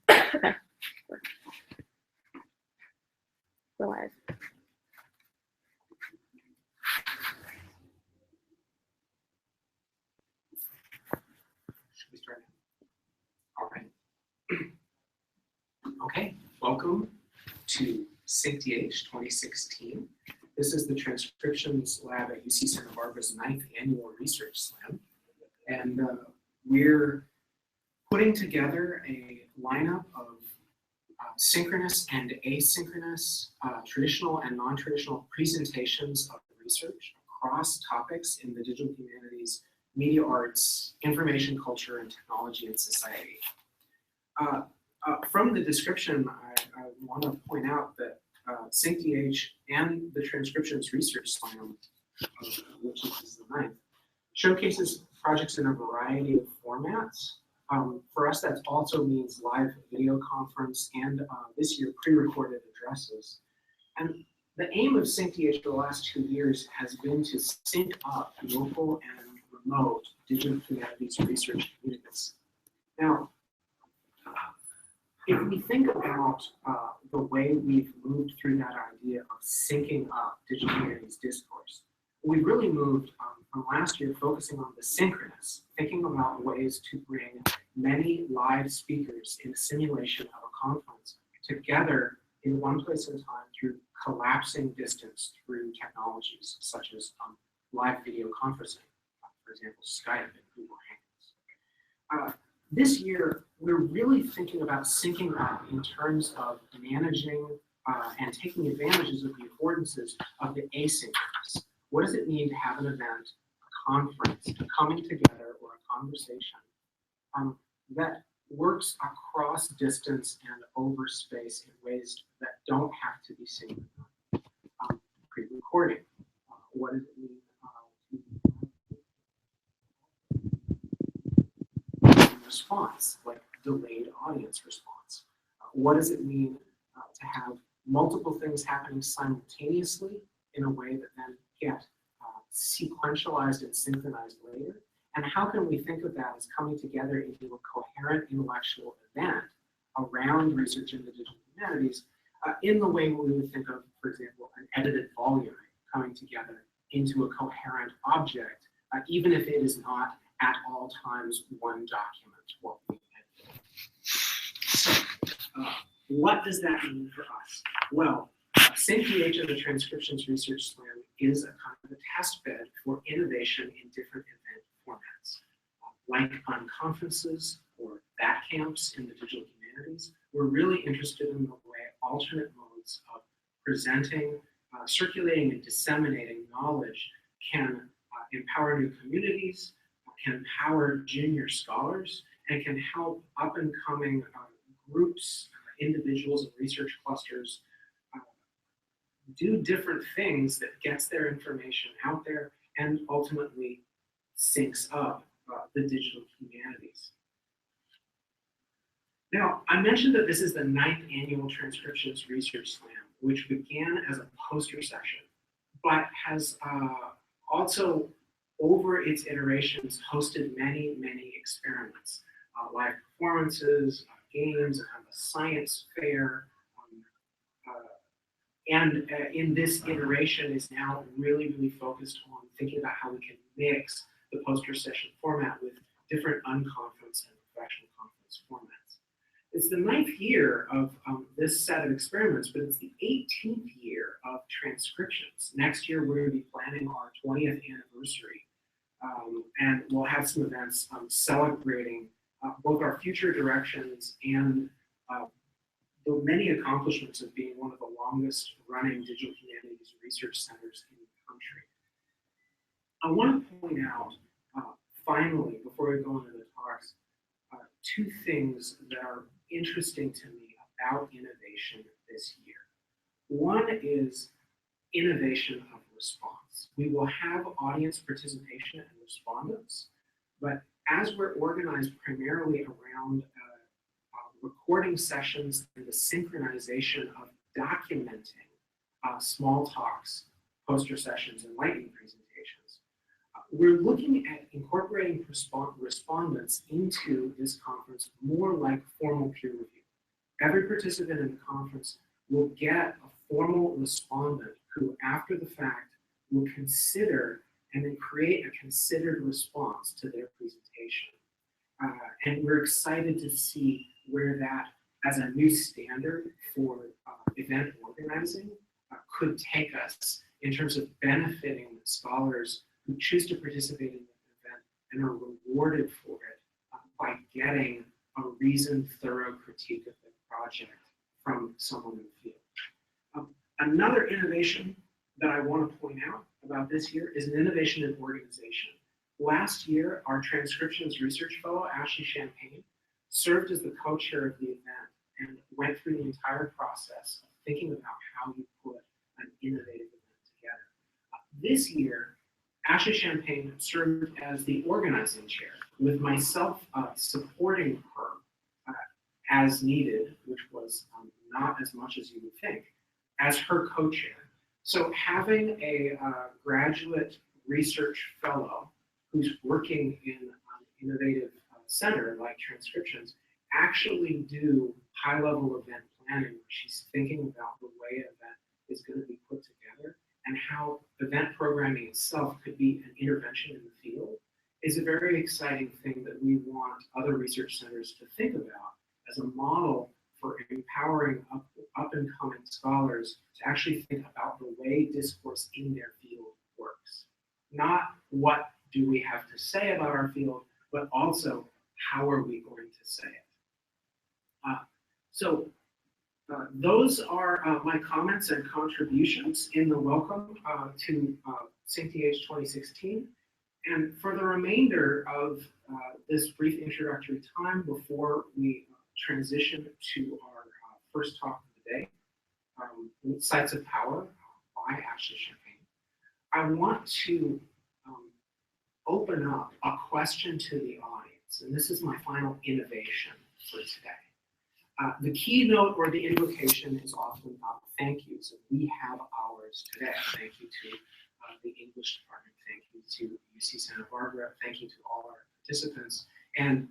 Okay. We're live. Should we start now? All right. Okay, welcome to SyncDH 2016. This is the transcriptions lab at UC Santa Barbara's 9th annual research slam. And we're putting together a lineup of synchronous and asynchronous, traditional and non-traditional presentations of research across topics in the digital humanities, media arts, information culture, and technology and society. From the description, I want to point out that SyncDH and the Transcriptions Research Slam, which is the 9th, showcases projects in a variety of formats. For us, that also means live video conference and this year pre-recorded addresses. And the aim of SyncDH for the last 2 years has been to sync up local and remote digital humanities research communities. Now, if we think about the way we've moved through that idea of syncing up digital humanities discourse, we've really moved from last year focusing on the synchronous, thinking about ways to bring many live speakers in a simulation of a conference together in one place and time through collapsing distance through technologies such as live video conferencing, for example, Skype and Google Hangouts. This year, we're really thinking about syncing up in terms of managing and taking advantages of the affordances of the asynchronous. What does it mean to have an event, a conference, a coming together, or a conversation that works across distance and over space in ways that don't have to be synced pre-recording? What does it mean response, like delayed audience response? What does it mean to have multiple things happening simultaneously in a way that then get sequentialized and synchronized later? And how can we think of that as coming together into a coherent intellectual event around research in the digital humanities in the way we would think of, for example, an edited volume coming together into a coherent object, even if it is not at all times one document what we edited. So, what does that mean for us? Well, SyncDH and the Transcriptions Research Slam is a kind of a test bed for innovation in different event formats. Like on conferences or bat camps in the digital humanities, we're really interested in the way alternate modes of presenting, circulating, and disseminating knowledge can empower new communities, can empower junior scholars, and can help up-and-coming groups, individuals, and research clusters do different things that gets their information out there and ultimately syncs up the digital humanities. Now, I mentioned that this is the 9th annual Transcriptions Research Slam, which began as a poster session, but has also, over its iterations, hosted many, many experiments, live performances, games, a science fair, and in this iteration is now really, really focused on thinking about how we can mix the poster session format with different unconference and professional conference formats. It's the 9th year of this set of experiments, but it's the 18th year of transcriptions. Next year, we're going to be planning our 20th anniversary, and we'll have some events celebrating both our future directions and the many accomplishments of being one of the longest running digital humanities research centers in the country. I want to point out, finally, before we go into the talks, 2 things that are interesting to me about innovation this year. One is innovation of response. We will have audience participation and respondents, but as we're organized primarily around recording sessions and the synchronization of documenting small talks, poster sessions, and lightning presentations, we're looking at incorporating respondents into this conference more like formal peer review. Every participant in the conference will get a formal respondent who, after the fact, will consider and then create a considered response to their presentation. And we're excited to see where that, as a new standard for event organizing, could take us in terms of benefiting scholars who choose to participate in the event and are rewarded for it by getting a reasoned, thorough critique of the project from someone in the field. Another innovation that I want to point out about this year is an innovation in organization. Last year, our transcriptions research fellow, Ashley Champagne, served as the co-chair of the event and went through the entire process of thinking about how you put an innovative event together. This year, Ashley Champagne served as the organizing chair, with myself supporting her as needed, which was not as much as you would think, as her co-chair. So having a graduate research fellow who's working in an innovative center like transcriptions actually do high-level event planning, where she's thinking about the way an event is going to be put together and how event programming itself could be an intervention in the field, is a very exciting thing that we want other research centers to think about as a model for empowering up-and-coming scholars to actually think about the way discourse in their field works. Not what do we have to say about our field, but also how are we going to say it. Those are my comments and contributions in the welcome to SyncDH 2016. And for the remainder of this brief introductory time before we transition to our first talk of the day, Sites of Power by Ashley Champagne, I want to open up a question to the audience, and this is my final innovation for today. The keynote or the invocation is often about thank yous, and we have ours today. Thank you to the English department, thank you to UC Santa Barbara, thank you to all our participants, and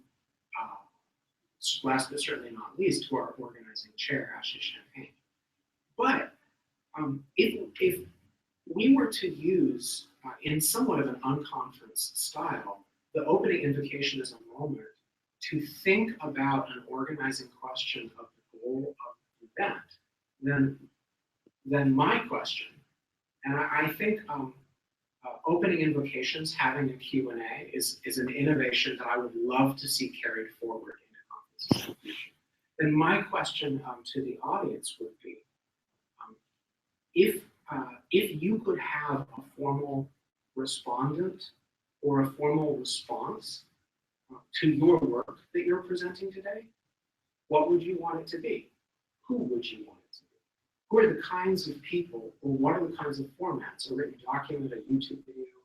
last but certainly not least, to our organizing chair, Ashley Champagne. But if we were to use, in somewhat of an unconference style, the opening invocation as a moment to think about an organizing question of the goal of the event, then my question, and I think opening invocations, having a Q&A is an innovation that I would love to see carried forward into conferences in the future. Then my question to the audience would be, if you could have a formal respondent or a formal response to your work that you're presenting today, what would you want it to be? Who would you want it to be? Who are the kinds of people, or what are the kinds of formats, a written document, a YouTube video,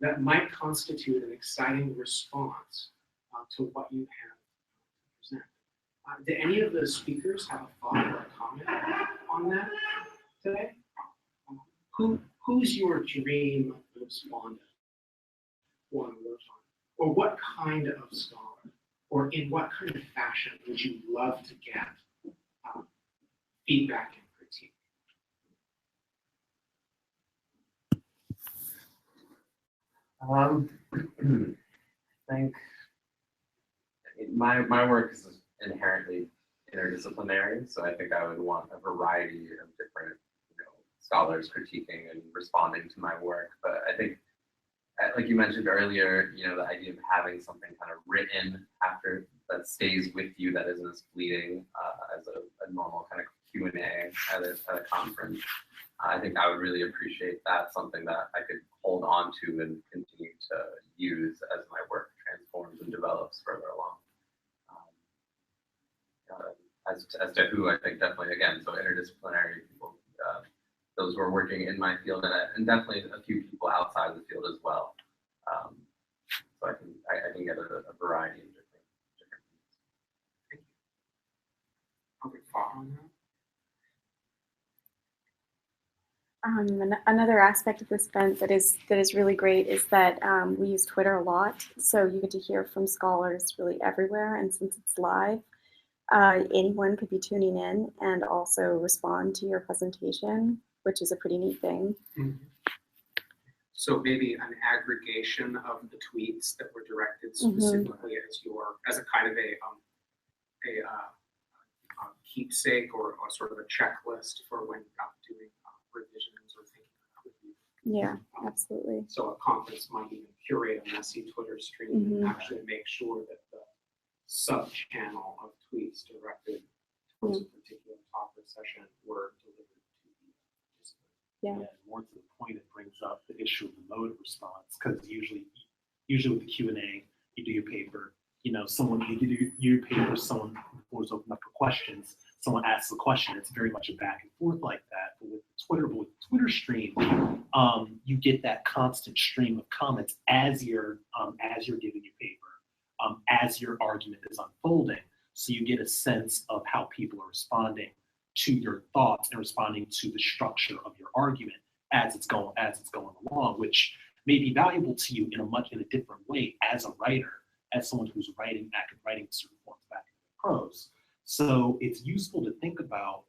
that might constitute an exciting response to what you have to present? Do any of the speakers have a thought or a comment on that today? Who's your dream respondent or or what kind of scholar, or in what kind of fashion would you love to get feedback and critique? I think my work is inherently interdisciplinary, so I think I would want a variety of different scholars critiquing and responding to my work. But I think, like you mentioned earlier, the idea of having something kind of written after that stays with you, that isn't as fleeting as a normal kind of Q&A at a conference. I think I would really appreciate that, something that I could hold on to and continue to use as my work transforms and develops further along. As to who, I think definitely, again, so interdisciplinary people, those who are working in my field, and definitely a few people outside the field as well. So I can get a variety of different things. Thank you. Following that? Another aspect of this event that is really great is that we use Twitter a lot, so you get to hear from scholars really everywhere, and since it's live, anyone could be tuning in and also respond to your presentation, which is a pretty neat thing. Mm-hmm. So maybe an aggregation of the tweets that were directed specifically as a kind of a keepsake or sort of a checklist for when doing revisions or thinking about review. Yeah, absolutely. So a conference might even curate a messy Twitter stream and actually make sure that the sub-channel of tweets directed towards a particular talk or session were delivered to the participant. Yeah. And more to the point, it brings up the issue of the mode of response, because usually with the Q&A, you do your paper, someone, you do your paper, someone, the floor is open up for questions, someone asks a question, it's very much a back and forth like that. But with the Twitter stream, you get that constant stream of comments as you're giving your paper, as your argument is unfolding. So you get a sense of how people are responding to your thoughts and responding to the structure of your argument as it's going along, which may be valuable to you in a different way as a writer, as someone who's writing certain forms of academic prose. So it's useful to think about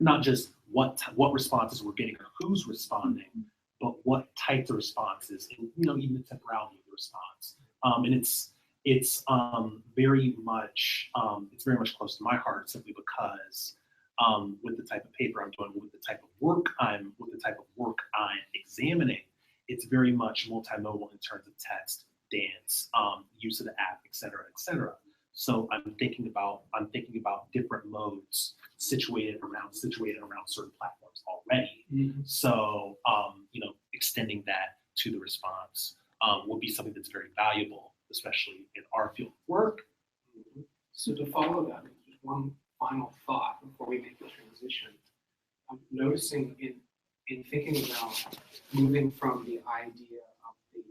not just what responses we're getting or who's responding, but what types of responses, and even the temporality of the response. And it's very much close to my heart, simply because with the type of paper I'm doing, with the type of work I'm examining, it's very much multimodal in terms of text, dance, use of the app, et cetera, et cetera. So I'm thinking about different modes situated around certain platforms already. Mm-hmm. So extending that to the response will be something that's very valuable, especially in our field of work. Mm-hmm. So to follow that, just one final thought before we make the transition. I'm noticing in thinking about moving from the idea of the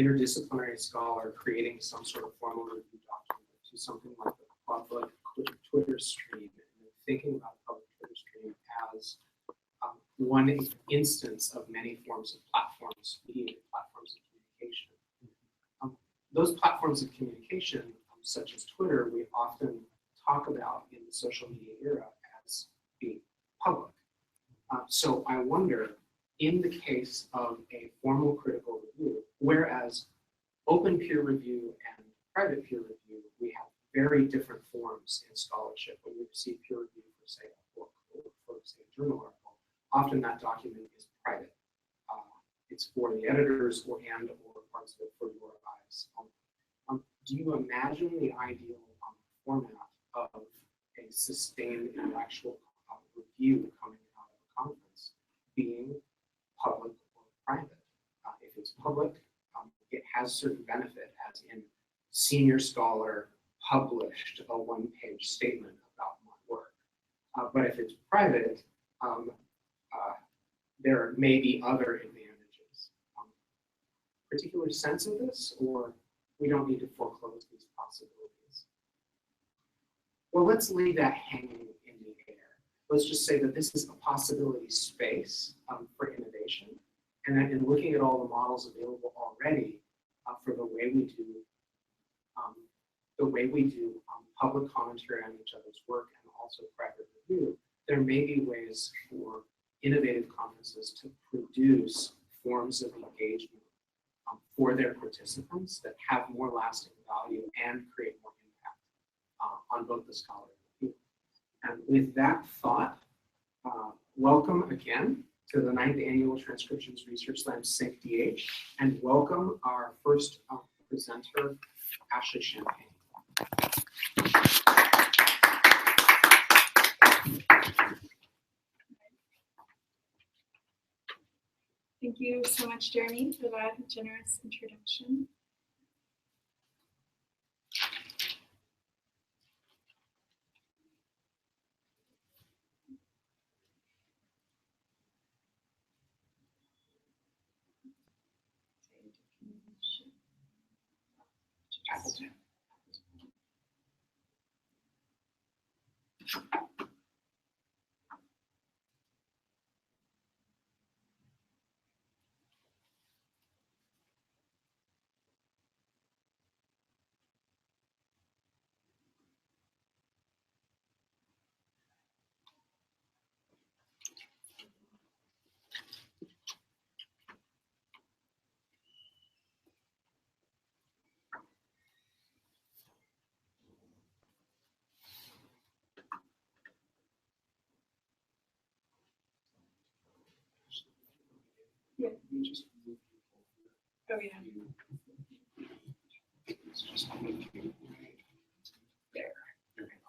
interdisciplinary scholar creating some sort of formal review document to something like the public Twitter stream, and thinking about public Twitter stream as one instance of many forms of platforms, mediated platforms of communication. Those platforms of communication, such as Twitter, we often talk about in the social media era as being public. So I wonder, in the case of a formal critical review, whereas open peer review and private peer review, we have very different forms in scholarship. When you receive peer review for, say, a book or for, say, a journal article, often that document is private. It's for the editors or parts of it for your eyes. Do you imagine the ideal format of a sustained intellectual review coming out of a conference being public or private? If it's public, it has certain benefit, as in senior scholar published a one-page statement about my work. But if it's private, there may be other advantages. Particular sense of this, or we don't need to foreclose these possibilities? Well, let's leave that hanging in the air. Let's just say that this is a possibility space for innovation, and that in looking at all the models available already for the way we do public commentary on each other's work and also private review, there may be ways for innovative conferences to produce forms of engagement for their participants that have more lasting value and create more impact on both the scholar and the people. And with that thought, welcome again to the 9th Annual Transcriptions Research Slam SyncDH, and welcome our first presenter, Ashley Champagne. Thank you so much, Jeremy, for that generous introduction. Yeah. You just move people Oh, yeah. It's just move people there. Perfect.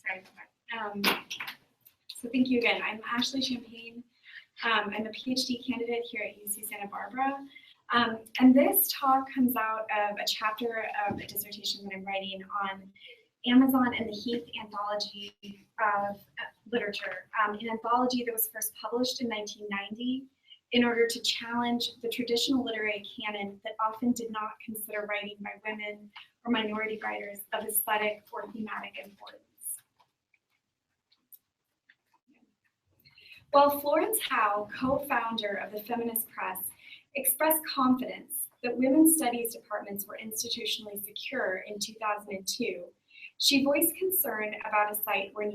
Sorry about that. So thank you again. I'm Ashley Champagne. I'm a PhD candidate here at UC Santa Barbara. And this talk comes out of a chapter of a dissertation that I'm writing on Amazon and the Heath anthology of literature, an anthology that was first published in 1990 in order to challenge the traditional literary canon that often did not consider writing by women or minority writers of aesthetic or thematic importance. While Florence Howe, co-founder of the Feminist Press, expressed confidence that women's studies departments were institutionally secure in 2002, she voiced concern about a site where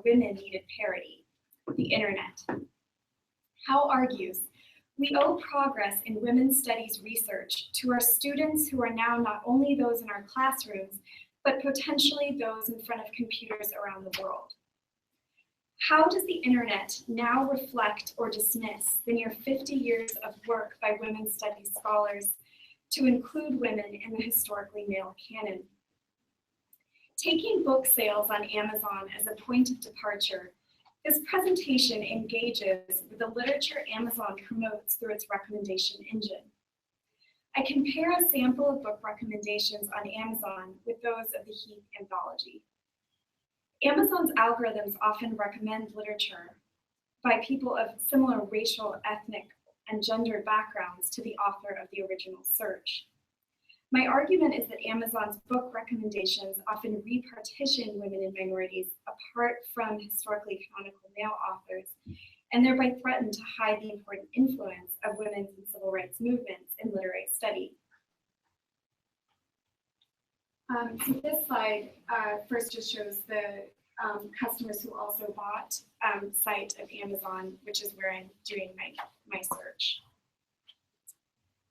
women needed parity, the internet. Howe argues, we owe progress in women's studies research to our students who are now not only those in our classrooms, but potentially those in front of computers around the world. How does the internet now reflect or dismiss the near 50 years of work by women's studies scholars to include women in the historically male canon? Taking book sales on Amazon as a point of departure, this presentation engages with the literature Amazon promotes through its recommendation engine. I compare a sample of book recommendations on Amazon with those of the Heath anthology. Amazon's algorithms often recommend literature by people of similar racial, ethnic, and gendered backgrounds to the author of the original search. My argument is that Amazon's book recommendations often repartition women and minorities apart from historically canonical male authors, and thereby threaten to hide the important influence of women's and civil rights movements in literary study. So this slide first just shows the customers who also bought site of Amazon, which is where I'm doing my search.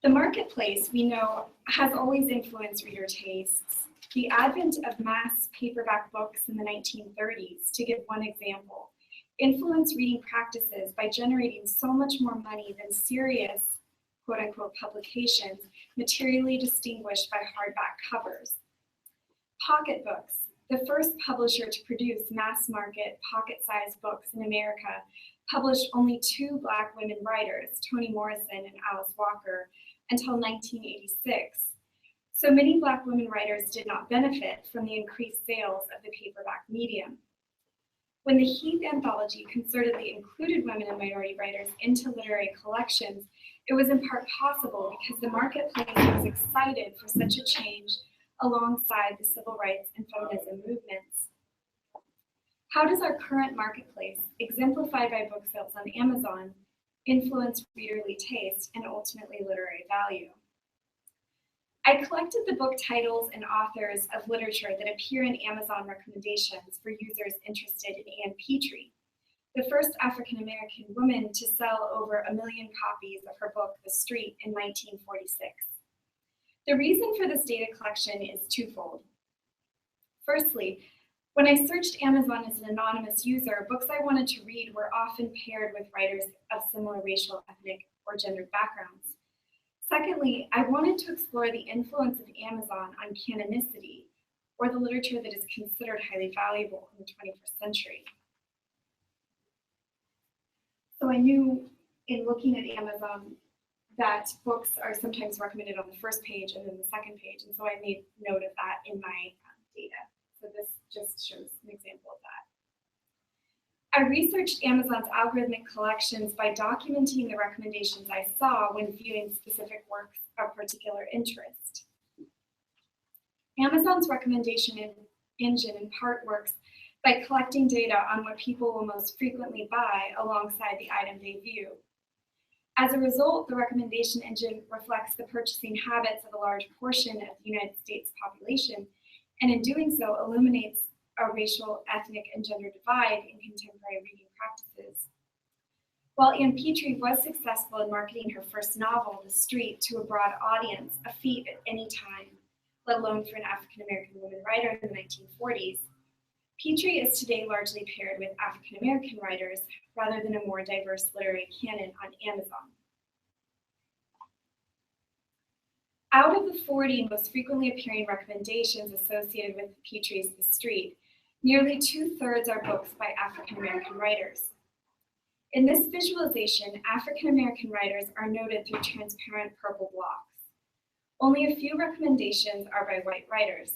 The marketplace, we know, has always influenced reader tastes. The advent of mass paperback books in the 1930s, to give one example, influenced reading practices by generating so much more money than serious, quote unquote, publications materially distinguished by hardback covers. Pocketbooks, the first publisher to produce mass market pocket-sized books in America, published only 2 Black women writers, Toni Morrison and Alice Walker, until 1986. So many Black women writers did not benefit from the increased sales of the paperback medium. When the Heath anthology concertedly included women and minority writers into literary collections, it was in part possible because the marketplace was excited for such a change alongside the civil rights and feminism movements. How does our current marketplace, exemplified by book sales on Amazon, influence readerly taste and ultimately literary value? I collected the book titles and authors of literature that appear in Amazon recommendations for users interested in Anne Petrie, the first African-American woman to sell over 1 million copies of her book, The Street, in 1946. The reason for this data collection is twofold. Firstly, when I searched Amazon as an anonymous user, books I wanted to read were often paired with writers of similar racial, ethnic, or gendered backgrounds. Secondly, I wanted to explore the influence of Amazon on canonicity, or the literature that is considered highly valuable in the 21st century. So I knew in looking at Amazon that books are sometimes recommended on the first page and then the second page, and so I made note of that in my data. So this just shows an example of that. I researched Amazon's algorithmic collections by documenting the recommendations I saw when viewing specific works of particular interest. Amazon's recommendation engine in part works by collecting data on what people will most frequently buy alongside the item they view. As a result, the recommendation engine reflects the purchasing habits of a large portion of the United States population, and in doing so, illuminates a racial, ethnic, and gender divide in contemporary reading practices. While Ann Petrie was successful in marketing her first novel, The Street, to a broad audience, a feat at any time, let alone for an African-American woman writer in the 1940s, Petrie is today largely paired with African-American writers rather than a more diverse literary canon on Amazon. Out of the 40 most frequently appearing recommendations associated with Petrie's The Street, nearly 2/3 are books by African-American writers. In this visualization, African-American writers are noted through transparent purple blocks. Only a few recommendations are by white writers.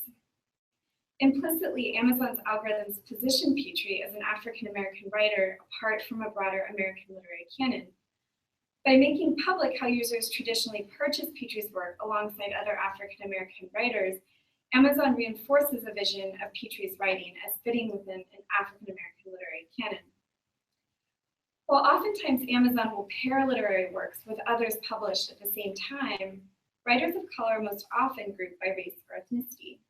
Implicitly, Amazon's algorithms position Petrie as an African-American writer apart from a broader American literary canon. By making public how users traditionally purchase Petrie's work alongside other African-American writers, Amazon reinforces a vision of Petrie's writing as fitting within an African-American literary canon. While oftentimes Amazon will pair literary works with others published at the same time, writers of color most often group by race or ethnicity.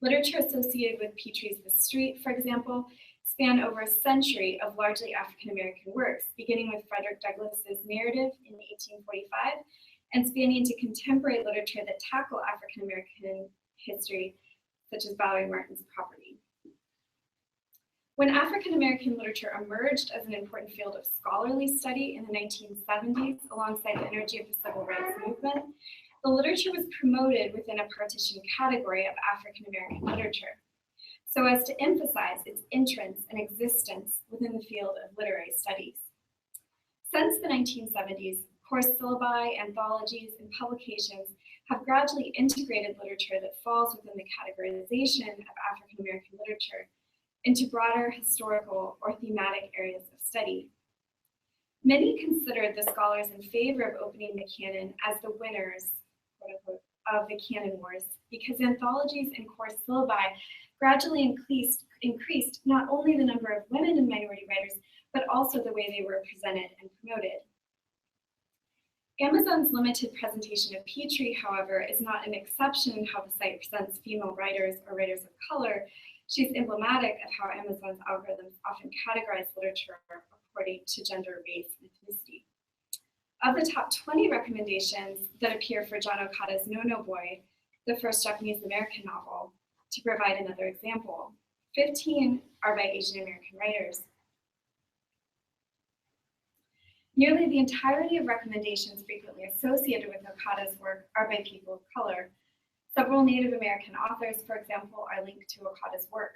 Literature associated with Petrie's The Street, for example, span over a century of largely African-American works, beginning with Frederick Douglass's narrative in 1845 and spanning to contemporary literature that tackle African-American history, such as Valerie Martin's Property. When African-American literature emerged as an important field of scholarly study in the 1970s, alongside the energy of the civil rights movement, the literature was promoted within a partitioned category of African-American literature, so as to emphasize its entrance and existence within the field of literary studies. Since the 1970s, course syllabi, anthologies, and publications have gradually integrated literature that falls within the categorization of African-American literature into broader historical or thematic areas of study. Many considered the scholars in favor of opening the canon as the winners, quote unquote, of the canon wars, because anthologies and course syllabi gradually increased not only the number of women and minority writers, but also the way they were presented and promoted. Amazon's limited presentation of Petrie, however, is not an exception in how the site presents female writers or writers of color. She's emblematic of how Amazon's algorithms often categorize literature according to gender, race, and ethnicity. Of the top 20 recommendations that appear for John Okada's No No Boy, the first Japanese-American novel, to provide another example, 15 are by Asian American writers. Nearly the entirety of recommendations frequently associated with Okada's work are by people of color. Several Native American authors, for example, are linked to Okada's work.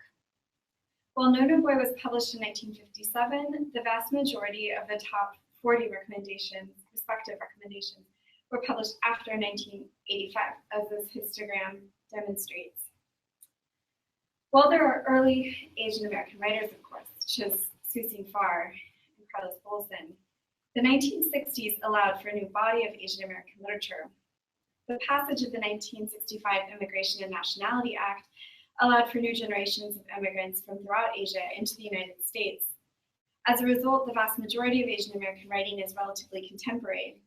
While No No Boy was published in 1957, the vast majority of the top 40 respective recommendations, were published after 1985, as this histogram demonstrates. While there are early Asian American writers, of course, such as Susine Farr and Carlos Bolson, the 1960s allowed for a new body of Asian American literature. The passage of the 1965 Immigration and Nationality Act allowed for new generations of immigrants from throughout Asia into the United States. As a result, the vast majority of Asian American writing is relatively contemporary.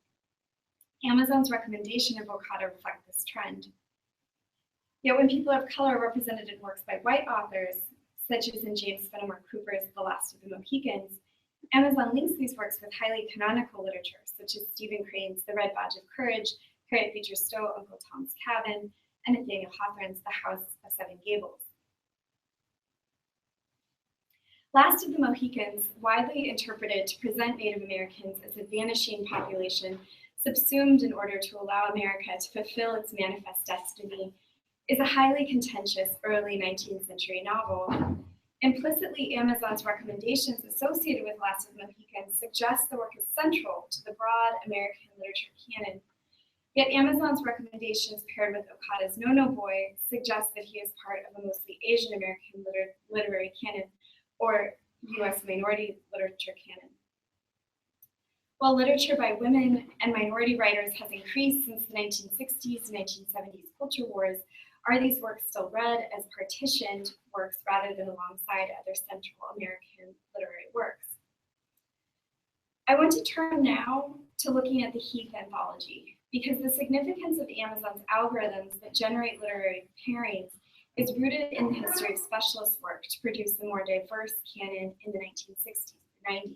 Amazon's recommendation of Okada reflect this trend. Yet when people of color are represented in works by white authors, such as in James Fenimore Cooper's The Last of the Mohicans, Amazon links these works with highly canonical literature, such as Stephen Crane's The Red Badge of Courage, Harriet Beecher Stowe, Uncle Tom's Cabin, and Nathaniel Hawthorne's The House of Seven Gables. Last of the Mohicans, widely interpreted to present Native Americans as a vanishing population subsumed in order to allow America to fulfill its manifest destiny, is a highly contentious early 19th century novel. Implicitly, Amazon's recommendations associated with Last of the Mohicans suggest the work is central to the broad American literature canon. Yet Amazon's recommendations paired with Okada's No No Boy suggest that he is part of a mostly Asian American literary canon, or US minority literature canon. While literature by women and minority writers has increased since the 1960s and 1970s culture wars, are these works still read as partitioned works rather than alongside other Central American literary works? I want to turn now to looking at the Heath anthology, because the significance of Amazon's algorithms that generate literary pairings is rooted in the history of specialist work to produce a more diverse canon in the 1960s and 90s.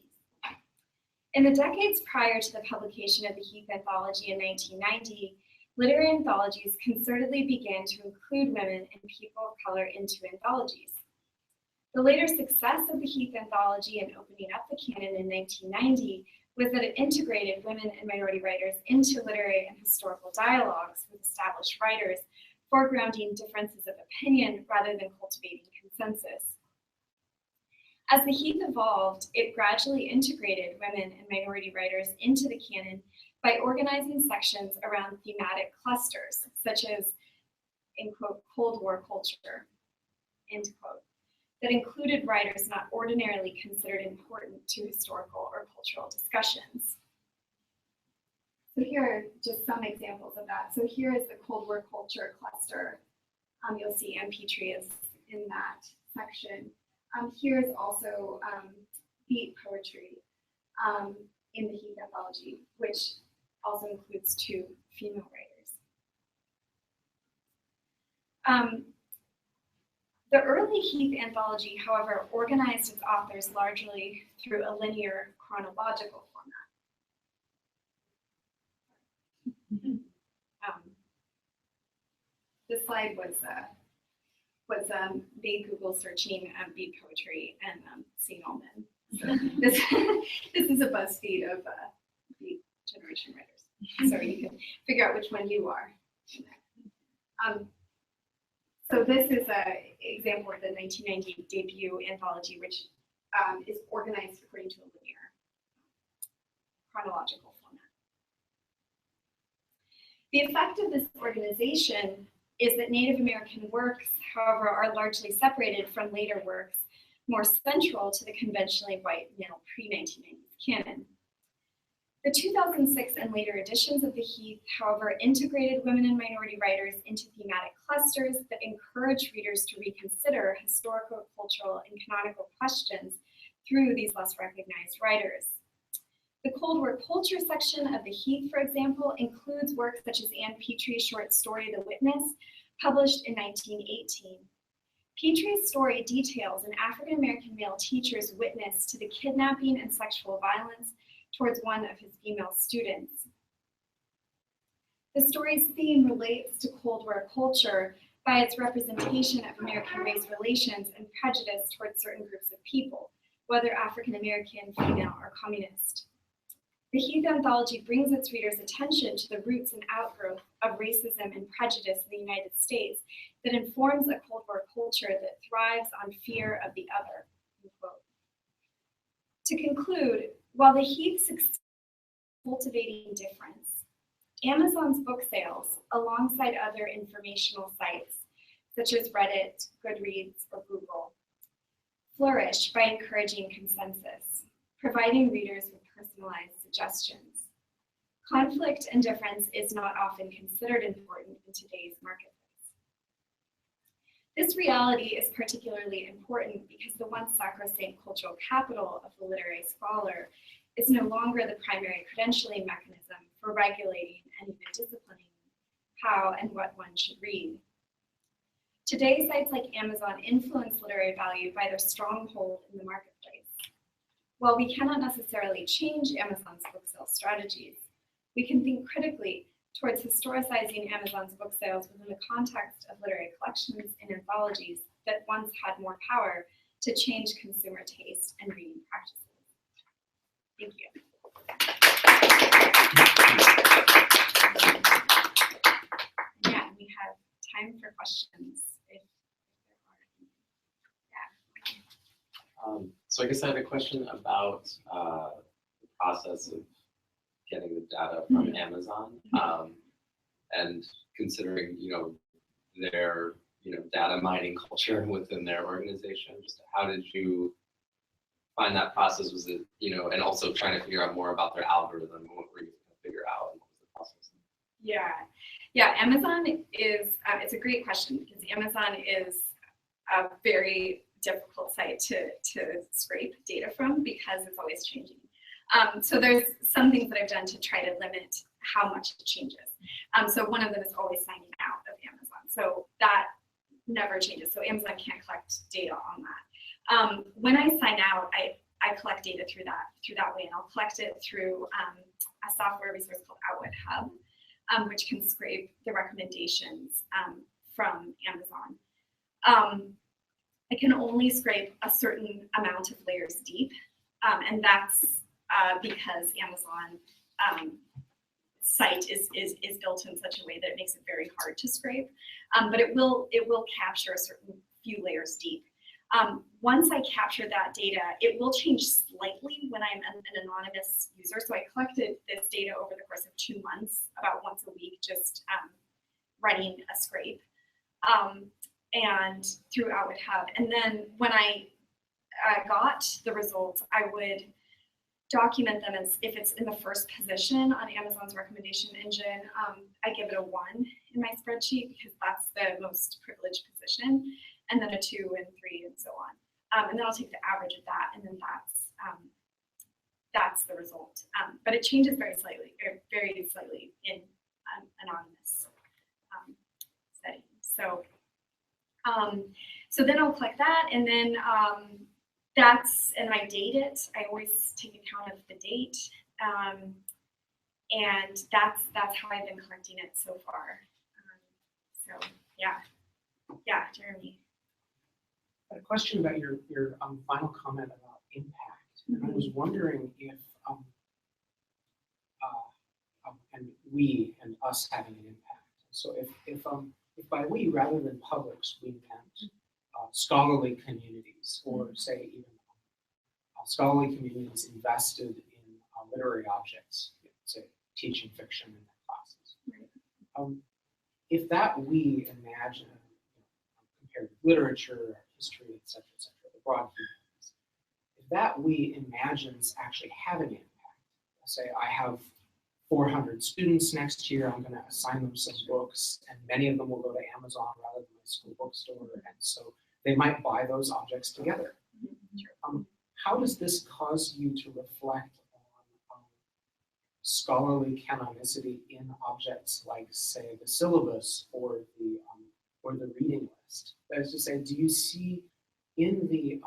In the decades prior to the publication of the Heath anthology in 1990, literary anthologies concertedly began to include women and people of color into anthologies. The later success of the Heath anthology in opening up the canon in 1990 was that it integrated women and minority writers into literary and historical dialogues with established writers, foregrounding differences of opinion rather than cultivating consensus. As the Heath evolved, it gradually integrated women and minority writers into the canon by organizing sections around thematic clusters, such as, in quote, Cold War culture, end quote, that included writers not ordinarily considered important to historical or cultural discussions. So here are just some examples of that. So here is the Cold War culture cluster. You'll see Ann Petrie is in that section. Here's also beat poetry in the Heath anthology, which also includes 2 female writers. The early Heath anthology, however, organized its authors largely through a linear chronological format. This slide was made Google searching beat poetry and seeing all men. So this is a BuzzFeed of beat generation writers, so you can figure out which one you are. So this is an example of the 1990 debut anthology, which is organized according to a linear chronological format. The effect of this organization is that Native American works, however, are largely separated from later works more central to the conventionally white male pre-1990s canon. The 2006 and later editions of the Heath, however, integrated women and minority writers into thematic clusters that encourage readers to reconsider historical, cultural, and canonical questions through these less recognized writers. The Cold War culture section of the Heath, for example, includes works such as Ann Petrie's short story, The Witness, published in 1918. Petrie's story details an African-American male teacher's witness to the kidnapping and sexual violence towards one of his female students. The story's theme relates to Cold War culture by its representation of American race relations and prejudice towards certain groups of people, whether African-American, female, or communist. The Heath anthology brings its readers' attention to the roots and outgrowth of racism and prejudice in the United States that informs a Cold War culture that thrives on fear of the other. Unquote. To conclude, while the Heath succeeds in cultivating difference, Amazon's book sales, alongside other informational sites such as Reddit, Goodreads, or Google, flourish by encouraging consensus, providing readers with personalized suggestions. Conflict and difference is not often considered important in today's marketplace. This reality is particularly important because the once sacrosanct cultural capital of the literary scholar is no longer the primary credentialing mechanism for regulating and even disciplining how and what one should read. Today, sites like Amazon influence literary value by their stronghold in the marketplace. While we cannot necessarily change Amazon's book sales strategies, we can think critically towards historicizing Amazon's book sales within the context of literary collections and anthologies that once had more power to change consumer taste and reading practices. Thank you. Yeah, we have time for questions. If there are any. So I guess I had a question about the process of getting the data from Amazon, and considering, their, data mining culture within their organization. Just how did you find that process? Was it, and also trying to figure out more about their algorithm, what were you trying to figure out, and what was the process? Yeah, Amazon is, it's a great question because Amazon is a very difficult site to scrape data from because it's always changing. So there's some things that I've done to try to limit how much it changes. So one of them is always signing out of Amazon. So that never changes. So Amazon can't collect data on that. When I sign out, I collect data through that way, and I'll collect it through a software resource called Outwit Hub, which can scrape the recommendations from Amazon. I can only scrape a certain amount of layers deep, and that's because Amazon site is built in such a way that it makes it very hard to scrape, but it will capture a certain few layers deep. Once I capture that data, it will change slightly when I'm an anonymous user. So I collected this data over the course of 2 months, about once a week, just running a scrape, and through Outwit Hub. And then when I got the results, I would document them as if it's in the first position on Amazon's recommendation engine. I give it a 1 in my spreadsheet because that's the most privileged position, and then a 2 and 3 and so on. And then I'll take the average of that, and then that's the result. But it changes very slightly in anonymous settings. So then I'll collect that, and then and I date it. I always take account of the date, and that's how I've been collecting it so far. So yeah, Jeremy. I had a question about your final comment about impact, and I was wondering if and we and us having an impact. So if by we rather than publics we meant scholarly communities, or say even scholarly communities invested in literary objects, say teaching fiction in their classes. If that we imagine, compared with literature, history, etc., the broad humanities, if that we imagines actually having an impact, say I have 400 students next year, I'm going to assign them some books, and many of them will go to Amazon rather than my school bookstore, and so they might buy those objects together. How does this cause you to reflect on scholarly canonicity in objects like, say, the syllabus or the reading list? That is to say, do you see in the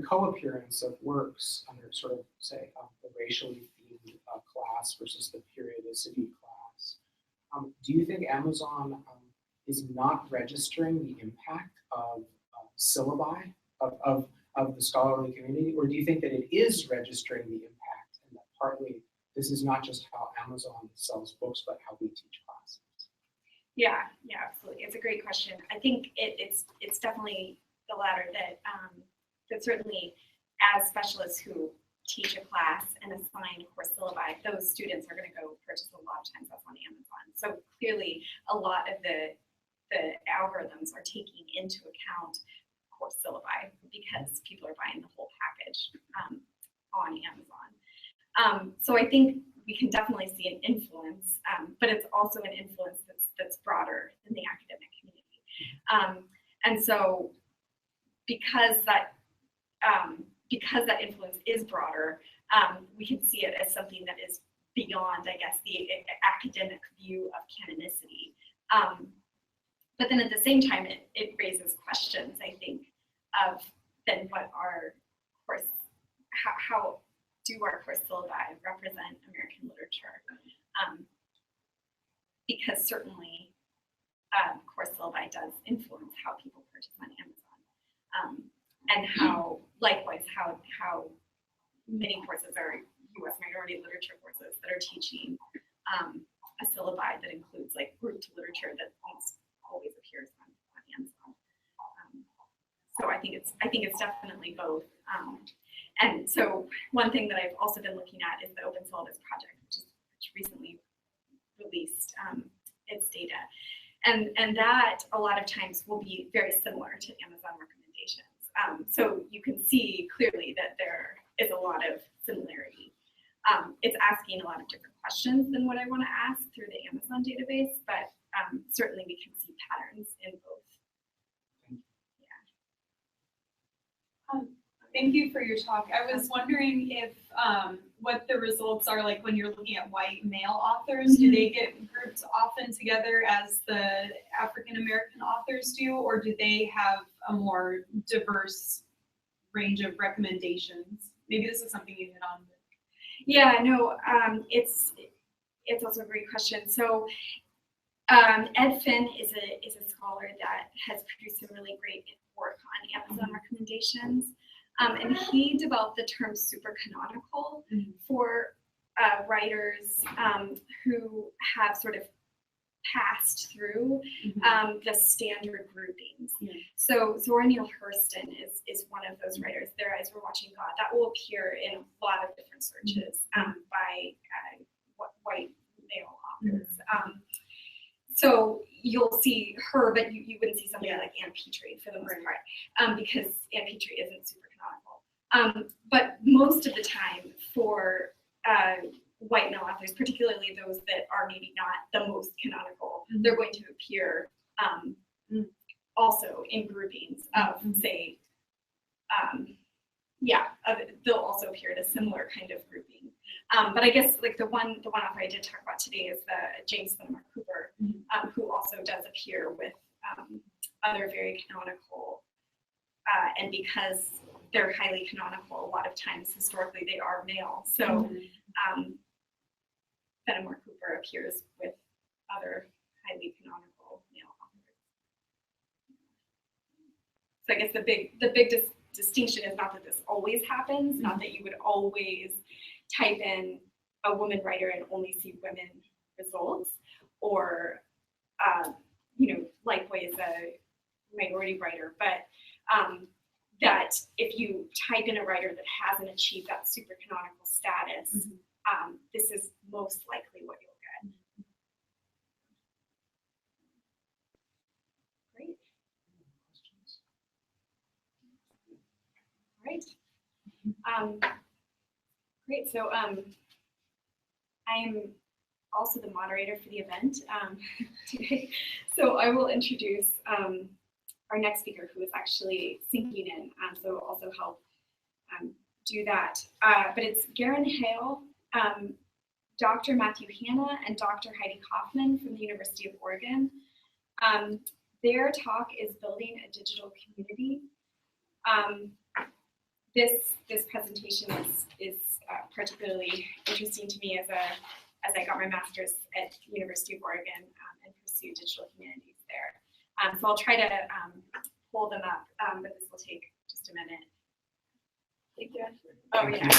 co-appearance of works under sort of, say, the racially themed class versus the periodicity class, do you think Amazon is not registering the impact of syllabi of the scholarly community, or do you think that it is registering the impact, and that partly this is not just how Amazon sells books, but how we teach classes? Yeah, absolutely. It's a great question. I think it's definitely the latter, that certainly as specialists who teach a class and assign course syllabi, those students are going to go purchase a lot of times that's on Amazon. So clearly a lot of the algorithms are taking into account course syllabi because people are buying the whole package on Amazon. So I think we can definitely see an influence, but it's also an influence that's broader than the academic community. And so because that influence is broader, we can see it as something that is beyond, I guess, the academic view of canonicity. But then at the same time, it raises questions, I think, of then what our course, how do our course syllabi represent American literature? Because certainly course syllabi does influence how people purchase on Amazon. And how, likewise, how many courses are U.S. minority literature courses that are teaching a syllabi that includes like grouped literature that almost always appears on Amazon. So I think it's definitely both. And so one thing that I've also been looking at is the Open Syllabus Project, which recently released its data, and that a lot of times will be very similar to Amazon recommendations. So you can see clearly that there is a lot of similarity. It's asking a lot of different questions than what I want to ask through the Amazon database, but certainly we can see patterns in both. Yeah. Thank you for your talk. I was wondering if what the results are like when you're looking at white male authors. Do they get grouped often together as the African American authors do, or do they have a more diverse range of recommendations? Maybe this is something you hit on. Yeah, no, it's also a great question. So Ed Finn is a scholar that has produced some really great work on Amazon recommendations. And he developed the term super canonical for writers who have sort of passed through the standard groupings. So Zora Neale Hurston is one of those writers. Their Eyes Were Watching God. That will appear in a lot of different searches by white male authors. So you'll see her, but you wouldn't see somebody like Ann Petrie for the most part, because Ann Petrie isn't super canonical. But most of the time for white male authors, particularly those that are maybe not the most canonical, they're going to appear also in groupings of, say, they'll also appear in a similar kind of grouping. But I guess like the one author I did talk about today is James Fenimore Cooper, who also does appear with other very canonical, and because they're highly canonical, a lot of times historically they are male. So Fenimore Cooper appears with other highly canonical male authors. So I guess the big distinction is not that this always happens, not that you would always type in a woman writer and only see women results, or likewise a minority writer, but that if you type in a writer that hasn't achieved that super canonical status, this is most likely what you'll get. Great. All right. Great. So I am also the moderator for the event today. So I will introduce our next speaker, who is actually syncing in, so will also help do that. But it's Garen Hale, Dr. Matthew Hanna, and Dr. Heidi Kaufman from the University of Oregon. Their talk is Building a Digital Community. This presentation is particularly interesting to me as I got my master's at the University of Oregon and pursued digital humanities there. So I'll try to pull them up, but this will take just a minute. Thank you. Oh, yeah.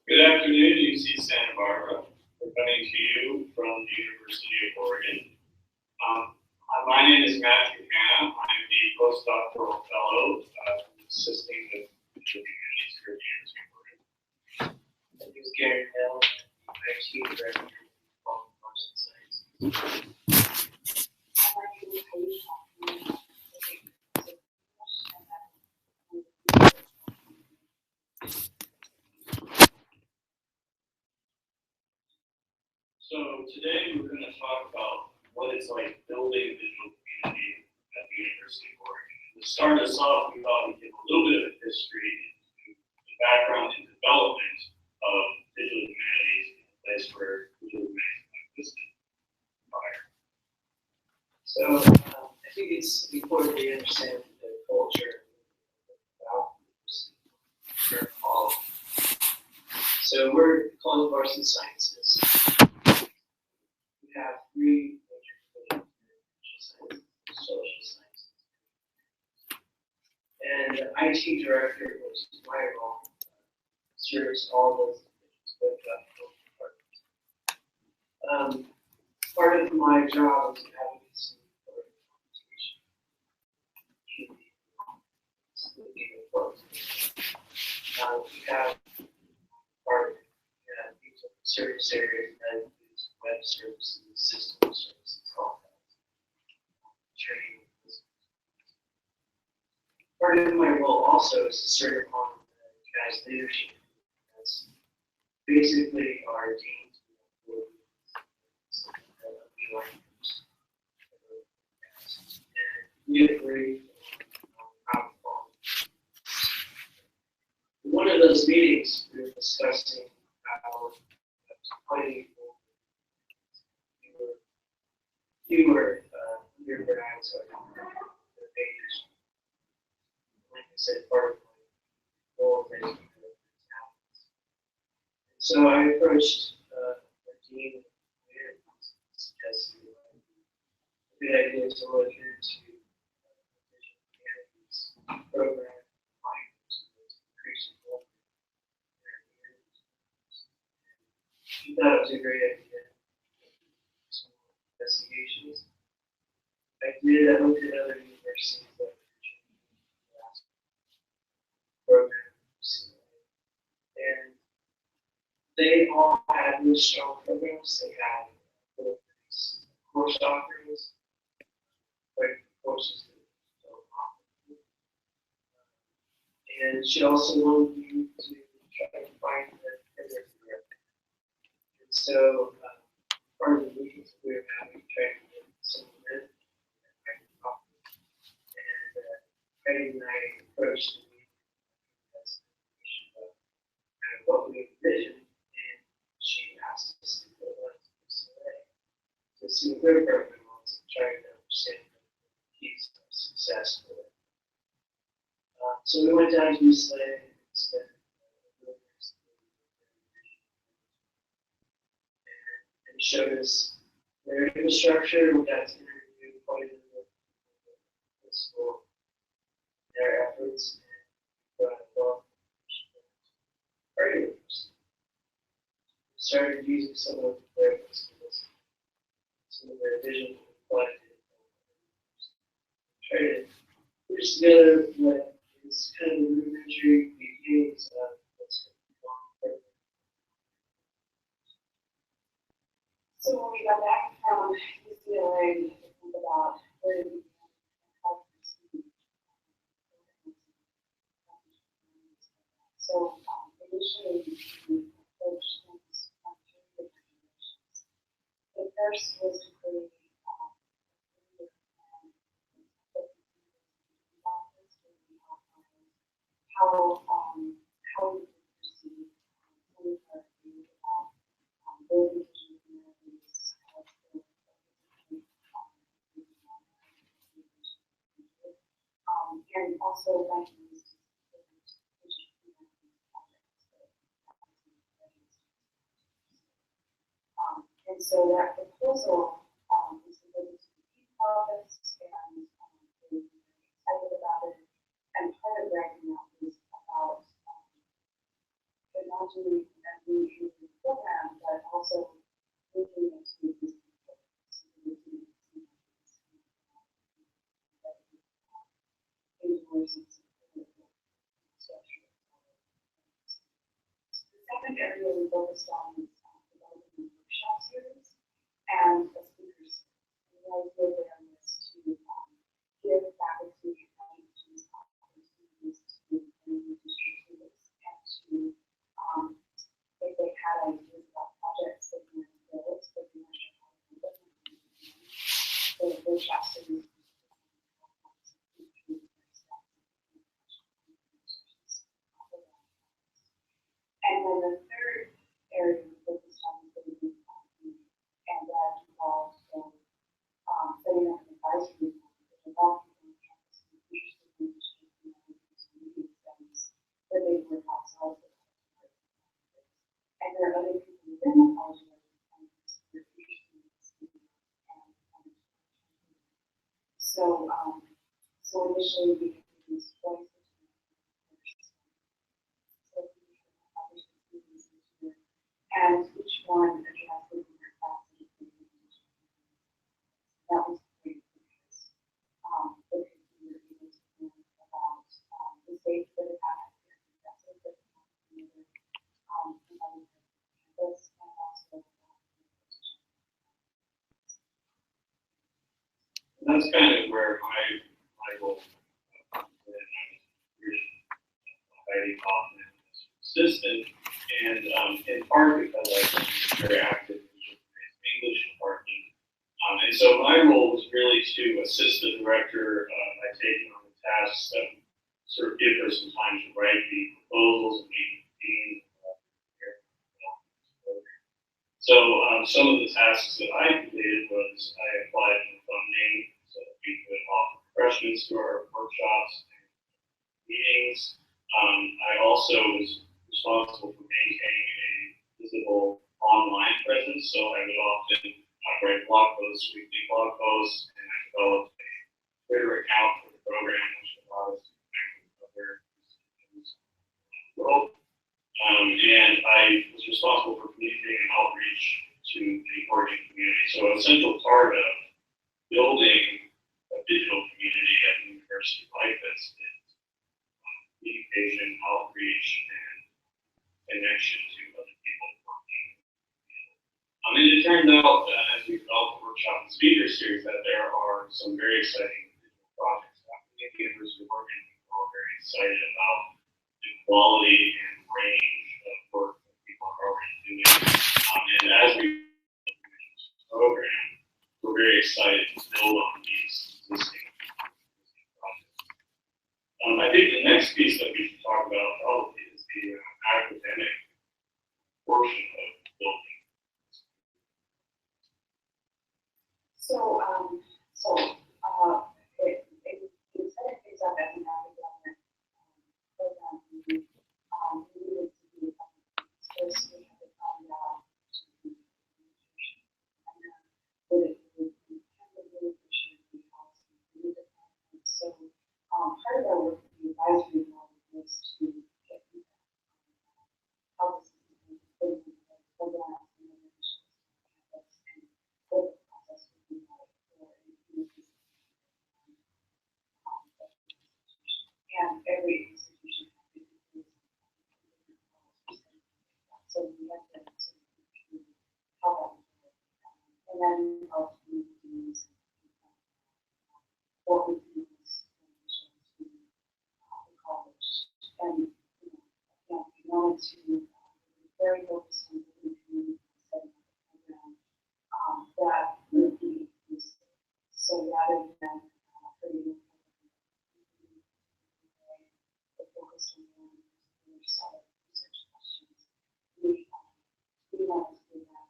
Good afternoon, UC Santa Barbara. We're coming to you from the University of Oregon. My name is Matthew Hanna. I'm the postdoctoral fellow assisting the digital humanities here at the University of Oregon. My name is Gary Hill. I'm chief director of Science. today we're going to talk about what it's like building a digital community at the University of Oregon. To start us off, we thought we'd give a little bit of history into the background and development of digital humanities in a place where digital humanities existed prior. So I think it's important to understand the culture about the all. So we're called Varsity Sciences. We have three major sciences, social sciences. And the IT director was my role, serves all those departments. Part of my job is advocacy for communication. We have part of these service areas that includes web services, system services, all that. Training. Part of my role also is to serve on the CAS leadership. That's basically our teams. And we agree on outcome. In one of those meetings, we were discussing how fewer undergrads are the majors. Like I said, part of my role is making talents. So I approached the dean and suggested a good idea to look into digital humanities program to increase enrollment in their humanities. She thought it was a great idea. Some investigations. I did. I looked at other universities that programs, and they all had really strong programs. They had course offerings, like courses that don't offer. And she also wanted you to try to find the program director. And so part of the meetings we were having, trying to get some of them, and Heidi and I approached the meeting as about kind of what we envisioned, and she asked us to go on to UCLA to see what their program was and try to understand the keys of success for it. So we went down to UCLA and spent and showed us their infrastructure. We got to interview quite a bit of the school, their efforts, and we started using some of their skills, some of their vision collected, tried to put together what is kind of the rudimentary beginnings of what's going on. So when we got back from UCLA, we think about where did we how to proceed. So initially, we approached things from two different directions. The first was to create how we could proceed. We are building digital humanities and also mechanisms to digital humanities projects. And so that proposal was submitted to the Peace Office, and they were excited about it. And part of writing that was about imagining that we use the program, but also linking it to these The second area we focused on was developing a workshop series and a speaker series. And the idea there was to give faculty and opportunities to industry students and to, if they had ideas about projects they wanted to build, they can actually So initially we had used twice the time. And each one addressed the different classes. That was great because the computer able to learn about the states that it had here, that's what the computer campus and also that's kind of where my role comes in. I was really Heidi Kaufman as assistant, and in part because I've been very active in the English department. And so my role was really to assist the director by taking on the tasks that sort of give her some time to write the proposals and meet with the team. So some of the tasks that I completed was I applied for funding so that we could offer refreshments to our workshops and meetings. I also was responsible for maintaining a visible online presence, so I would often write blog posts, weekly blog posts, and I developed a Twitter account for the program, which allowed us to connect with other institutions around the world. And I was responsible for communicating and outreach to the Oregon community. So a central part of building a digital community at a university like this is communication, outreach, and connection to other people working. And it turned out, as we developed the workshop and speaker series, that there are some very exciting digital projects happening at the University of Oregon. We're all very excited about the quality and range of work that people are already doing. And as we program, we're very excited to build on these existing projects. I think the next piece that we should talk about probably is the academic portion of building. Instead of things up as an academic program, we needed to be first we had to find out so part of our work with the advisory board was to get feedback on how this is program and what the process would be like for and every institution has different so we have to how that would work. And then ultimately use what we do is to the college. And again, we wanted to be very focused on the community setting up a program that would be useful. So rather than putting the focus on the side research questions, we wanted to do that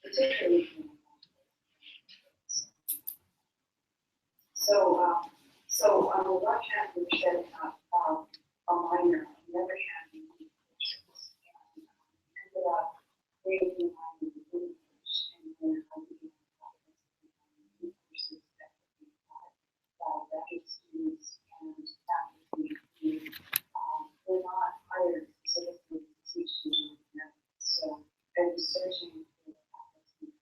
particularly so on the one hand, we said a minor, on the other hand, we need courses. And ended up creating a minor in English and then new courses that would be taught by graduate students and faculty who were not hired specifically to teach digital humanities. So I was searching for the faculty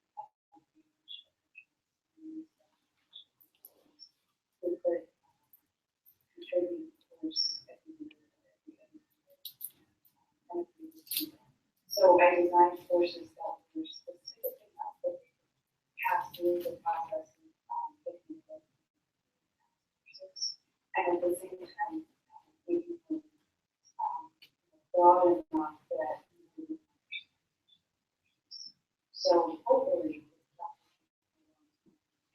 who could contribute course every year. So I designed courses that were specifically not that pass through the process of picking up courses, and at the same time making them broad enough that you can so hopefully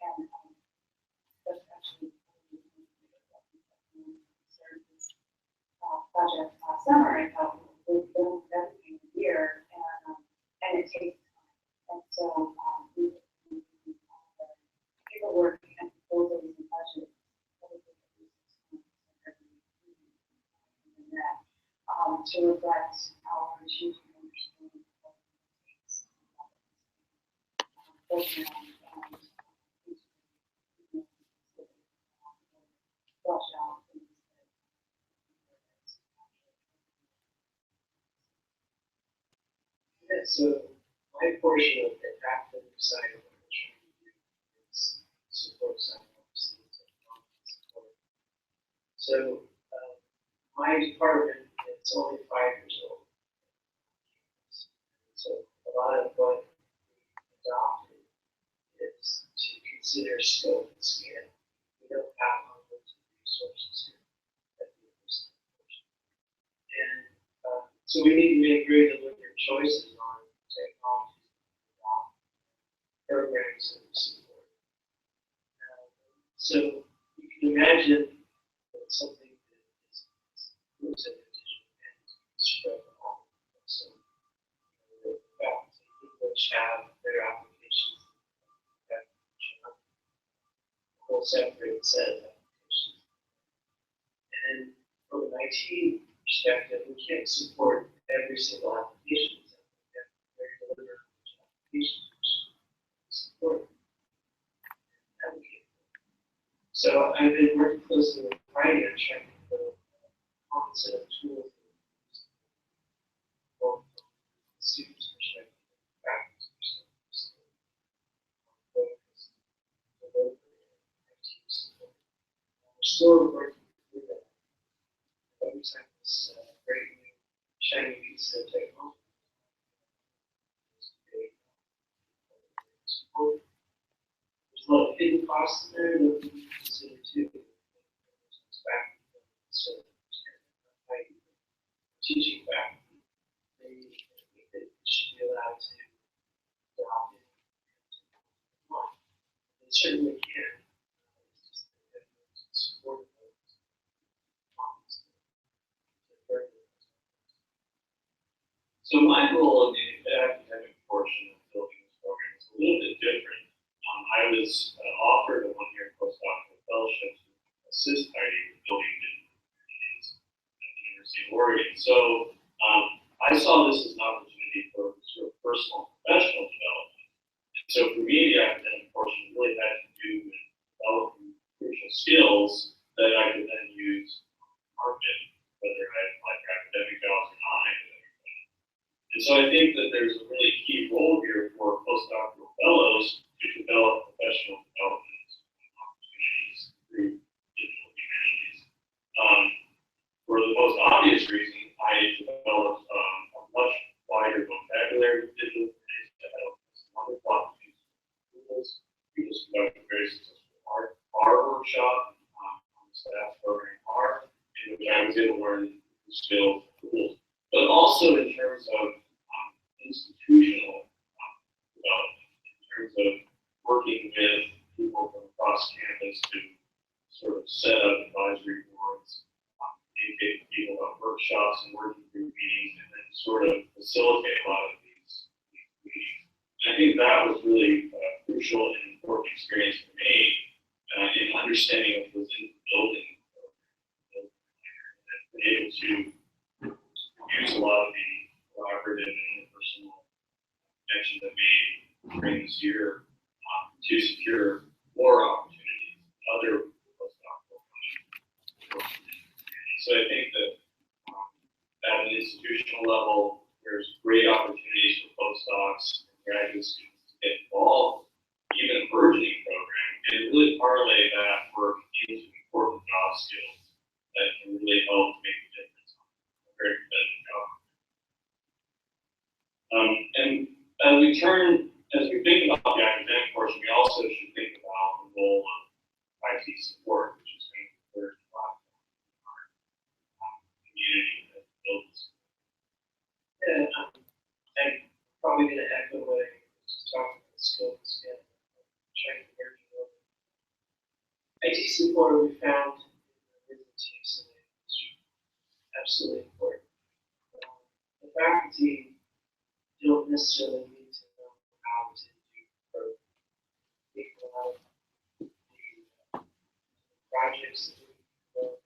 and that's actually started this project last summer. I thought we've done everything here, and it takes time. And so we paperwork and proposals and budget to reflect our changing understanding of what it takes program so my portion of the academic side of what we're trying to do is support science and technology support. So my department is only 5 years old. So a lot of what we adopted is to consider scope and scale. We don't have unlimited resources here at the university. And so we need to make very deliberate choices on technology programs that we support. So you can imagine that something that is moves in the digital and spread all. So the faculty which have their applications that a whole separate set of applications. And from an IT perspective, we can't support every single application. So we have very deliberate applications support. So I've been working closely with Fri May trying to build a common set of tools both from the students' perspective and the faculty's perspective. We're still working through that. Every time this great new shiny piece of technology. There's a lot of hidden costs in there that we need to consider too. Teaching faculty, they think that it should be allowed to adopt it. They certainly can. It's just that they have to support those. So my role in the academic portion of building this program is a little bit different. I was offered a one-year postdoctoral fellowship to assist Heidi with building digital humanities at the University of Oregon. So I saw this as an opportunity for sort of personal and professional development. And so for me, the academic portion really had to do with developing crucial skills that I could then use on the market, whether I apply for academic jobs or not. And so I think that there's a really key role here for postdoctoral fellows to develop professional development opportunities through digital humanities. For the most obvious reason, I developed a much wider vocabulary of digital humanities. I have some wonderful opportunities for tools. We just conducted a very successful R workshop on the staff program R, in which I was able to learn the skills and tools, but also in terms of institutional development, in terms of working with people from across campus to sort of set up advisory boards, communicate with people about workshops and working group meetings, and then sort of facilitate a lot of these meetings. And I think that was really a crucial and important experience for me in understanding what was in the building. And I've been able to use a lot of the collaborative and interpersonal connections that made during this year to secure more opportunities, other postdoctoral opportunities. So I think that at an institutional level, there's great opportunities for postdocs and graduate students to get involved, even in a burgeoning program, and really parlay that work into important job skills that can really help make a difference on a very competitive job. And as we think about the academic portion, we also should think about the role of IT support, which is kind of the third platform in our community that builds. Yeah, I'm probably going to echo what I was just talking about skills and trying to learn more. IT support we found in the teams and absolutely important. The faculty don't necessarily need to know how to do programs. Think about the projects that we develop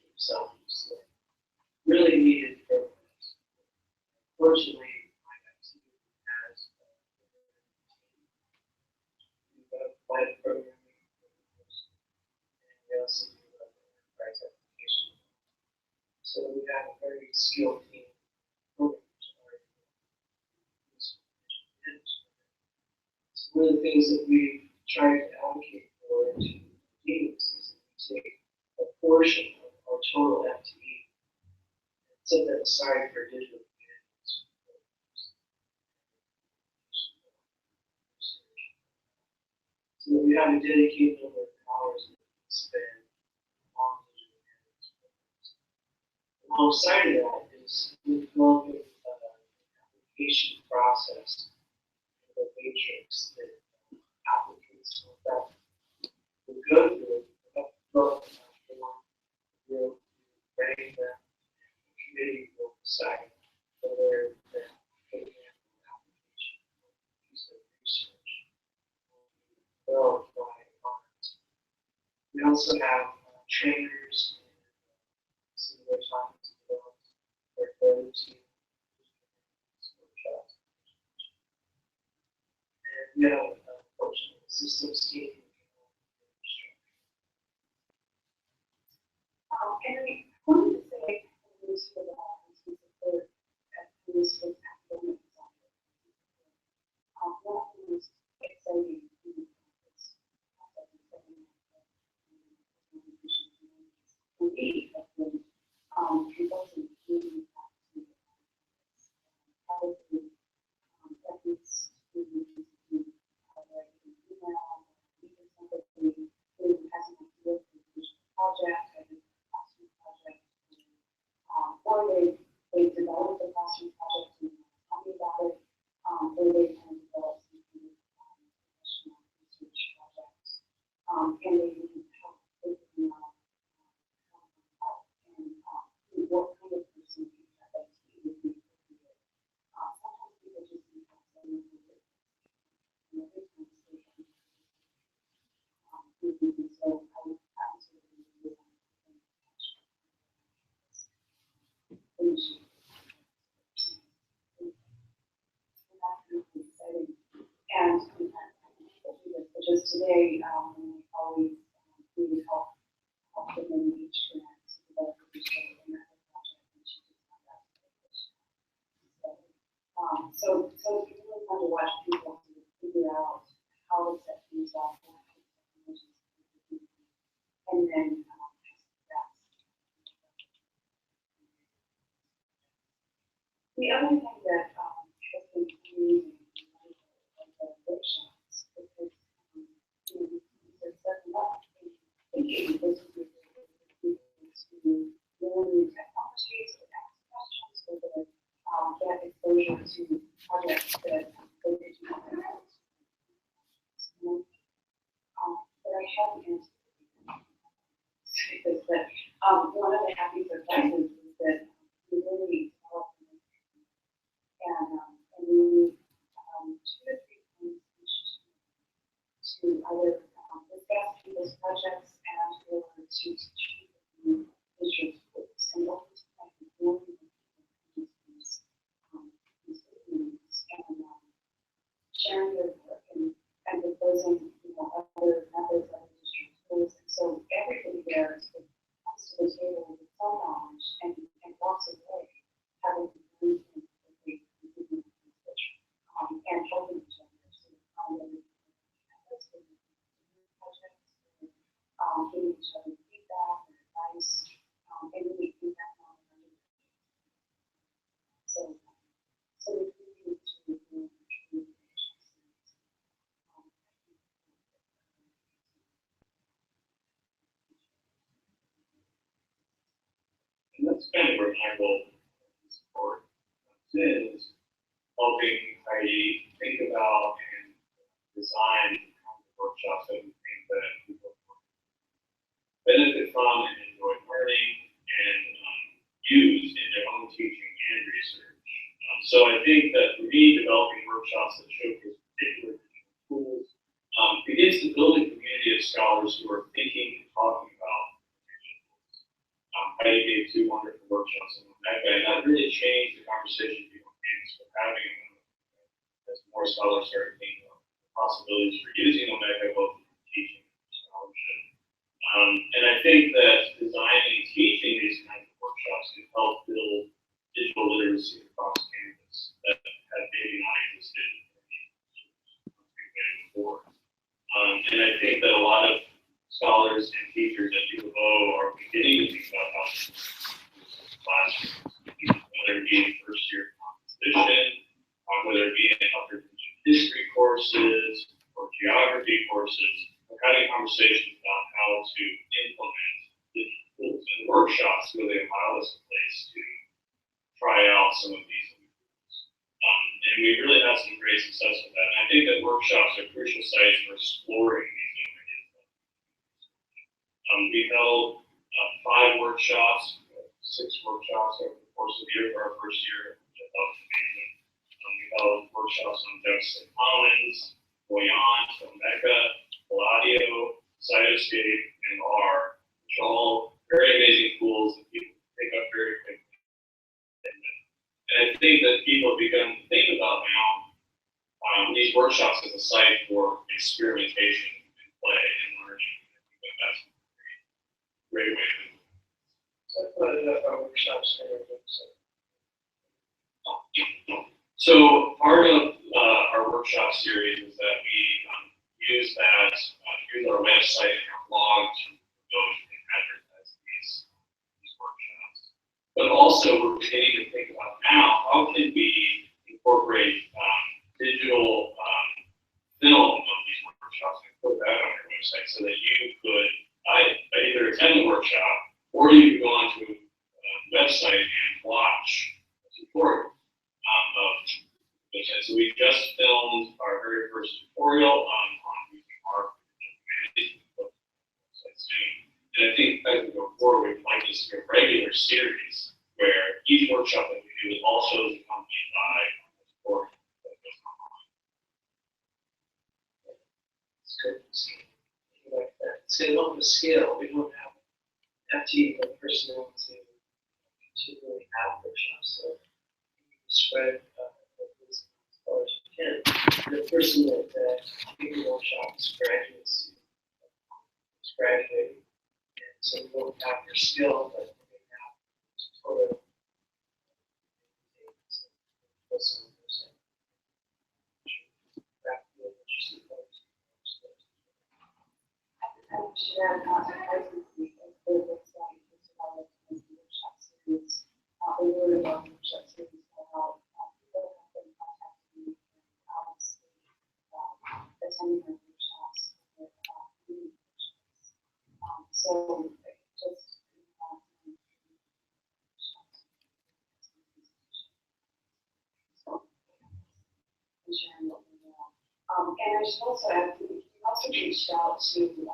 themselves. So really needed programs. Fortunately, my IT has we've got applied programming, and we also do enterprise application. So we have a very skilled team. one of the things that we try to advocate for to teams is that we take a portion of our total FTE and set that aside for digital humanities. So that we have a dedicated number of hours that we can spend on digital humanities programs. Alongside of that is developing an application process, the matrix that applicants will go through, will rank them, and the committee will decide whether the application piece of research will apply or not. We also have trainers and similar topics developed for those who workshops. And we have a portion of the systems team. And I wanted to say, this for the support at this with academic design. One of the most exciting things for me has been consulting really probably efforts to like email, even somebody who has an idea for a project, classroom project, or they develop a classroom project and tell me about it, or they can develop some kind of professional research projects, and they need help figuring out and what kind of person that would be appropriate. Sometimes people just need help saying it, and other times they can. So I would absolutely do that. And just today, my colleagues really help them in each grant to develop a project, and she just found that. So it's really fun to watch people sort of figure out how to set things up and then that. The other thing that has been amazing in the workshops is that there's certain thinking this would be to learn new technologies, to ask questions, or to get exposure to projects that they did not know. But I haven't answered because that one of the happy surprises is that we really developed and we need 2 to 3 times each to either discuss people's projects and or to teach people district schools and over time more people use these and sharing their work and proposing other methods of district schools. And so everybody there comes to the table with some knowledge and walks away having learned and helping each other. So giving each other feedback and advice, and really feedback on it. So we continue to do And that's kind of where my role in support is, helping IE think about and design workshops that we think that people benefit from and enjoy learning and use in their own teaching and research. So I think that for me, developing workshops that showcase particular tools begins to build a community of scholars who are thinking and talking about I gave 2 wonderful workshops on Omega, and that really changed the conversation people were having as more scholars started thinking about the possibilities for using Omega both in teaching and scholarship. And I think that designing and teaching these kinds of workshops can help build digital literacy across campus that had maybe not existed in forward. And I think that a lot of scholars and teachers at U of O are beginning to think about how to use classrooms, whether it be first year composition, whether it be in other history courses or geography courses, we're having conversations about how to implement digital tools and workshops really allow us a place to try out some of these tools. And we really had some great success with that. And I think that workshops are crucial sites for exploring these new ideas. We held 5 workshops, 6 workshops over the course of the year for our first year, which I thought was amazing. We held workshops on Jefferson Commons, Voyant, Omega, Palladio, Cytoscape, and R, which are all very amazing tools that people pick up very quickly. And I think that people have begun to think about now these workshops as a site for experimentation and play and learning. I think that that's a great way to do it. So I put it up our workshops on our website. So part of our workshop series is that we use our website and our blog to promote and advertise these workshops. But also we're beginning to think about now, how can we incorporate digital film of these workshops and put that on your website so that you could either attend the workshop or you could go onto a website and watch a tutorial. So we just filmed our very first tutorial on using our humanities soon. And I think as we go forward, we'd like this to be a regular series where each workshop that we do is also accompanied by a tutorial that goes online. It's good. Like that. It's going to help us scale. We don't have FTE personnel to really have workshops. So we can spread as far as we can. And the person that taking the workshop is graduates, is graduating. And so we don't have their skill, but they have tutorial. I should add, as we the website as well as the workshop series, the word about workshop series will help people have been contacting me and obviously attending our workshops with community workshops. So just sharing what we know. And I should also add, we also reached out to the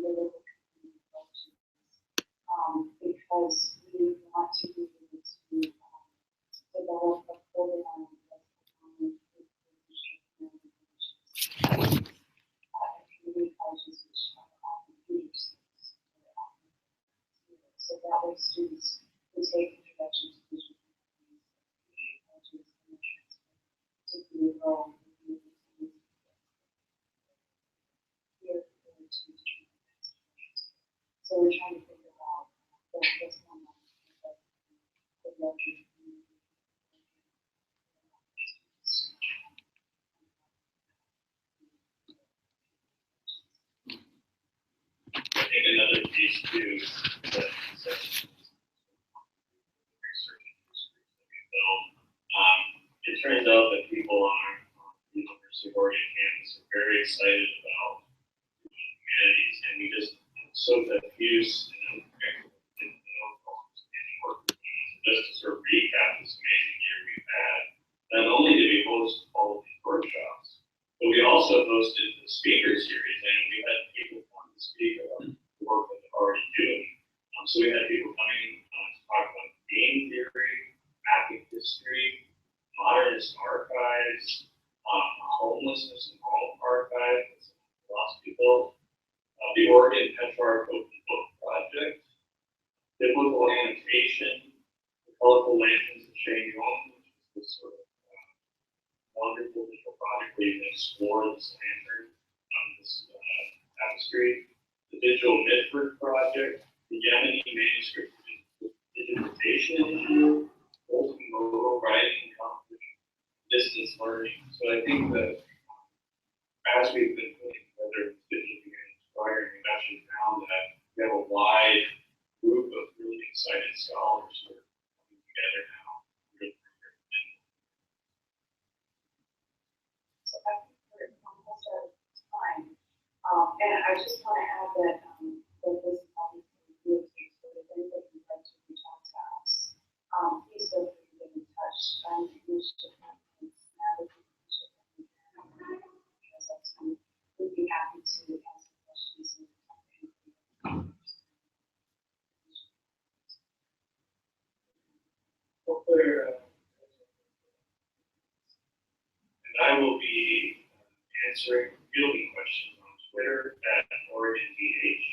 local community collections, because we want to be able to develop a program that's community colleges which are computer skills. So that way students who take introduction to digital colleges and to be involved. So we're trying to figure out what's going on with the larger community. I think another piece too that research industries that we build. It turns out that people on the University of Oregon campus are very excited about humanities, and we just so diffuse and work. Just to sort of recap this amazing year we've had, not only did we host all of these workshops, but we also hosted the speaker series, and we had people come to speak about the work that they're already doing. So we had people coming to talk about game theory, mapping history, modernist archives, homelessness and home archives, philosophy built, the Oregon Petrarch Open Book Project, biblical annotation, the colorful lanterns of Shane Young, which is this sort of wonderful digital project where you can explore this lantern on this tapestry, the digital Mitford Project, the Yemeni manuscript digitization initiative, multimodal writing competition, distance learning. So I think that as we've been putting together digital humanities programming, we've actually found that we have a wide group of really excited scholars who are coming together now. So I think we're almost out of time. And I just want to add that, that this obviously really takes for the things that you'd like to reach out to us. Please feel free to get in touch. We'd be happy to answer questions. And I will be answering fielding questions on Twitter at OregonDH.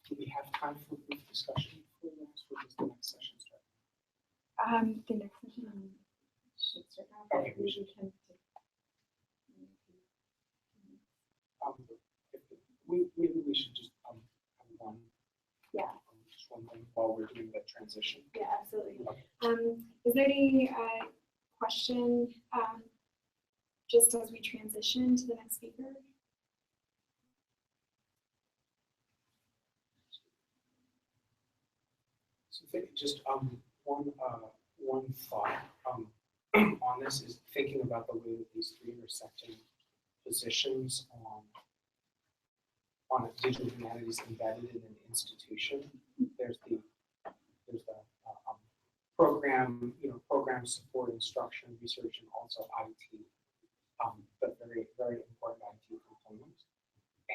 Do we have time for brief discussion before the next session starts? The next session should start now, but Okay. we can. Maybe we should just have one. Yeah. Just one thing while we're doing the transition. Yeah, absolutely. Okay. Is there any question just as we transition to the next speaker? So just one thought on this is thinking about the way that these three intersecting positions on a digital humanities embedded in an institution. There's the program, program support, instruction, research, and also IT, but very, very important IT component.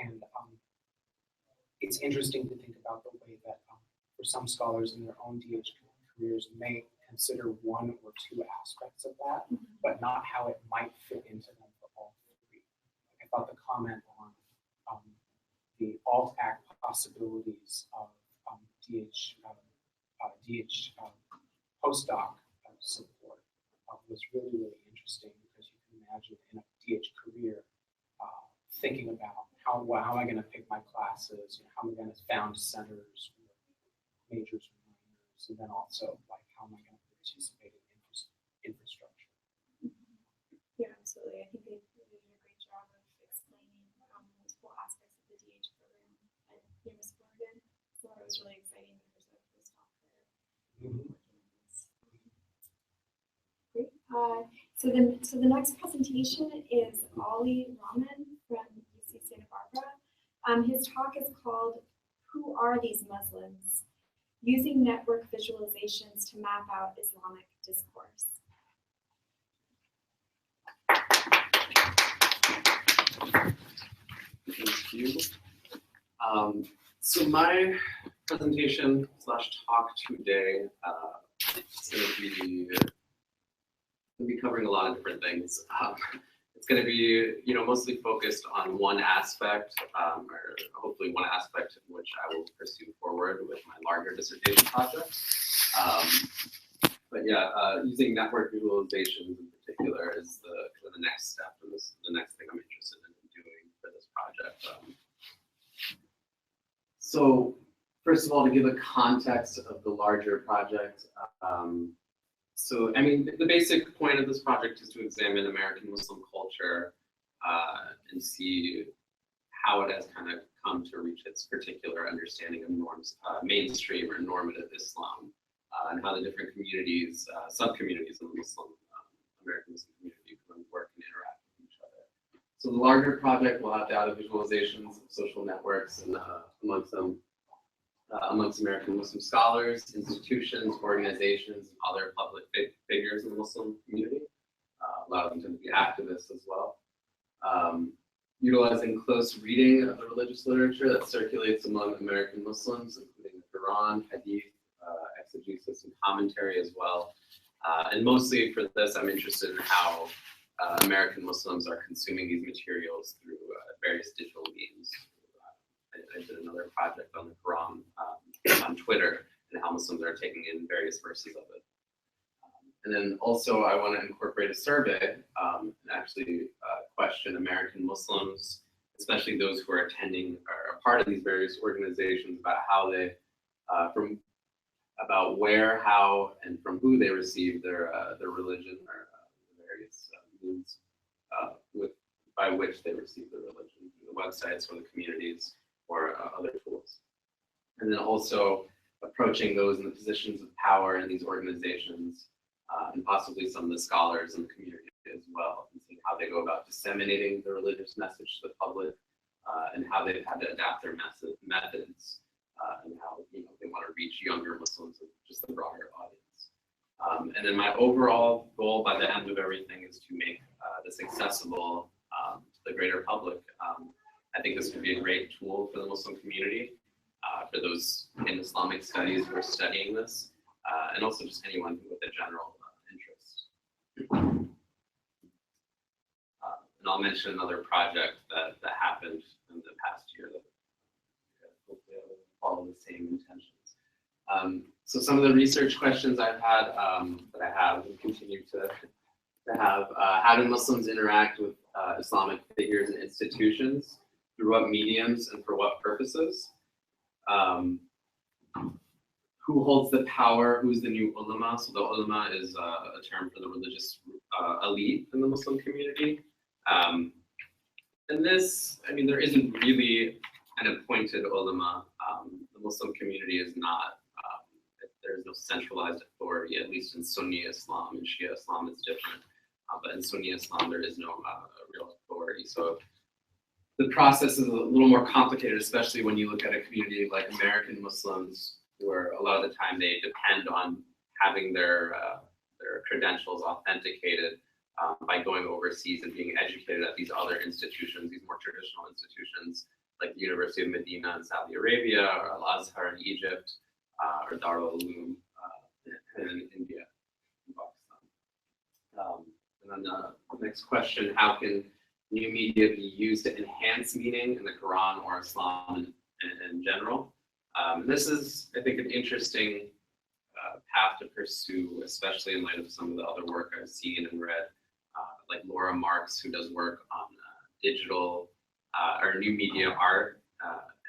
And it's interesting to think about the way that for some scholars in their own DH careers may consider one or two aspects of that, but not how it might fit into them for all three. I thought the comment on the alt-act possibilities of DH postdoc support was really, really interesting, because you can imagine in a DH career thinking about how am I going to pick my classes, how am I going to found centers, majors or minors, and then also like how am I going to participate in infrastructure. Yeah, absolutely. I think they did a great job of explaining multiple aspects of the DH program at University of Oregon. So it was really exciting that there's a postdoc there. Great. So the next presentation is Ollie Rahman from UC Santa Barbara. His talk is called "Who Are These Muslims? Using Network Visualizations to Map Out Islamic Discourse." Thank you. So my presentation / talk today is going to be covering a lot of different things. It's going to be, mostly focused on one aspect, or hopefully one aspect in which I will pursue forward with my larger dissertation project. But yeah, using network visualizations in particular is the next step, and this is the next thing I'm interested in doing for this project. So first of all, to give a context of the larger project, the basic point of this project is to examine American Muslim culture and see how it has kind of come to reach its particular understanding of norms, mainstream or normative Islam, and how the different communities, sub-communities of the American Muslim community work and interact with each other. So the larger project will have data visualizations of social networks and amongst American Muslim scholars, institutions, organizations, and other public figures in the Muslim community. A lot of them tend to be activists as well. Utilizing close reading of the religious literature that circulates among American Muslims, including the Quran, Hadith, exegesis, and commentary as well. And mostly for this, I'm interested in how American Muslims are consuming these materials through various digital means. I did another project on the Quran on Twitter and how Muslims are taking in various verses of it. And then also I want to incorporate a survey and actually question American Muslims especially those who are attending or are part of these various organizations, about how they, about where, how, and from who they receive their religion, or the various means by which they receive their religion, the websites or the communities or other tools. And then also approaching those in the positions of power in these organizations, and possibly some of the scholars in the community as well, and seeing how they go about disseminating the religious message to the public, and how they've had to adapt their methods, and how they want to reach younger Muslims and just the broader audience. And then my overall goal by the end of everything is to make this accessible to the greater public. I think this would be a great tool for the Muslim community, for those in Islamic studies who are studying this, and also just anyone with a general interest. And I'll mention another project that happened in the past year that hopefully will follow the same intentions. So some of the research questions I've had, that I have and continue to have, how do Muslims interact with Islamic figures and institutions? Through what mediums and for what purposes? Who holds the power? Who's the new ulama? So the ulama is a term for the religious elite in the Muslim community. And this, I mean, there isn't really an appointed ulama. The Muslim community is not, there's no centralized authority, at least in Sunni Islam. In Shia Islam, it's different. But in Sunni Islam, there is no real authority. So the process is a little more complicated, especially when you look at a community like American Muslims, where a lot of the time they depend on having their credentials authenticated by going overseas and being educated at these other institutions, these more traditional institutions, like the University of Medina in Saudi Arabia, or Al-Azhar in Egypt, or Darul Uloom in India, in Pakistan. And then the next question, how can new media be used to enhance meaning in the Quran or Islam in general? And this is, I think, an interesting path to pursue, especially in light of some of the other work I've seen and read, like Laura Marks, who does work on digital or new media art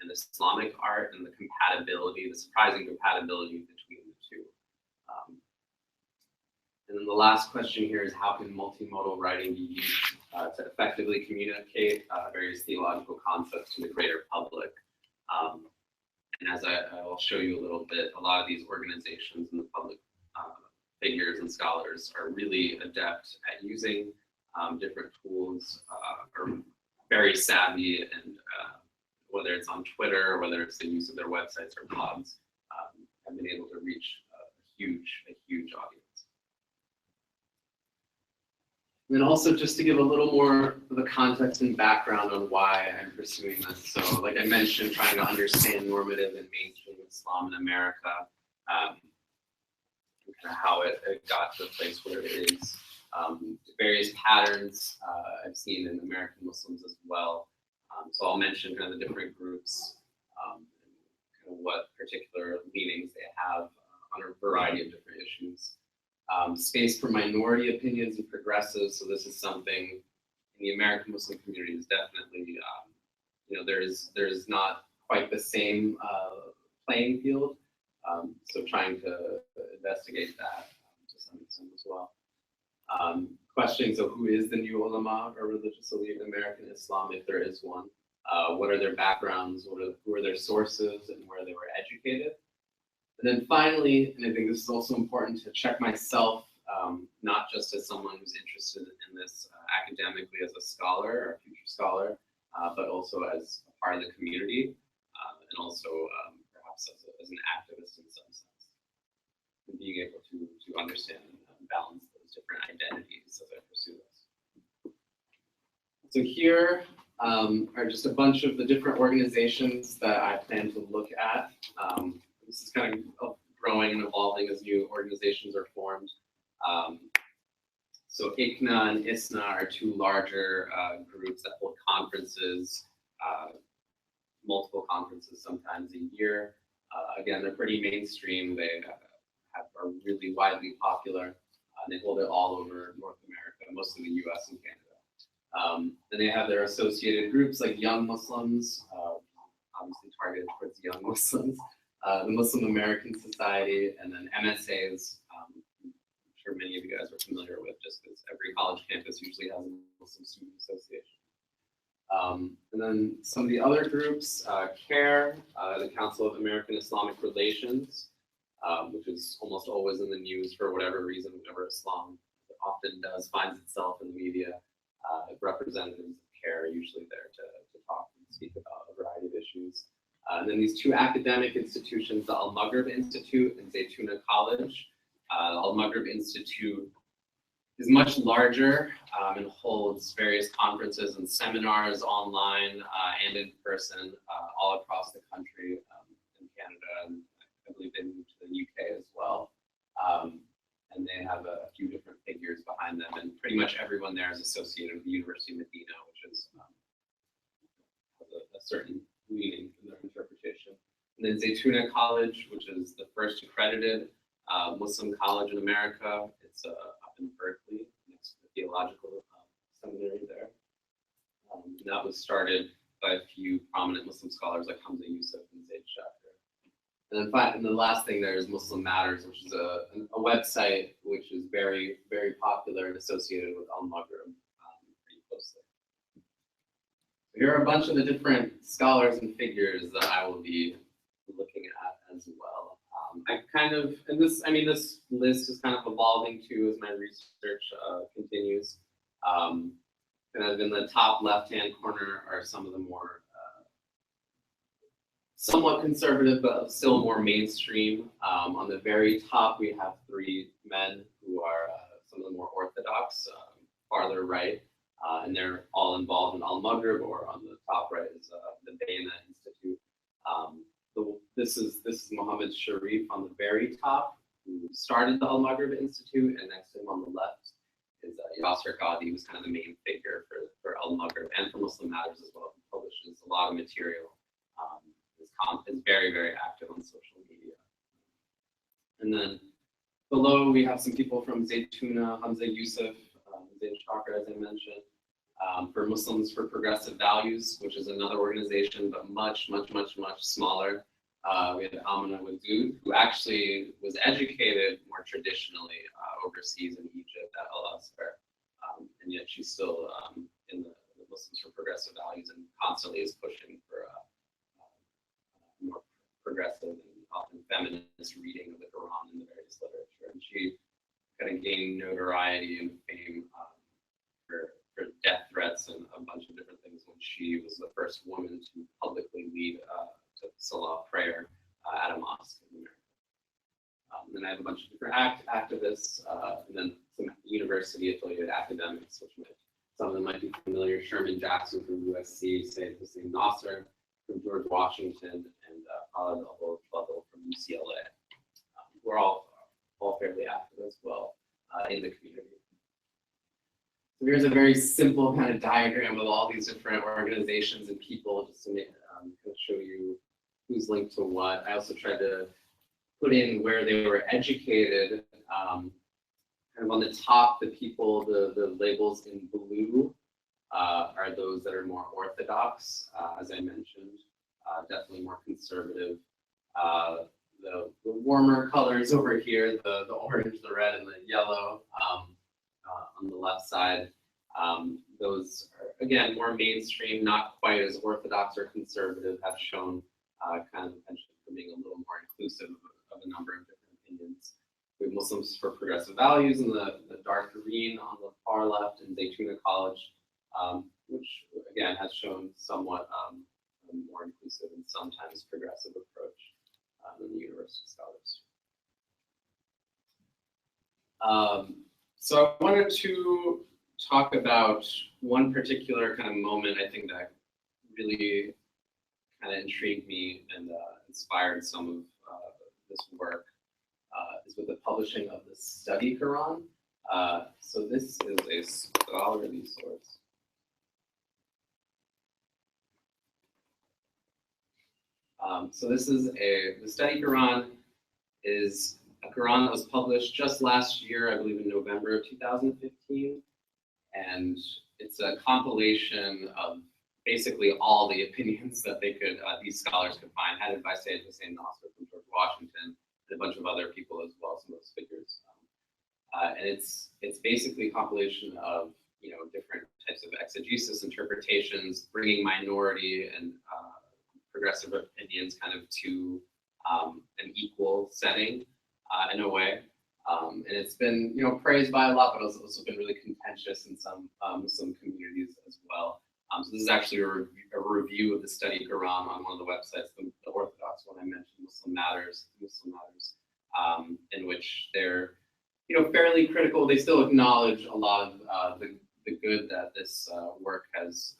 and Islamic art, and the compatibility, the surprising compatibility between the two. And then the last question here is, how can multimodal writing be used to effectively communicate various theological concepts to the greater public? And as I'll show you a little bit, a lot of these organizations and the public figures and scholars are really adept at using different tools, are very savvy, and whether it's on Twitter or whether it's the use of their websites or blogs, have been able to reach a huge audience. And then also, just to give a little more of the context and background on why I'm pursuing this. So like I mentioned, trying to understand normative and mainstream Islam in America, and kind of how it got to the place where it is. Various patterns I've seen in American Muslims as well. So I'll mention kind of the different groups, and kind of what particular leanings they have on a variety of different issues. Space for minority opinions and progressives. So this is something in the American Muslim community is definitely, there's not quite the same playing field. So trying to investigate that to some extent as well. Questions of who is the new ulama or religious elite in American Islam, if there is one. What are their backgrounds? Who are their sources and where they were educated? And then finally, and I think this is also important to check myself, not just as someone who's interested in this academically as a scholar or a future scholar, but also as a part of the community, and also perhaps as an activist in some sense, and being able to understand and balance those different identities as I pursue this. So here are just a bunch of the different organizations that I plan to look at. This is kind of growing and evolving as new organizations are formed. So ICNA and ISNA are two larger groups that hold conferences, multiple conferences sometimes a year. Again, they're pretty mainstream. They are really widely popular. They hold it all over North America, mostly the US and Canada. And they have their associated groups like Young Muslims, obviously targeted towards young Muslims, the Muslim American Society, and then MSAs. I'm sure many of you guys are familiar with, just because every college campus usually has a Muslim Student Association. And then some of the other groups, CARE, the Council of American Islamic Relations, which is almost always in the news for whatever reason, whenever Islam often does finds itself in the media. Representatives of CARE are usually there to talk and speak about a variety of issues. And then these two academic institutions, the Al-Maghrib Institute and Zaytuna College. The Al-Maghrib Institute is much larger and holds various conferences and seminars online and in person all across the country, in Canada, and I believe they moved to the UK as well. And they have a few different figures behind them, and pretty much everyone there is associated with the University of Medina, which is has a certain meaning in their interpretation. And then Zaytuna College, which is the first accredited Muslim college in America. It's up in Berkeley, next to the theological seminary there. And that was started by a few prominent Muslim scholars like Hamza Yusuf and Zaid Shakir. And then the last thing there is Muslim Matters, which is a website which is very, very popular and associated with Al-Maghrib pretty closely. So here are a bunch of the different scholars and figures that I will be looking at as well. This list is kind of evolving too as my research continues. Kind of in the top left-hand corner are some of the more somewhat conservative, but still more mainstream. On the very top, we have three men who are some of the more orthodox, farther right, and they're all involved in Al-Maghrib, or on the top right is the Baina Institute. This is Mohammed Sharif on the very top, who started the Al-Maghrib Institute, and next to him on the left is Yasser Qadi, who's kind of the main figure for Al-Maghrib and for Muslim Matters as well. He publishes a lot of material. Is very, very active on social media. And then below we have some people from Zaytuna, Hamza Yusuf, Zaid Shakir, as I mentioned, for Muslims for Progressive Values, which is another organization, but much, much, much, much smaller. We have Amina Wadoud, who actually was educated more traditionally overseas in Egypt at Al-Azhar, and yet she's still in the Muslims for Progressive Values and constantly is pushing for more progressive and often feminist reading of the Quran and the various literature. And she kind of gained notoriety and fame for death threats and a bunch of different things when she was the first woman to publicly lead to Salah prayer at a mosque in America. Then I have a bunch of different activists, and then some university-affiliated academics, which some of them might be familiar. Sherman Jackson from USC, Sayyid Hussein Nasser from George Washington, and Khalid Al-Fadl from UCLA. We're all fairly active as well in the community. So here's a very simple kind of diagram of all these different organizations and people, just to kind of show you who's linked to what. I also tried to put in where they were educated. Kind of on the top, the people, the labels in blue are those that are more orthodox, as I mentioned, definitely more conservative. The warmer colors over here, the orange, the red, and the yellow on the left side, those are, again, more mainstream, not quite as orthodox or conservative, have shown kind of potential for being a little more inclusive of a number of different opinions. We have Muslims for Progressive Values in the dark green on the far left, and Zaytuna College, which again has shown somewhat a more inclusive and sometimes progressive approach than the University Scholars. So I wanted to talk about one particular kind of moment I think that really kind of intrigued me and inspired some of this work, is with the publishing of the study Quran. So this is a scholarly source. So this is the study Quran is a Quran that was published just last year, I believe in November of 2015. and it's a compilation of basically all the opinions that they could, these scholars could find, headed by Sayed Hussein Nasser from George Washington, and a bunch of other people as well, some of those figures. And it's basically a compilation of different types of exegesis interpretations, bringing minority and progressive opinions kind of to an equal setting in a way. And it's been praised by a lot, but it's also been really contentious in some communities as well. So this is actually a review of the study Quran on one of the websites, the Orthodox one I mentioned, Muslim Matters, in which they're fairly critical. They still acknowledge a lot of the good that this work has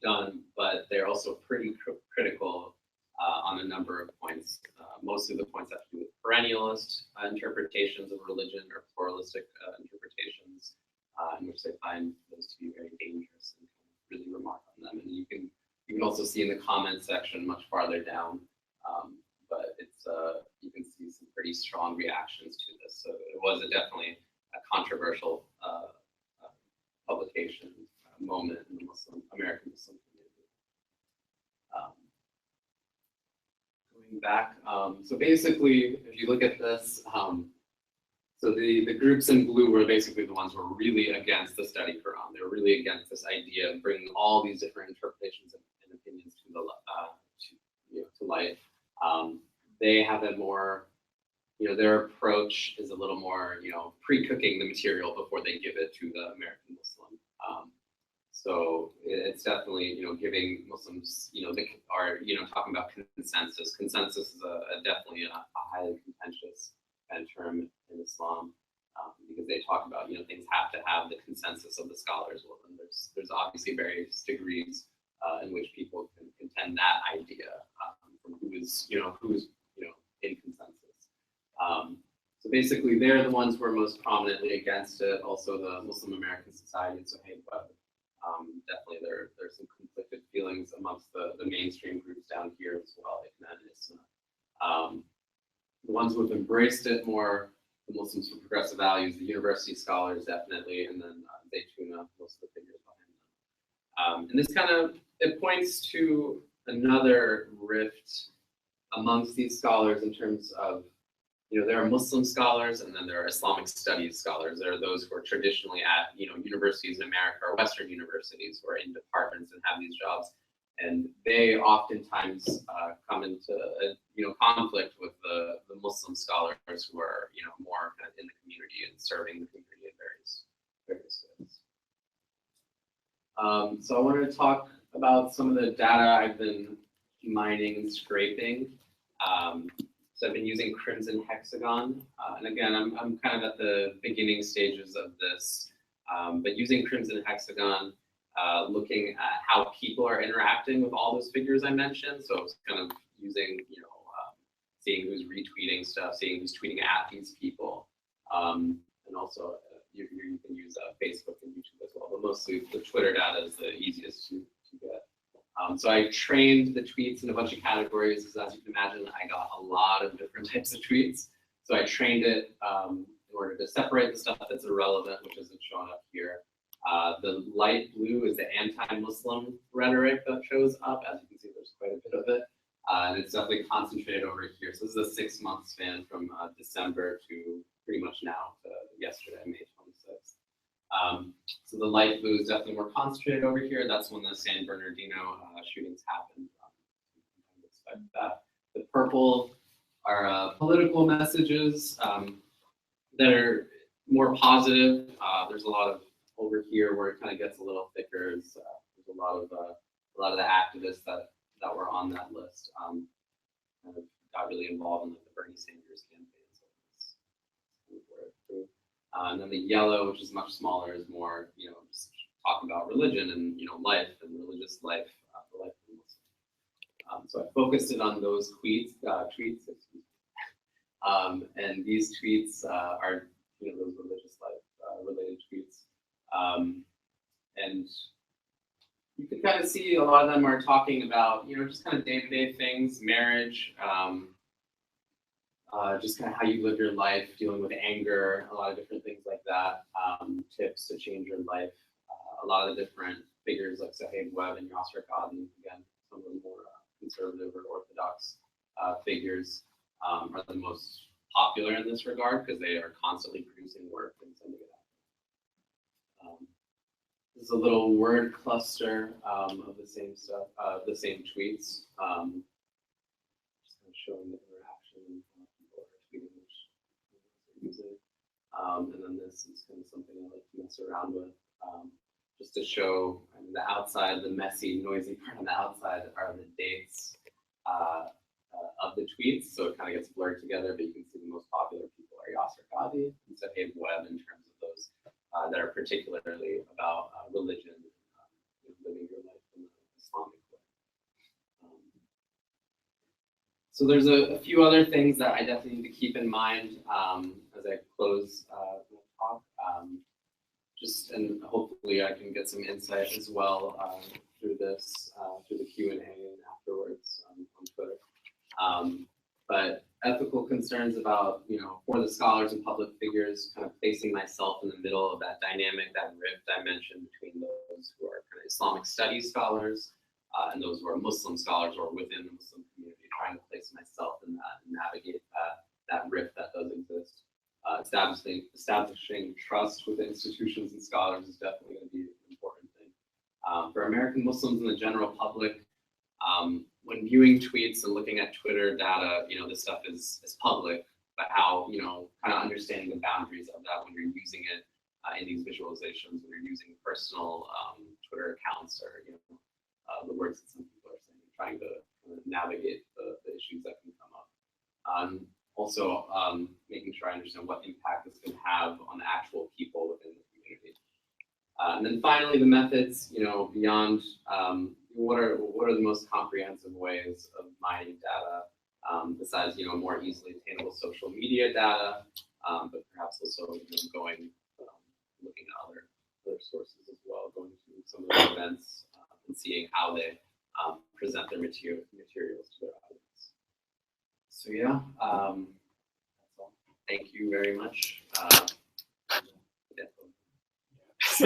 done, but they're also pretty critical on a number of points. Most of the points have to do with perennialist interpretations of religion or pluralistic interpretations, in which they find those to be very dangerous and really remark on them. And you can also see in the comment section much farther down, but it's you can see some pretty strong reactions to this. So it was definitely a controversial publication moment in the American Muslim community. Going back, so basically, if you look at this, so the groups in blue were basically the ones who were really against the study Quran. They were really against this idea of bringing all these different interpretations and opinions to life. They have a more, their approach is a little more, pre-cooking the material before they give it to the American Muslim. So it's definitely, giving Muslims, talking about consensus. Consensus is definitely a highly contentious term in Islam, because they talk about, things have to have the consensus of the scholars. Well, and there's obviously various degrees in which people can contend that idea from who's in consensus. So basically, they're the ones who are most prominently against it. Also, the Muslim American Society and Sohaib Web. Definitely, there's some conflicted feelings amongst the mainstream groups down here as well, like humanities. The ones who have embraced it more, the Muslims for Progressive Values, the university scholars definitely, and then Zaytuna, most of the figures behind them. And this kind of, it points to another rift amongst these scholars in terms of, there are Muslim scholars and then there are Islamic studies scholars. There are those who are traditionally at, universities in America or Western universities who are in departments and have these jobs. And they oftentimes come into conflict with the Muslim scholars who are more kind of in the community and serving the community in various ways. So I wanted to talk about some of the data I've been mining and scraping. So I've been using Crimson Hexagon, and again I'm kind of at the beginning stages of this, but using Crimson Hexagon. Looking at how people are interacting with all those figures I mentioned. So it's kind of using, seeing who's retweeting stuff, seeing who's tweeting at these people. And also you can use Facebook and YouTube as well, but mostly the Twitter data is the easiest to get. So I trained the tweets in a bunch of categories because, as you can imagine, I got a lot of different types of tweets. So I trained it in order to separate the stuff that's irrelevant, which isn't showing up here. The light blue is the anti-Muslim rhetoric that shows up. As you can see, there's quite a bit of it. And it's definitely concentrated over here. So this is a 6-month span from December to pretty much now to yesterday, May 26th. So the light blue is definitely more concentrated over here. That's when the San Bernardino shootings happened. You can expect that. The purple are political messages that are more positive. There's a lot of over here where it kind of gets a little thicker. There's a lot of the activists that were on that list kind of got really involved in the Bernie Sanders campaign. So and then the yellow, which is much smaller, is more just talking about religion and life and religious life, the life of Muslims. So I focused it on those tweets. And these tweets are those religious life related tweets. And you can kind of see a lot of them are talking about, just kind of day-to-day things, marriage, just kind of how you live your life, dealing with anger, a lot of different things like that, tips to change your life. A lot of the different figures like Sahib Webb and Yasser Qadhi, again, some of the more conservative or orthodox figures are the most popular in this regard because they are constantly producing work and sending it out. This is a little word cluster of the same stuff, the same tweets. Just kind of showing the interaction and how people are tweeting which they're using. And then this is kind of something I like to mess around with, just to show the outside, the messy, noisy part on the outside are the dates of the tweets. So it kind of gets blurred together, but you can see the most popular people are Yasser Qadhi and Sahib Webb in terms of those that are particularly about religion, living your life in an Islamic way. So there's a few other things that I definitely need to keep in mind as I close my talk. And hopefully I can get some insight as well through this, through the Q&A and afterwards on Twitter. But ethical concerns about, for the scholars and public figures, kind of placing myself in the middle of that dynamic, that rift I mentioned between those who are kind of Islamic studies scholars and those who are Muslim scholars or within the Muslim community, trying to place myself in that and navigate that rift that does exist. Establishing trust with institutions and scholars is definitely going to be an important thing. For American Muslims and the general public, when viewing tweets and looking at Twitter data, this stuff is public, but how, kind of understanding the boundaries of that when you're using it in these visualizations, when you're using personal Twitter accounts or, the words that some people are saying, trying to navigate the issues that can come up. Also, making sure I understand what impact this can have on the actual people within the community. And then finally, the methods, beyond what are the most comprehensive ways of mining data, besides, more easily attainable social media data, but perhaps also, going, looking at other sources as well, going to some of the events and seeing how they present their materials to their audience. So yeah, that's all. Thank you very much. If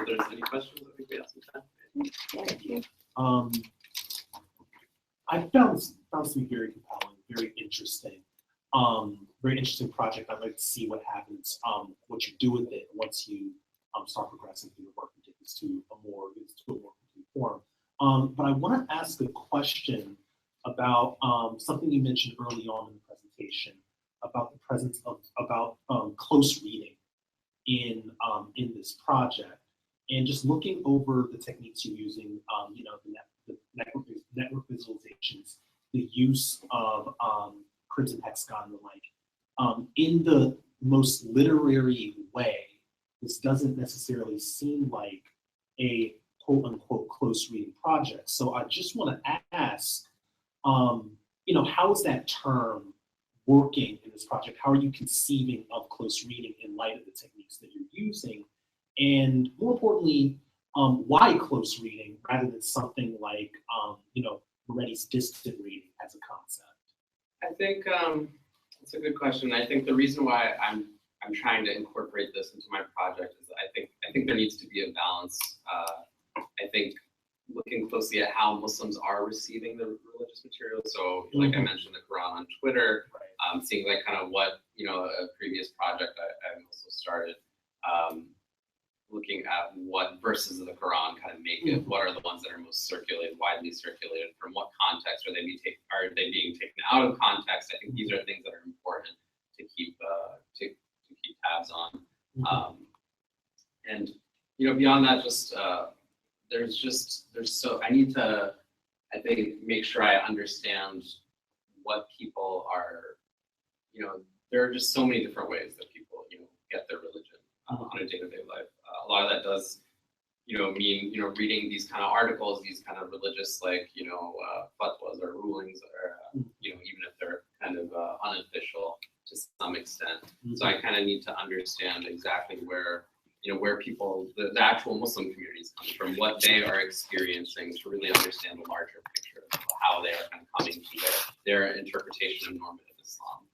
there's any questions, I think we have some time. I found this to be very compelling, very interesting. Very interesting project. I'd like to see what happens, what you do with it once you start progressing through your work and take this to a more complete form. But I want to ask a question about something you mentioned early on in the presentation about the presence of close reading in this project, and just looking over the techniques you're using, the network visualizations, the use of crimson hexagon and the like. In the most literary way, this doesn't necessarily seem like a quote unquote close reading project. So I just want to ask, how is that term working in this project? How are you conceiving of close reading in light of the techniques that you're using? And more importantly, why close reading rather than something like, Moretti's distant reading as a concept? I think that's a good question. I think the reason why I'm trying to incorporate this into my project is I think there needs to be a balance. I think looking closely at how Muslims are receiving the religious material. So like I mentioned the Quran on Twitter, seeing like kind of what, a previous project I also started, looking at what verses of the Quran kind of make it, what are the ones that are most circulated, widely circulated, from what context are they being taken out of context? I think these are things that are important to keep tabs on. And beyond that, just I need to, I think, make sure I understand what people are, there are just so many different ways that people, get their religion on a day-to-day life. A lot of that does, mean, reading these kind of articles, these kind of religious, like, fatwas or rulings, or, even if they're kind of unofficial to some extent. So I kind of need to understand exactly where people, the actual Muslim communities come from, what they are experiencing to really understand the larger picture of how they are kind of coming to their interpretation of normative Islam.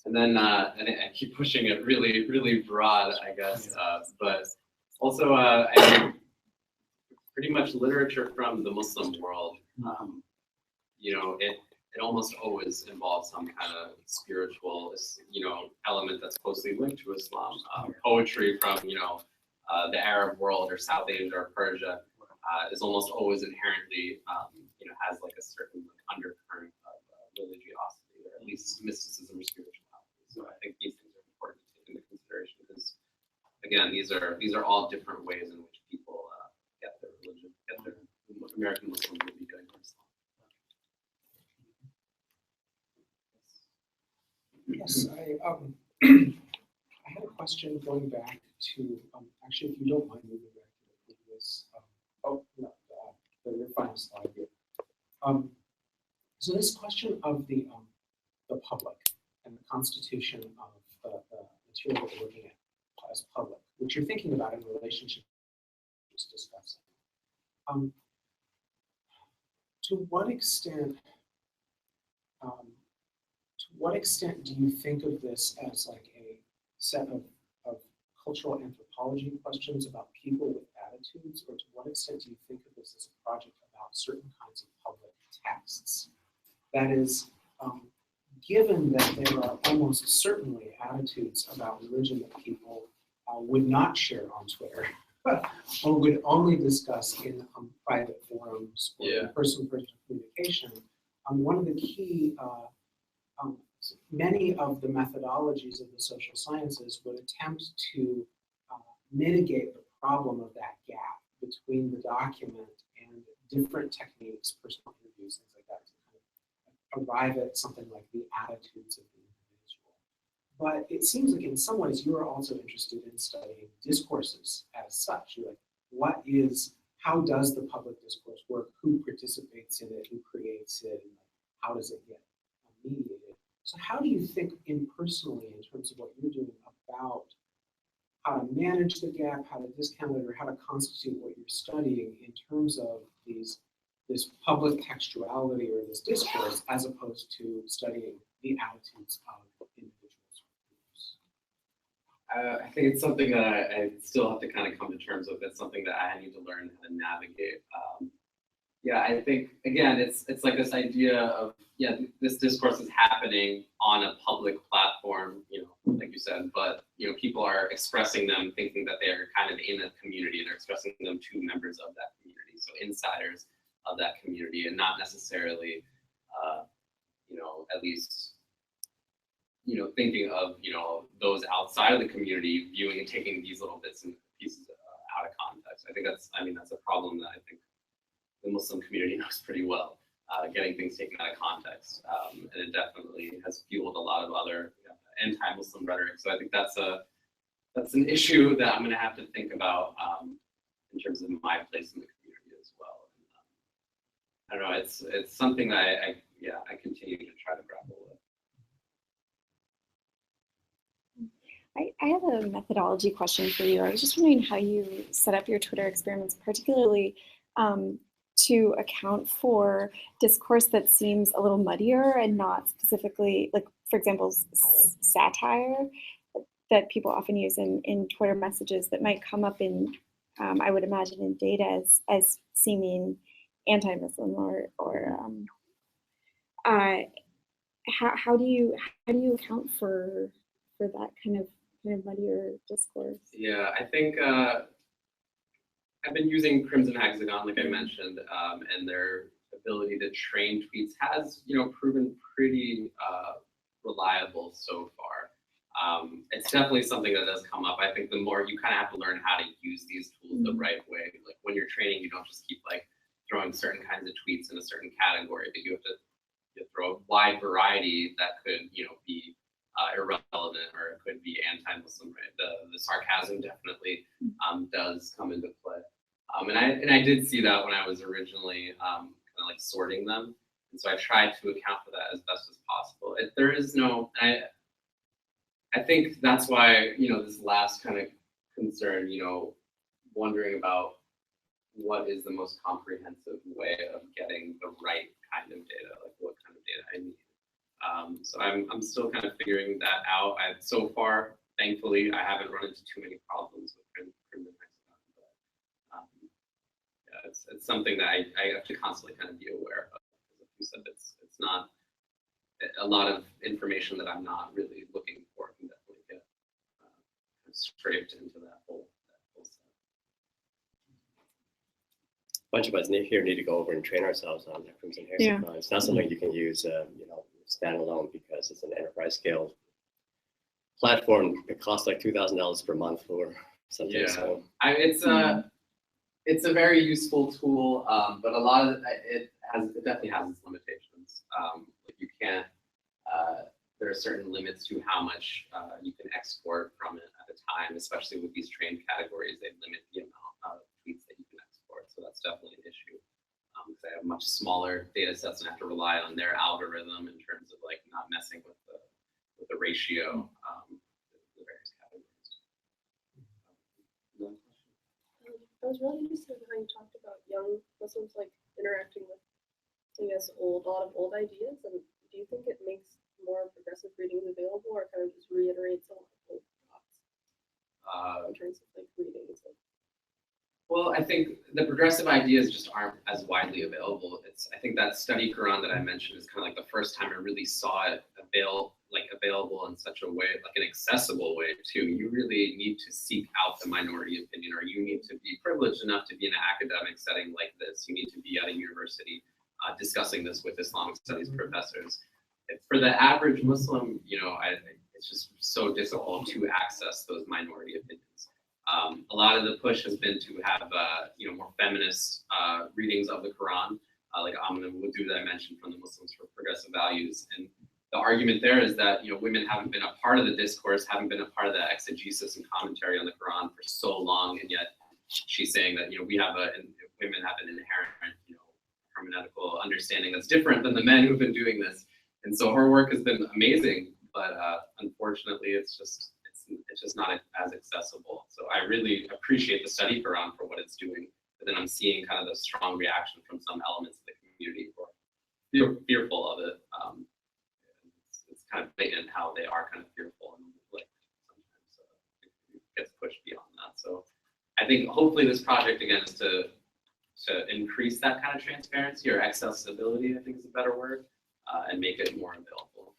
And then I keep pushing it really, really broad, I guess, but also I think pretty much literature from the Muslim world. You know, it almost always involves some kind of spiritual, you know, element that's closely linked to Islam. Poetry from, you know, the Arab world or South Asia or Persia is almost always inherently, you know, has like a certain undercurrent of religiosity or at least mysticism or spirituality. So I think these things are important to take into consideration because, again, these are all different ways in which people get their religion, get their American Muslims will be doing Islam. Yes, I had a question going back to, actually, if you don't mind moving back to the previous, your final slide here. So this question of the public and the constitution of the material that we're looking at as public, which you're thinking about in relationship to just discussing. To what extent do you think of this as like a set of cultural anthropology questions about people with attitudes, or to what extent do you think of this as a project about certain kinds of public texts? That is, given that there are almost certainly attitudes about religion that people would not share on Twitter, or would only discuss in private forums or in person-to-person communication, one of the key many of the methodologies of the social sciences would attempt to mitigate the problem of that gap between the document and different techniques, personal interviews, things like that, to kind of arrive at something like the attitudes of the individual. But it seems like in some ways you are also interested in studying discourses as such. You're like, how does the public discourse work? Who participates in it? Who creates it? And how does it get mediated? So how do you think impersonally, in terms of what you're doing, about how to manage the gap, how to discount it, or how to constitute what you're studying in terms of this public textuality or this discourse, as opposed to studying the attitudes of individuals or groups? I think it's something that I still have to kind of come to terms with. It's something that I need to learn how to navigate. I think, again, it's like this idea of, this discourse is happening on a public platform, you know, like you said, but, you know, people are expressing them thinking that they're kind of in a community. They're expressing them to members of that community, so insiders of that community, and not necessarily, you know, at least, you know, thinking of, you know, those outside of the community viewing and taking these little bits and pieces out of context. I think that's a problem that I think the Muslim community knows pretty well, getting things taken out of context. And it definitely has fueled a lot of other anti-Muslim rhetoric. So I think that's an issue that I'm going to have to think about in terms of my place in the community as well. And, I don't know, it's something that I continue to try to grapple with. I have a methodology question for you. I was just wondering how you set up your Twitter experiments, particularly to account for discourse that seems a little muddier and not specifically, like, for example, satire that people often use in Twitter messages that might come up in, I would imagine, in data as seeming anti-Muslim or how do you account for that kind of muddier discourse? Yeah, I think I've been using Crimson Hexagon, like I mentioned, and their ability to train tweets has, you know, proven pretty reliable so far. It's definitely something that does come up. I think the more you kind of have to learn how to use these tools the right way. Like when you're training, you don't just keep like throwing certain kinds of tweets in a certain category, but you have to throw a wide variety that could, you know, be irrelevant, or it could be anti-Muslim. Right? The sarcasm definitely does come into play. And I did see that when I was originally kind of like sorting them, and so I tried to account for that as best as possible. There is no, I think that's why, you know, this last kind of concern, you know, wondering about what is the most comprehensive way of getting the right kind of data, like what kind of data I need. So I'm still kind of figuring that out. So far, thankfully, I haven't run into too many problems with criminal hexagon, but yeah, it's something that I have to constantly kind of be aware of. Like you said, it's not a lot of information that I'm not really looking for can definitely get scraped into that whole set. A bunch of us here need to go over and train ourselves on crimson hexagon. It's not something you can use, standalone, because it's an enterprise scale platform. It costs like $2,000 per month for something. Yeah, so it's a very useful tool, but a lot of it definitely has its limitations. Like you can't. There are certain limits to how much you can export from it at a time, especially with these trained categories. They limit the amount of tweets that you can export, so that's definitely an issue. Because I have much smaller data sets and have to rely on their algorithm in terms of like not messing with the ratio of the various categories. I was really interested in how you talked about young Muslims like interacting with, I guess, a lot of old ideas. And do you think it makes more progressive readings available, or kind of just reiterates a lot of old thoughts in terms of like readings? Well, I think the progressive ideas just aren't as widely available. I think that study Quran that I mentioned is kind of like the first time I really saw it available in such a way, like an accessible way too. You really need to seek out the minority opinion, or you need to be privileged enough to be in an academic setting like this. You need to be at a university discussing this with Islamic studies professors. For the average Muslim, it's just so difficult to access those minority opinions. A lot of the push has been to have more feminist readings of the Quran, like Amna Wudu that I mentioned from the Muslims for Progressive Values. And the argument there is that women haven't been a part of the discourse, haven't been a part of the exegesis and commentary on the Quran for so long, and yet she's saying that women have an inherent hermeneutical understanding that's different than the men who've been doing this. And so her work has been amazing, but unfortunately, it's just not as accessible. So I really appreciate the study Quran for what it's doing, but then I'm seeing kind of the strong reaction from some elements of the community who are fearful of it. It's kind of blatant how they are kind of fearful, and like sometimes it gets pushed beyond that. So I think hopefully this project again is to increase that kind of transparency, or accessibility, I think is a better word, and make it more available.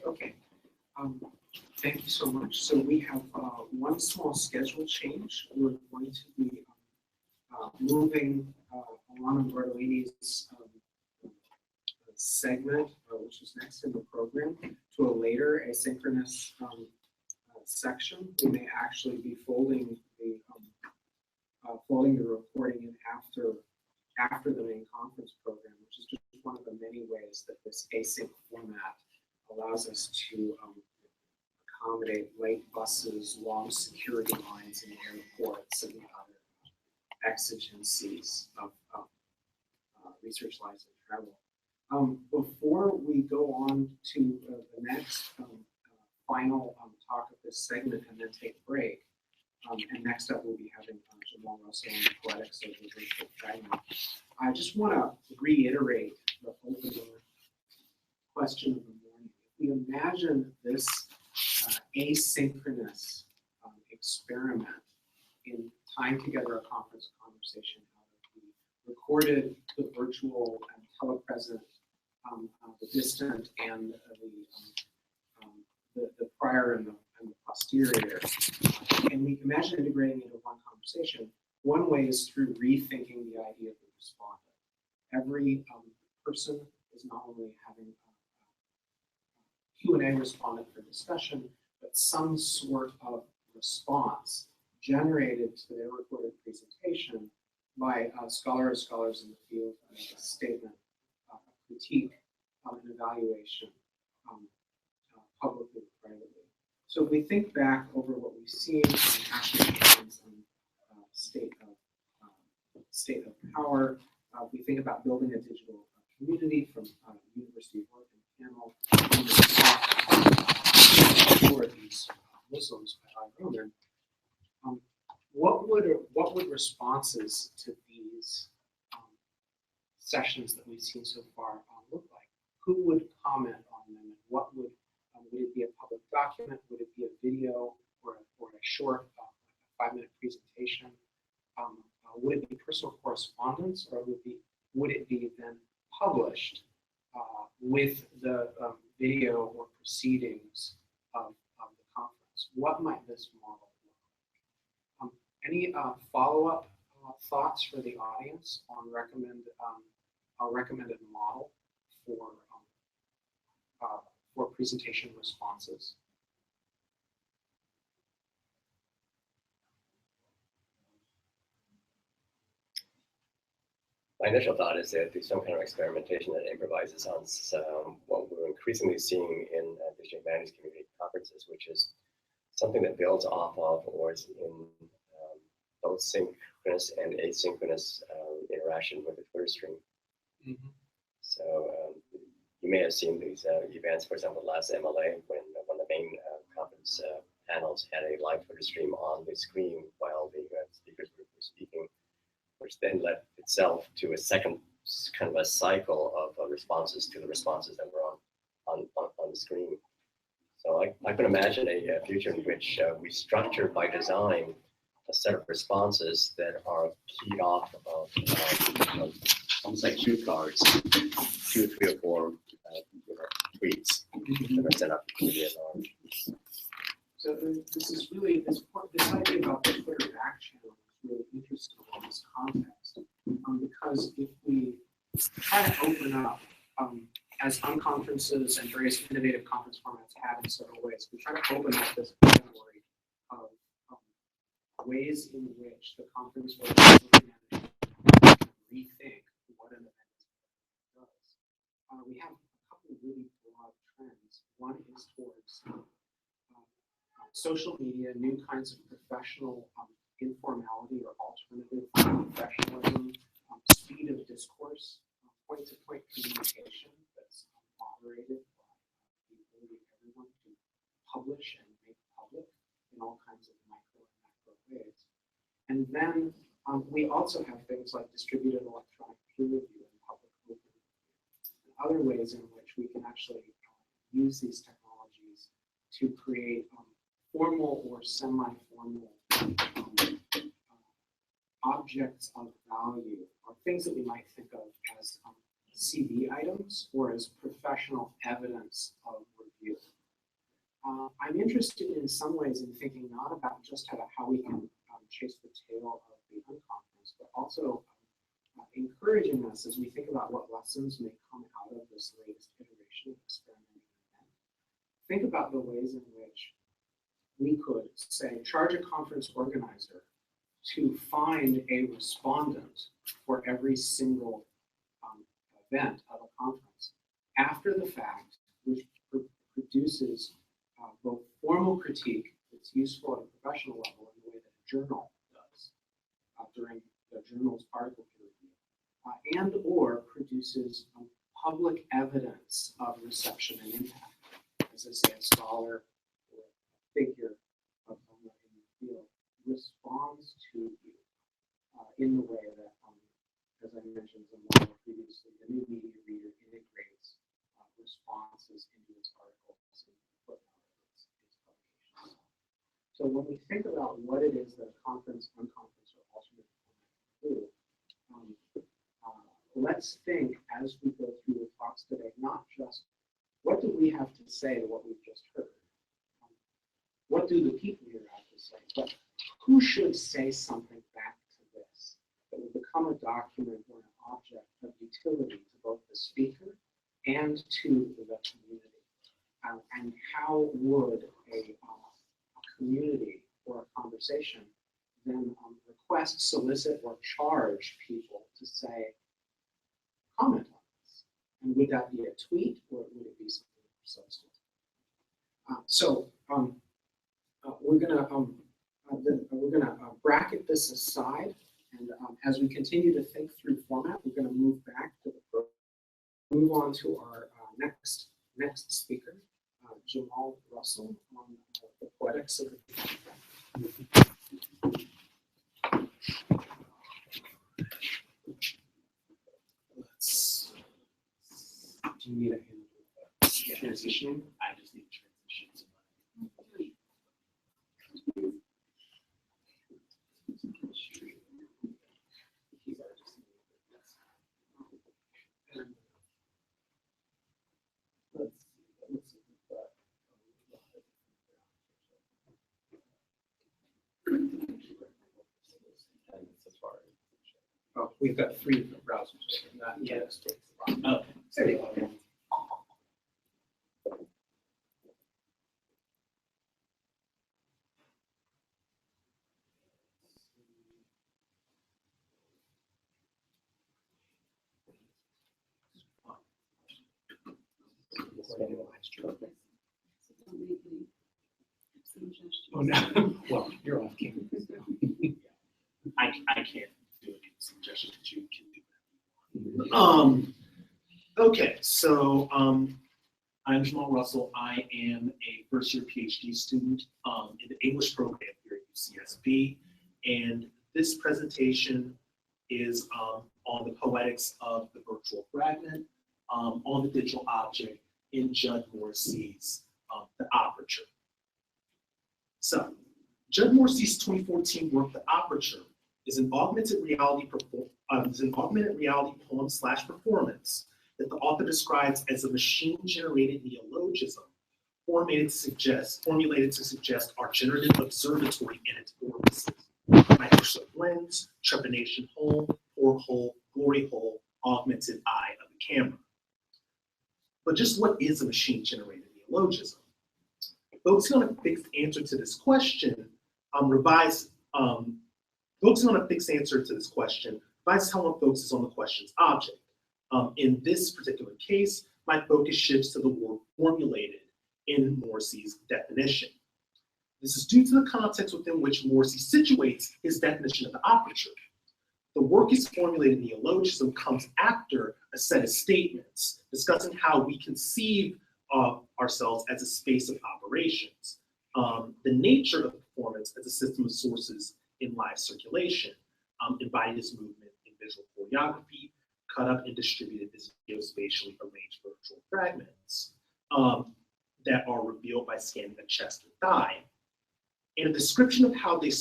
Okay. Thank you so much. So we have one small schedule change. We're going to be moving Alana Bardolini's segment, which is next in the program, to a later asynchronous section. We may actually be folding the recording in after the main conference program, which is just one of the many ways that this async format allows us to accommodate late buses, long security lines in airports, and other exigencies of research lives and travel. Before we go on to the next final talk of this segment and then take a break, and next up we'll be having Jamal Russell on the poetics of the virtual fragment. I just want to reiterate the opening question of the morning. If we imagine this asynchronous experiment in tying together a conference conversation out of the recorded, the virtual, and telepresent, the distant, and the prior and the posterior, and we imagine integrating into one conversation. One way is through rethinking the idea of the respondent. Every person is not only having a Q&A respondent for discussion, but some sort of response generated to their recorded presentation by scholars in the field, a statement, a critique, an evaluation, publicly or privately. So if we think back over what we've seen in applications and state of power. If we think about building a digital community from University of Oregon panel, for these Muslims Roman, what would responses to these sessions that we've seen so far look like? Who would comment on them, and what would it be a public document? Would it be a video or a short 5-minute presentation? Would it be personal correspondence, or would it be then published with the video or proceedings of the conference? What might this model look like? Any follow-up thoughts for the audience on a recommended model for presentation responses? My initial thought is that there's some kind of experimentation that improvises on what we're increasingly seeing in the humanities community conferences, which is something that builds off of or is in both synchronous and asynchronous interaction with the Twitter stream. Mm-hmm. So you may have seen these events, for example, last MLA, when one of the main conference panels had a live Twitter stream on the screen while the speakers were speaking, which then led itself to a second kind of a cycle of responses to the responses that were on the screen. So I can imagine a future in which we structure by design a set of responses that are keyed off of almost like cue cards, 2, 3, or 4 tweets that are sent out to media. So this is really this idea about the Twitter back channel is really interesting in this context, because if we try to open up, as unconferences and various innovative conference formats have in several ways, we try to open up this category of ways in which the conference organization rethink what an event does. We have a couple of really broad trends. One is towards social media, new kinds of professional informality or alternative professionalism, speed of discourse, point-to-point communication that's moderated by the ability of everyone to publish and make public in all kinds of micro and macro ways. And then we also have things like distributed electronic peer review and public open review, and other ways in which we can actually use these technologies to create formal or semi-formal objects of value, or things that we might think of as CV items or as professional evidence of review. I'm interested in some ways in thinking not about just how we can chase the tail of the unconference, but also encouraging us as we think about what lessons may come out of this latest iteration of experimenting event. Think about the ways in which we could, say, charge a conference organizer to find a respondent for every single event of a conference after the fact, which produces both formal critique that's useful at a professional level in the way that a journal does during the journal's article peer review, and or produces public evidence of reception and impact. As I say, a scholar or a figure of in the field responds to you in the way that, as I mentioned previously, the new media reader integrates responses into its articles and footnotes its publications. So when we think about what it is that a conference, unconference, or alternate format can do, let's think as we go through the talks today, not just what do we have to say to what we've just heard, what do the people here have to say, but who should say something back to this that will become a document or an object of utility to both the speaker and to the community? And how would a community or a conversation then request, solicit, or charge people to say, comment on this? And would that be a tweet, or would it be something more substantive? We're gonna bracket this aside, and As we continue to think through format, we're going to move back to the program. Move on to our next speaker, Jamal Russell, on the poetics of the. Do you need a hand with transitioning? I just need transitions. Oh, we've got 3 different browsers, not yet. Oh, there you go. Oh, no. Well, you're off camera. I can't do any suggestions, but you can do that. Okay, so I'm Jamal Russell. I am a first-year PhD student in the English program here at UCSB, and this presentation is on the poetics of the virtual fragment, on the digital object in Judd Morrissey's The Aperture. So, Judd Morrissey's 2014 work, The Aperture, is an augmented reality poem/performance that the author describes as a machine-generated neologism formulated to suggest our generative observatory and its orifices: microscope lens, trepanation hole, porthole, glory hole, augmented eye of the camera. But just what is a machine-generated neologism? Focusing on a fixed answer to this question, revises how one focuses on the question's object. In this particular case, my focus shifts to the word formulated in Morrissey's definition. This is due to the context within which Morrissey situates his definition of the aperture. The work is formulated neologism comes after a set of statements discussing how we conceive of ourselves as a space of operations, the nature of performance as a system of sources in live circulation, embodied as movement in visual choreography, cut up and distributed as geospatially arranged virtual fragments that are revealed by scanning a chest or thigh, and a description of how they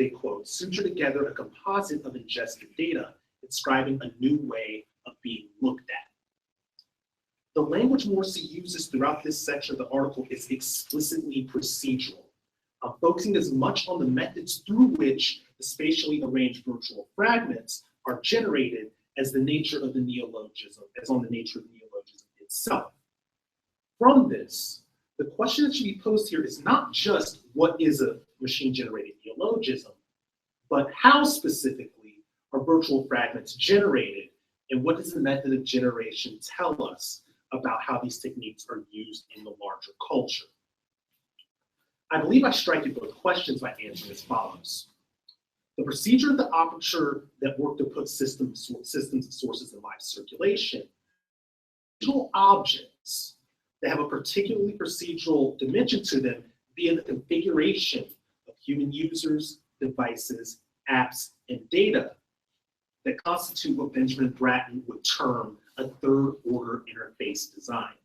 quote, suture together a composite of ingested data, describing a new way of being looked at. The language Morrissey uses throughout this section of the article is explicitly procedural, focusing as much on the methods through which the spatially arranged virtual fragments are generated as the nature of the neologism, as on the nature of the neologism itself. From this, the question that should be posed here is not just what is a machine-generated neologism, but how specifically are virtual fragments generated, and what does the method of generation tell us about how these techniques are used in the larger culture? I believe I strike at both questions by answering as follows. The procedure of the aperture that worked to put systems and sources in live circulation, digital objects that have a particularly procedural dimension to them via the configuration of human users, devices, apps, and data that constitute what Benjamin Bratton would term a third-order interface design.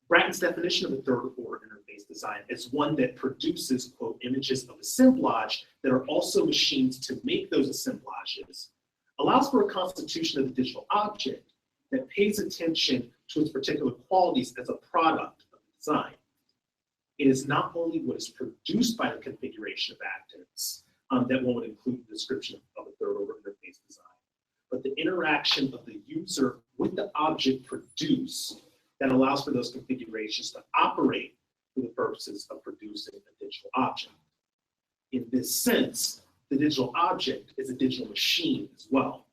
Bratton's definition of a third-order interface design is one that produces, quote, images of assemblage that are also machines to make those assemblages, allows for a constitution of the digital object that pays attention to its particular qualities as a product of the design. It is not only what is produced by the configuration of actors that one would include the description of a third-order interface design, but the interaction of the user with the object produced that allows for those configurations to operate for the purposes of producing a digital object. In this sense, the digital object is a digital machine as well,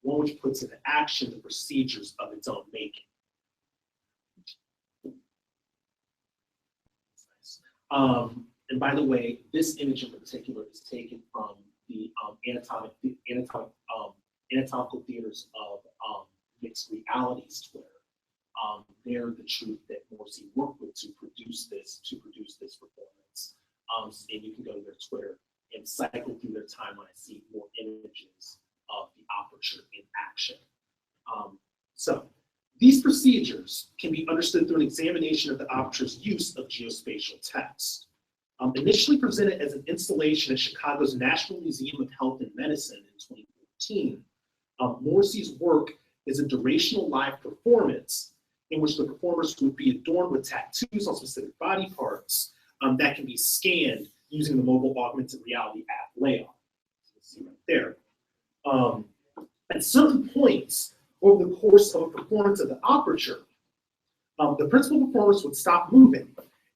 one which puts into action the procedures of its own making. And by the way, this image in particular is taken from the anatomic anatomical theaters of mixed realities Twitter. They're the truth that Morrissey worked with to produce this performance. And you can go to their Twitter and cycle through their timeline and see more images of the aperture in action. So these procedures can be understood through an examination of the aperture's use of geospatial text. Initially presented as an installation at Chicago's National Museum of Health and Medicine in 2014, Morrissey's work is a durational live performance in which the performers would be adorned with tattoos on specific body parts that can be scanned using the mobile augmented reality app Layout. You can see right there. At certain points over the course of a performance of the aperture, the principal performers would stop moving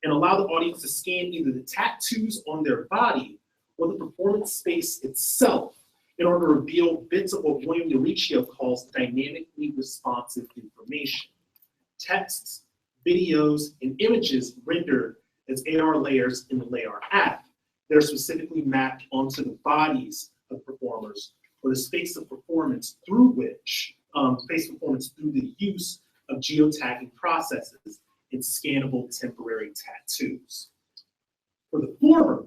and allow the audience to scan either the tattoos on their body or the performance space itself in order to reveal bits of what William Uricchio calls dynamically responsive information. Texts, videos, and images rendered as AR layers in the Layout app. They're specifically mapped onto the bodies of performers or the space of performance through which, through the use of geotagging processes and scannable temporary tattoos. For the former,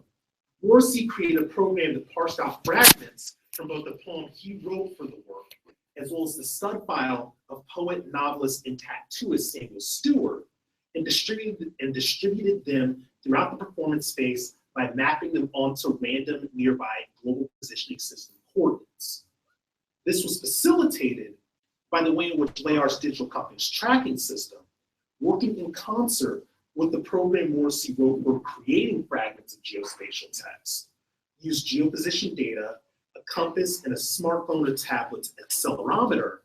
Morrissey created a program that parsed out fragments from both the poem he wrote for the work, as well as the stud file of poet, novelist, and tattooist Samuel Stewart, and distributed them throughout the performance space by mapping them onto random nearby global positioning system coordinates. This was facilitated by the way in which Layar's digital company's tracking system, working in concert with the program Morrissey wrote for creating fragments of geospatial text, used geoposition data, a compass, and a smartphone or tablet's accelerometer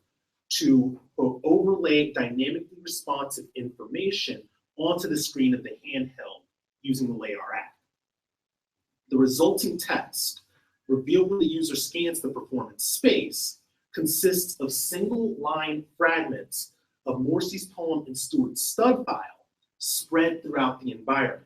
to, quote, overlay dynamically responsive information onto the screen of the handheld using the Layar app. The resulting text, revealed when the user scans the performance space, consists of single-line fragments of Morrissey's poem and Stewart's stud file spread throughout the environment.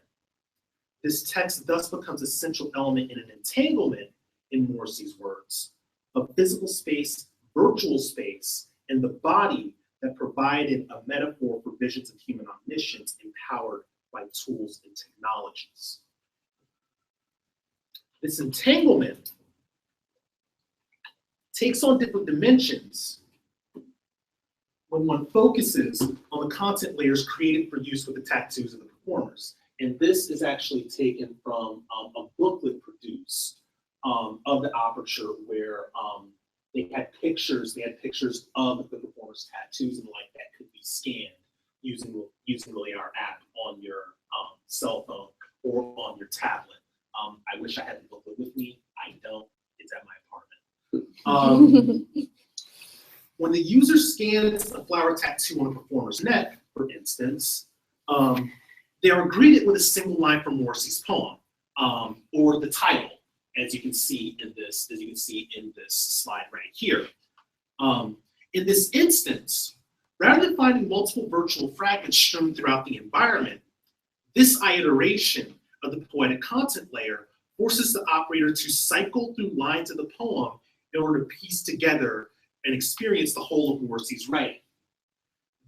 This text thus becomes a central element in an entanglement, in Morrissey's words, of physical space, virtual space, and the body that provided a metaphor for visions of human omniscience empowered by tools and technologies. This entanglement takes on different dimensions when one focuses on the content layers created for use with the tattoos of the performers. And this is actually taken from a booklet produced of the aperture where they had pictures of the performers' tattoos and the like that could be scanned using the Layar app on your cell phone or on your tablet. I wish I had the booklet with me. I don't. It's at my apartment. When the user scans a flower tattoo on a performer's neck, for instance, they are greeted with a single line from Morrissey's poem, or the title, as you can see in this slide right here. In this instance, rather than finding multiple virtual fragments strewn throughout the environment, this iteration of the poetic content layer forces the operator to cycle through lines of the poem in order to piece together and experience the whole of Morrissey's writing.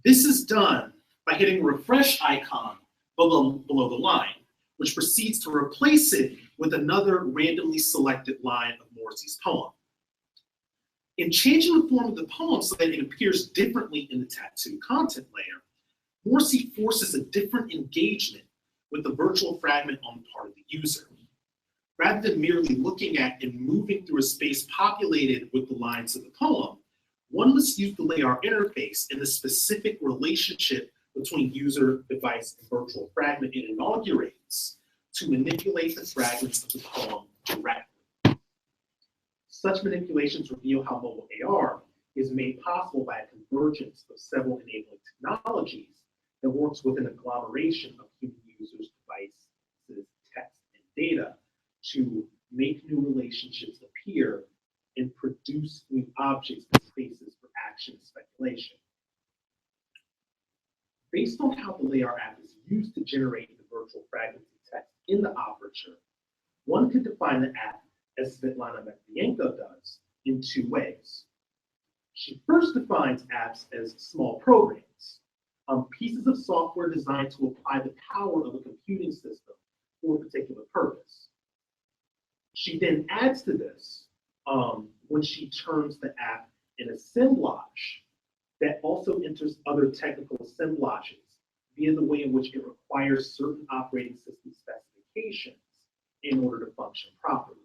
This is done by hitting a refresh icon below the line, which proceeds to replace it with another randomly selected line of Morrissey's poem. In changing the form of the poem so that it appears differently in the tattoo content layer, Morrissey forces a different engagement with the virtual fragment on the part of the user. Rather than merely looking at and moving through a space populated with the lines of the poem, one must use the Layar interface and the specific relationship between user, device, and virtual fragment it inaugurates to manipulate the fragments of the poem directly. Such manipulations reveal how mobile AR is made possible by a convergence of several enabling technologies that works with an agglomeration of human users, devices, text, and data to make new relationships appear and produce new objects and spaces for action and speculation. Based on how the Layar app is used to generate the virtual fragments of text in the aperture, one could define the app, as Svetlana Matvienko does, in two ways. She first defines apps as small programs, pieces of software designed to apply the power of a computing system for a particular purpose. She then adds to this when she terms the app an assemblage that also enters other technical assemblages via the way in which it requires certain operating system specifications in order to function properly.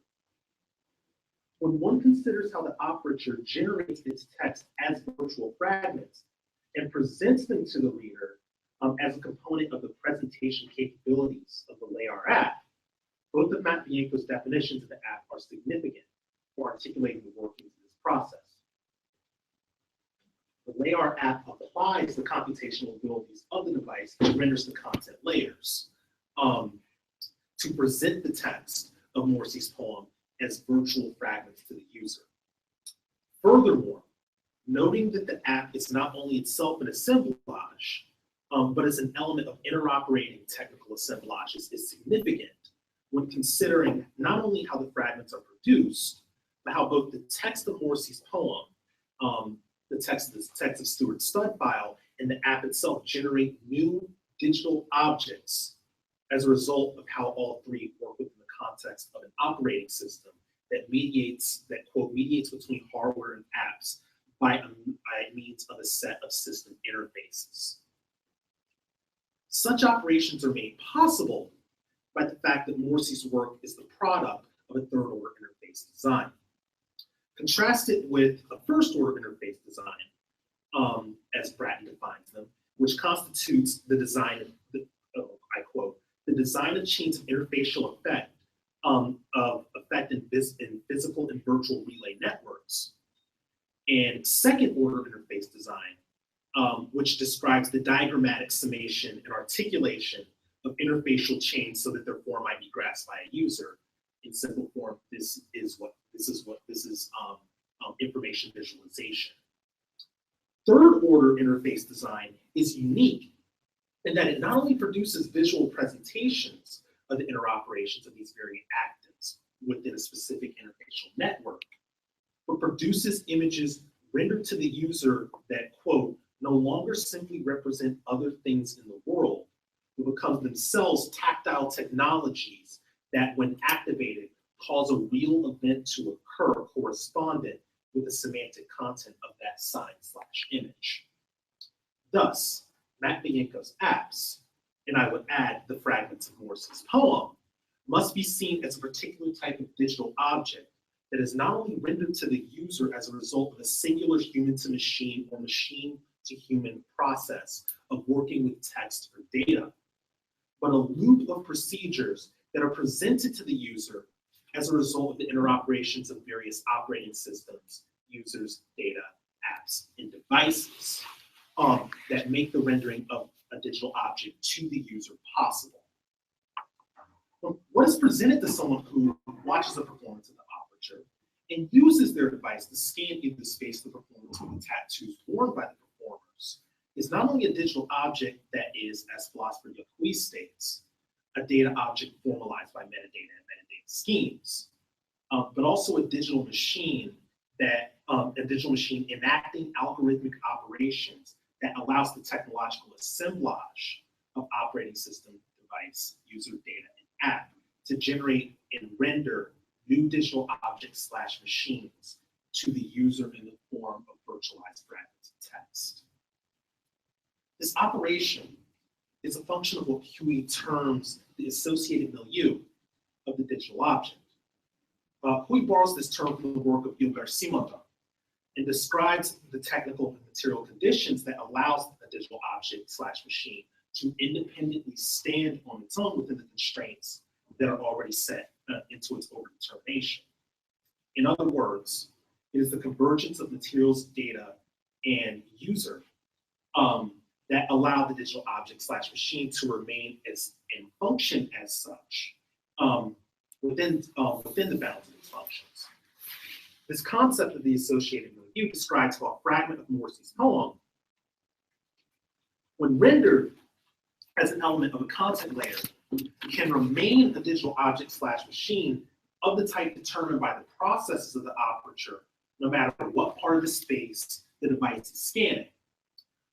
When one considers how the operator generates its text as virtual fragments and presents them to the reader as a component of the presentation capabilities of the LayR app, both of Matt Bianco's definitions of the app are significant for articulating the workings of this process. The LayR app applies the computational abilities of the device and renders the content layers to present the text of Morrissey's poem as virtual fragments to the user. Furthermore, noting that the app is not only itself an assemblage, but is an element of interoperating technical assemblages is significant when considering not only how the fragments are produced, but how both the text of Morrissey's poem, the text of Stuart Stud file, and the app itself generate new digital objects as a result of how all three work within the context of an operating system that quote, mediates between hardware and apps by means of a set of system interfaces. Such operations are made possible by the fact that Morrissey's work is the product of a third-order interface design. Contrast it with a first-order interface design, as Bratton defines them, which constitutes the design of, I quote, the design of chains of interfacial effect in physical and virtual relay networks. And second-order interface design, which describes the diagrammatic summation and articulation of interfacial chains so that their form might be grasped by a user. In simple form, this is information visualization. Third-order interface design is unique in that it not only produces visual presentations of the interoperations of these various actors within a specific interfacial network, but produces images rendered to the user that, quote, no longer simply represent other things in the world, but become themselves tactile technologies that, when activated, cause a real event to occur correspondent with the semantic content of that sign/image. Thus, Matt Bianco's apps, and I would add the fragments of Morrissey's poem, must be seen as a particular type of digital object that is not only rendered to the user as a result of a singular human-to-machine or machine-to-human process of working with text or data, but a loop of procedures that are presented to the user as a result of the interoperations of various operating systems, users, data, apps, and devices that make the rendering of a digital object to the user possible. What is presented to someone who watches a performance of the operature and uses their device to scan into the space the performance of the tattoos worn by the performers is not only a digital object that is, as philosopher Yaqui states, a data object formalized by metadata and metadata schemes, but also a digital machine enacting algorithmic operations that allows the technological assemblage of operating system, device, user data, and app to generate and render new digital objects/machines to the user in the form of virtualized fragments of text. This operation is a function of what Huey terms the associated milieu of the digital object. Huey borrows this term from the work of Gilbert Simondon and describes the technical and material conditions that allows a digital object/machine to independently stand on its own within the constraints that are already set into its overdetermination. In other words, it is the convergence of materials, data, and user that allow the digital object/machine to remain as and function as such within the bounds of its functions. This concept of the associated milieu describes how a fragment of Morrissey's poem, when rendered as an element of a content layer, can remain a digital object/machine of the type determined by the processes of the operature no matter what part of the space the device is scanning,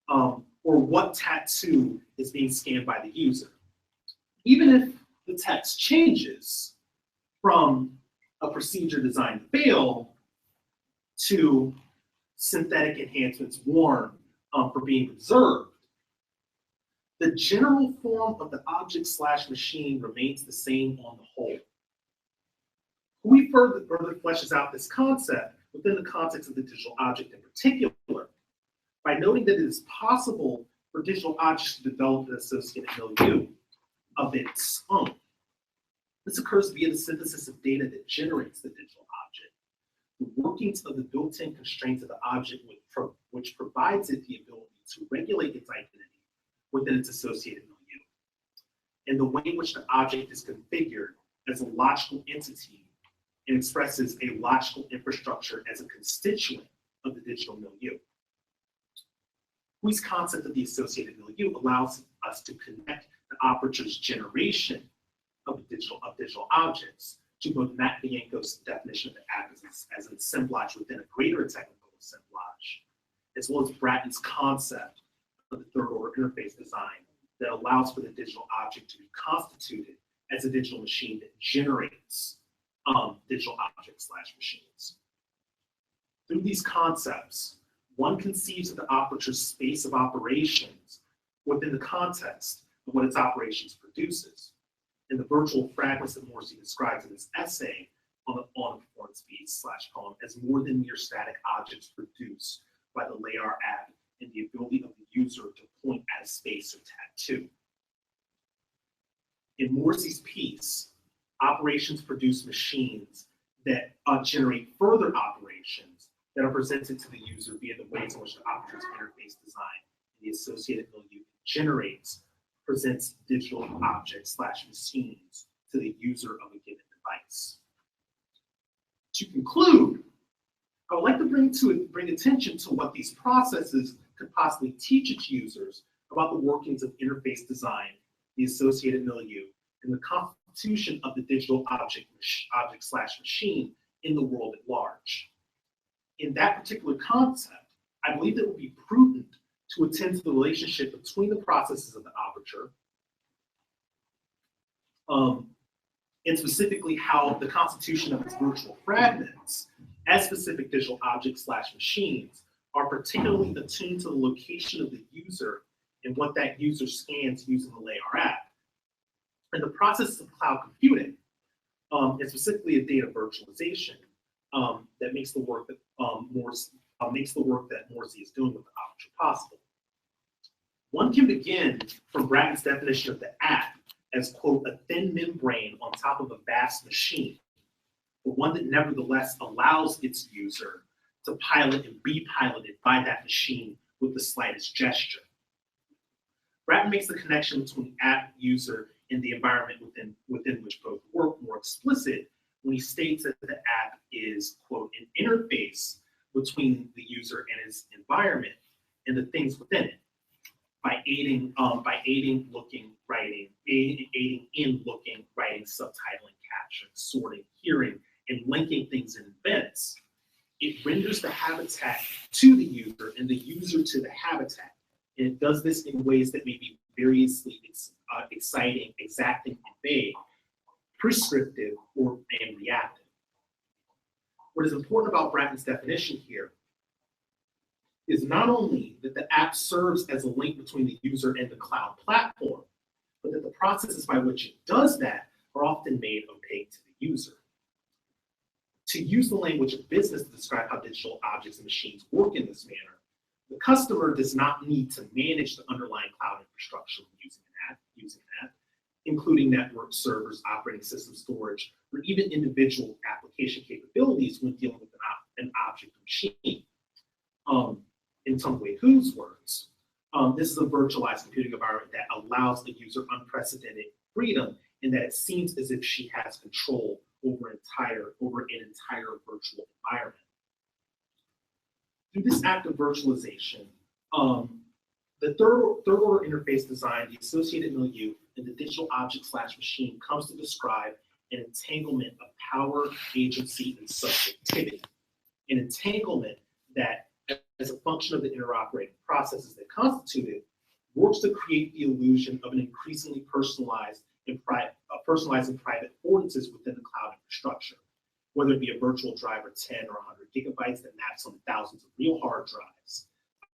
or what tattoo is being scanned by the user. Even if the text changes from a procedure designed to fail to synthetic enhancements worn for being observed, the general form of the object/machine remains the same on the whole. We further fleshes out this concept within the context of the digital object in particular, by noting that it is possible for digital objects to develop an associated milieu of its own. This occurs via the synthesis of data that generates the digital object, the workings of the built-in constraints of the object which provides it the ability to regulate its identity within its associated milieu, and the way in which the object is configured as a logical entity and expresses a logical infrastructure as a constituent of the digital milieu. Hui's concept of the associated milieu allows us to connect the operator's generation of digital objects to both Matt Bianco's definition of the app as an assemblage within a greater technical assemblage, as well as Bratton's concept of the third order interface design that allows for the digital object to be constituted as a digital machine that generates digital objects/machines. Through these concepts, one conceives of the operator's space of operations within the context of what its operations produces, and the virtual fragments that Morrissey describes in his essay on the performance feeds/poem as more than mere static objects produced by the LAR app and the ability of the user to point at a space or tattoo. In Morrissey's piece, operations produce machines that generate further operations that are presented to the user via the ways in which the operator's interface design and the associated milieu presents digital objects/machines to the user of a given device. To conclude, I would like to bring attention to what these processes could possibly teach its users about the workings of interface design, the associated milieu, and the constitution of the digital object/machine in the world at large. In that particular concept, I believe that it would be prudent to attend to the relationship between the processes of the operator, and specifically how the constitution of its virtual fragments as specific digital objects/machines are particularly attuned to the location of the user and what that user scans using the LAR app. And the process of cloud computing, and specifically a data virtualization, that makes the work that Morrissey is doing with the operator possible. One can begin from Bratton's definition of the app as, quote, a thin membrane on top of a vast machine, but one that nevertheless allows its user to pilot and be piloted by that machine with the slightest gesture. Bratton makes the connection between app, user, and the environment within which both work more explicit when he states that the app is, quote, an interface between the user and his environment and the things within it, by aiding in looking, writing, subtitling, capturing, sorting, hearing, and linking things in events. It renders the habitat to the user and the user to the habitat. And it does this in ways that may be variously exciting, exacting, and vague, prescriptive, and reactive. What is important about Bratton's definition here is not only that the app serves as a link between the user and the cloud platform, but that the processes by which it does that are often made opaque to the user. To use the language of business to describe how digital objects and machines work in this manner, the customer does not need to manage the underlying cloud infrastructure using an app, including network servers, operating system storage, or even individual application capabilities when dealing with an object or machine. In Tongwei Hu's words, this is a virtualized computing environment that allows the user unprecedented freedom in that it seems as if she has control over an entire virtual environment. Through this act of virtualization, the third order interface design, the associated milieu, and the digital object/machine comes to describe an entanglement of power, agency, and subjectivity. An entanglement that, as a function of the interoperating processes that constitute it, works to create the illusion of an increasingly personalized and private affordances within the cloud infrastructure, whether it be a virtual drive of 10 or 100 gigabytes that maps on thousands of real hard drives,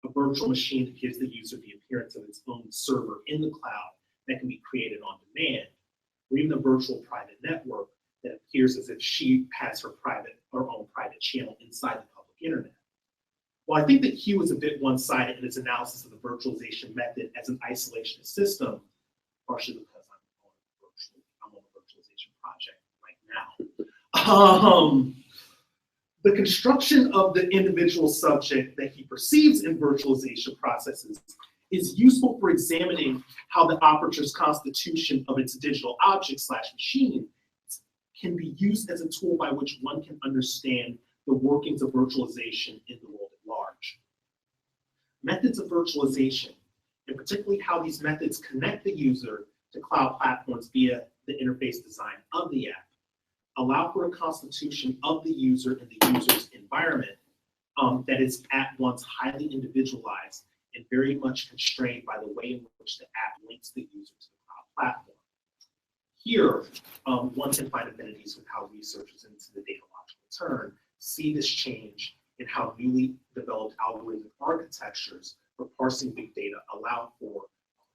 a virtual machine that gives the user the appearance of its own server in the cloud that can be created on demand, or even a virtual private network that appears as if she has her own private channel inside the public internet. While I think that Hugh is a bit one-sided in his analysis of the virtualization method as an isolationist system, partially because I'm on a virtualization project right now. The construction of the individual subject that he perceives in virtualization processes is useful for examining how the operature's constitution of its digital object / machine can be used as a tool by which one can understand the workings of virtualization in the world at large. Methods of virtualization, and particularly how these methods connect the user to cloud platforms via the interface design of the app, allow for a constitution of the user and the user's environment that is at once highly individualized and very much constrained by the way in which the app links the user to the cloud platform. Here, one can find affinities with how researchers into the data logical turn see this change in how newly developed algorithmic architectures for parsing big data allow for,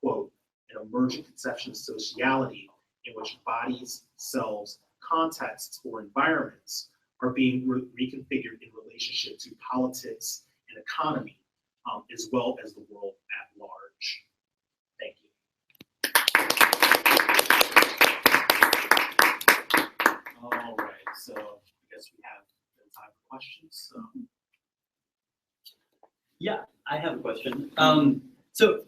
quote, an emergent conception of sociality in which bodies, cells, contexts, or environments are being reconfigured in relationship to politics and economy, as well as the world at large. Thank you. All right, so I guess we have time for questions. So. Yeah, I have a question. So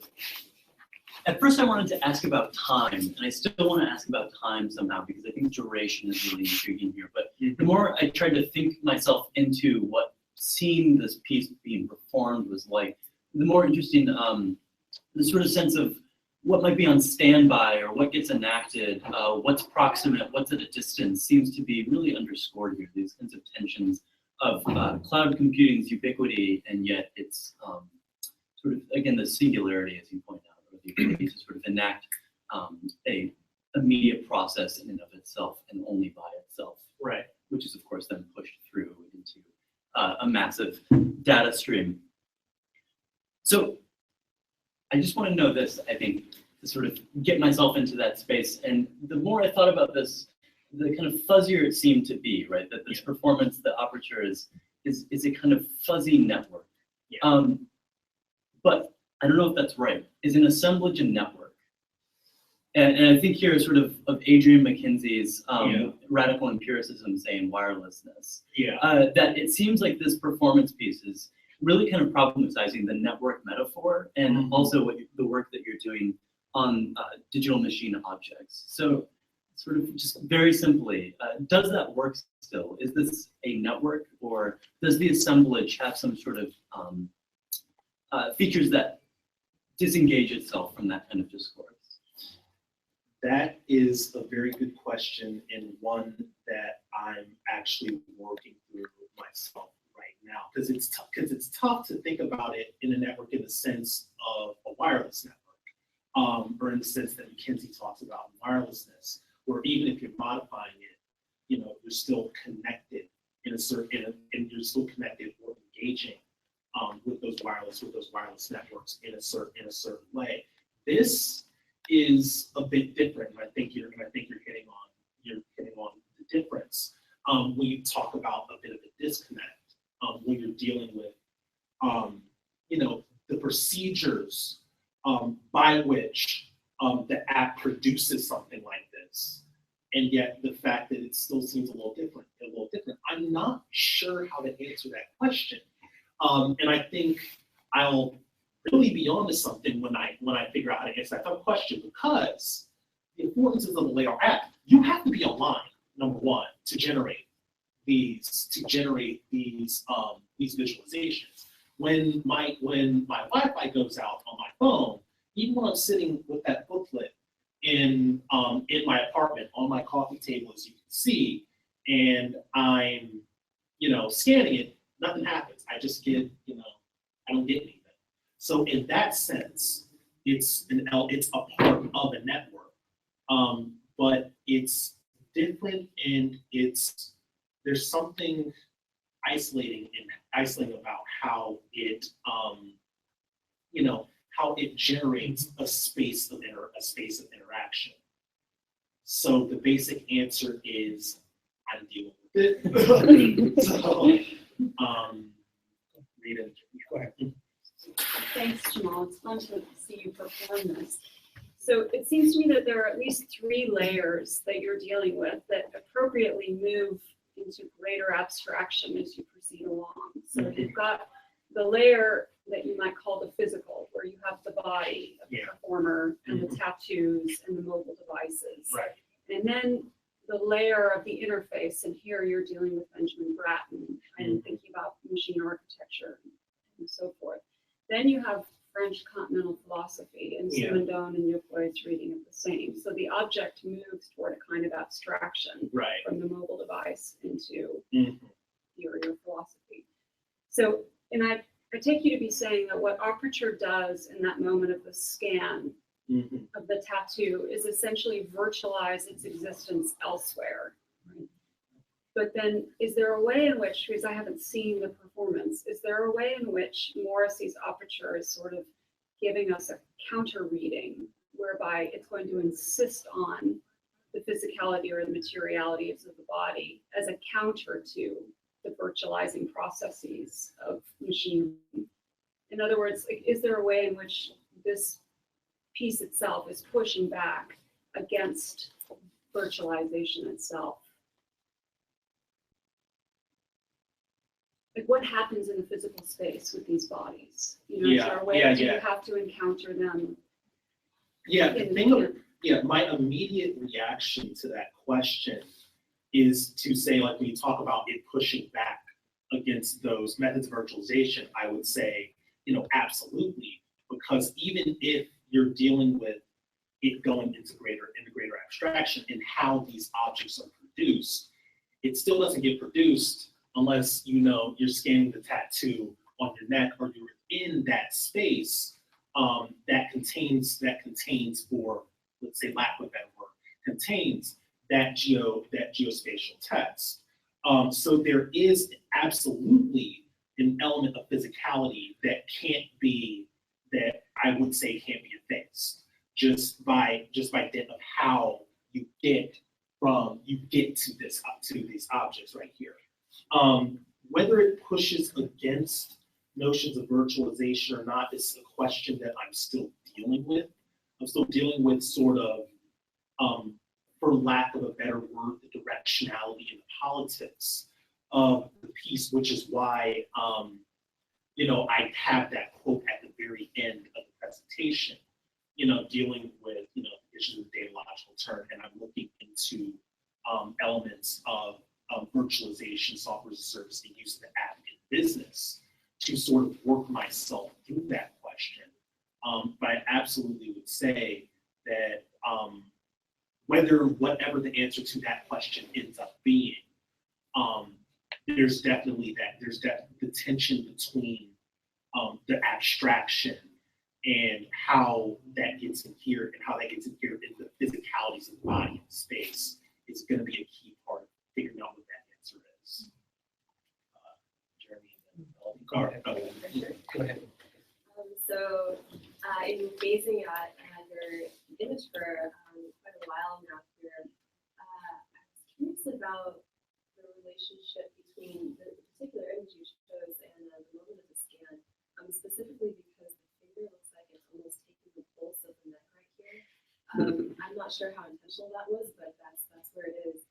at first I wanted to ask about time, and I still want to ask about time somehow because I think duration is really intriguing here. But the more I tried to think myself into what seeing this piece being performed was like, the more interesting the sort of sense of what might be on standby or what gets enacted, what's proximate, what's at a distance seems to be really underscored here, these kinds of tensions of cloud computing's ubiquity, and yet it's sort of, again, the singularity, as you point out, or the ability to sort of enact a immediate process in and of itself and only by itself. Right. Which is, of course, then pushed through into a massive data stream. So I just want to know this, I think, to sort of get myself into that space. And the more I thought about this, the kind of fuzzier it seemed to be, right? That this performance, the aperture is a kind of fuzzy network. Yeah. But I don't know if that's right. Is an assemblage a network? And I think here sort of Adrian McKenzie's radical empiricism saying wirelessness. Yeah. That it seems like this performance piece is really kind of problematizing the network metaphor and also the work that you're doing on digital machine objects. So sort of just very simply, does that work still? Is this a network, or does the assemblage have some sort of features that disengage itself from that kind of discourse? That is a very good question, and one that I'm actually working through myself right now, because it's tough to think about it in a network in the sense of a wireless network, or in the sense that McKenzie talks about wirelessness, where even if you're modifying it, you're still connected in a certain, and you're still connected or engaging with those wireless networks in a certain way. This is a bit different, and I think you're hitting on the difference when you talk about a bit of a disconnect when you're dealing with the procedures by which the app produces something like this, and yet the fact that it still seems a little different. I'm not sure how to answer that question, and I think I'll really be onto something when I figure out how to answer that question, because the importance of the layer app, you have to be online, number one, to generate these visualizations. When my Wi-Fi goes out on my phone, even when I'm sitting with that booklet in my apartment on my coffee table, as you can see, and I'm scanning it, nothing happens. I just get, I don't get anything. So in that sense, it's a part of a network, but it's different, and there's something isolating about how it how it generates a space of interaction. So the basic answer is I'm dealing with it. So, Rita, go ahead. Thanks, Jamal. It's fun to see you perform this. So it seems to me that there are at least 3 layers that you're dealing with that appropriately move into greater abstraction as you proceed along. So you've got the layer that you might call the physical, where you have the body of the performer and the tattoos and the mobile devices. Right. And then the layer of the interface, and here you're dealing with Benjamin Bratton and thinking about machine architecture and so forth. Then you have French continental philosophy, and Simondon and Yokoy's reading of the same. So the object moves toward a kind of abstraction from the mobile device into theory or philosophy. So, and I take you to be saying that what Aperture does in that moment of the scan of the tattoo is essentially virtualize its existence elsewhere. Right? But then, is there a way in which, because I haven't seen the performance, is there a way in which Morrissey's Aperture is sort of giving us a counter reading, whereby it's going to insist on the physicality or the materialities of the body as a counter to the virtualizing processes of machinery? In other words, is there a way in which this piece itself is pushing back against virtualization itself? Like, what happens in the physical space with these bodies? Is there a way do you have to encounter them? My immediate reaction to that question is to say, like, when you talk about it pushing back against those methods of virtualization, I would say, absolutely, because even if you're dealing with it going into greater abstraction and how these objects are produced, it still doesn't get produced unless you're scanning the tattoo on your neck, or you're in that space that contains, for, let's say, lack of a better word, contains that geospatial text. So there is absolutely an element of physicality that I would say can't be effaced just by dint of how you get to these objects right here. Whether it pushes against notions of virtualization or not is a question that I'm still dealing with. I'm still dealing with sort of, for lack of a better word, the directionality and the politics of the piece, which is why, I have that quote at the very end of the presentation, dealing with, issues of data logical turn, and I'm looking into elements of virtualization, software as a service, and use of the app in business to sort of work myself through that question. But I absolutely would say that whatever the answer to that question ends up being, there's definitely the tension between the abstraction and how that gets inherent in the physicalities of the body and space is going to be a key part of figuring out what that answer is. Jeremy, go ahead. So, in gazing at your image for quite a while now here, I was curious about the relationship between the particular image you chose and the moment of the scan, specifically because the finger looks like it's almost taking the pulse of the neck right here. I'm not sure how intentional that was, but that's where it is.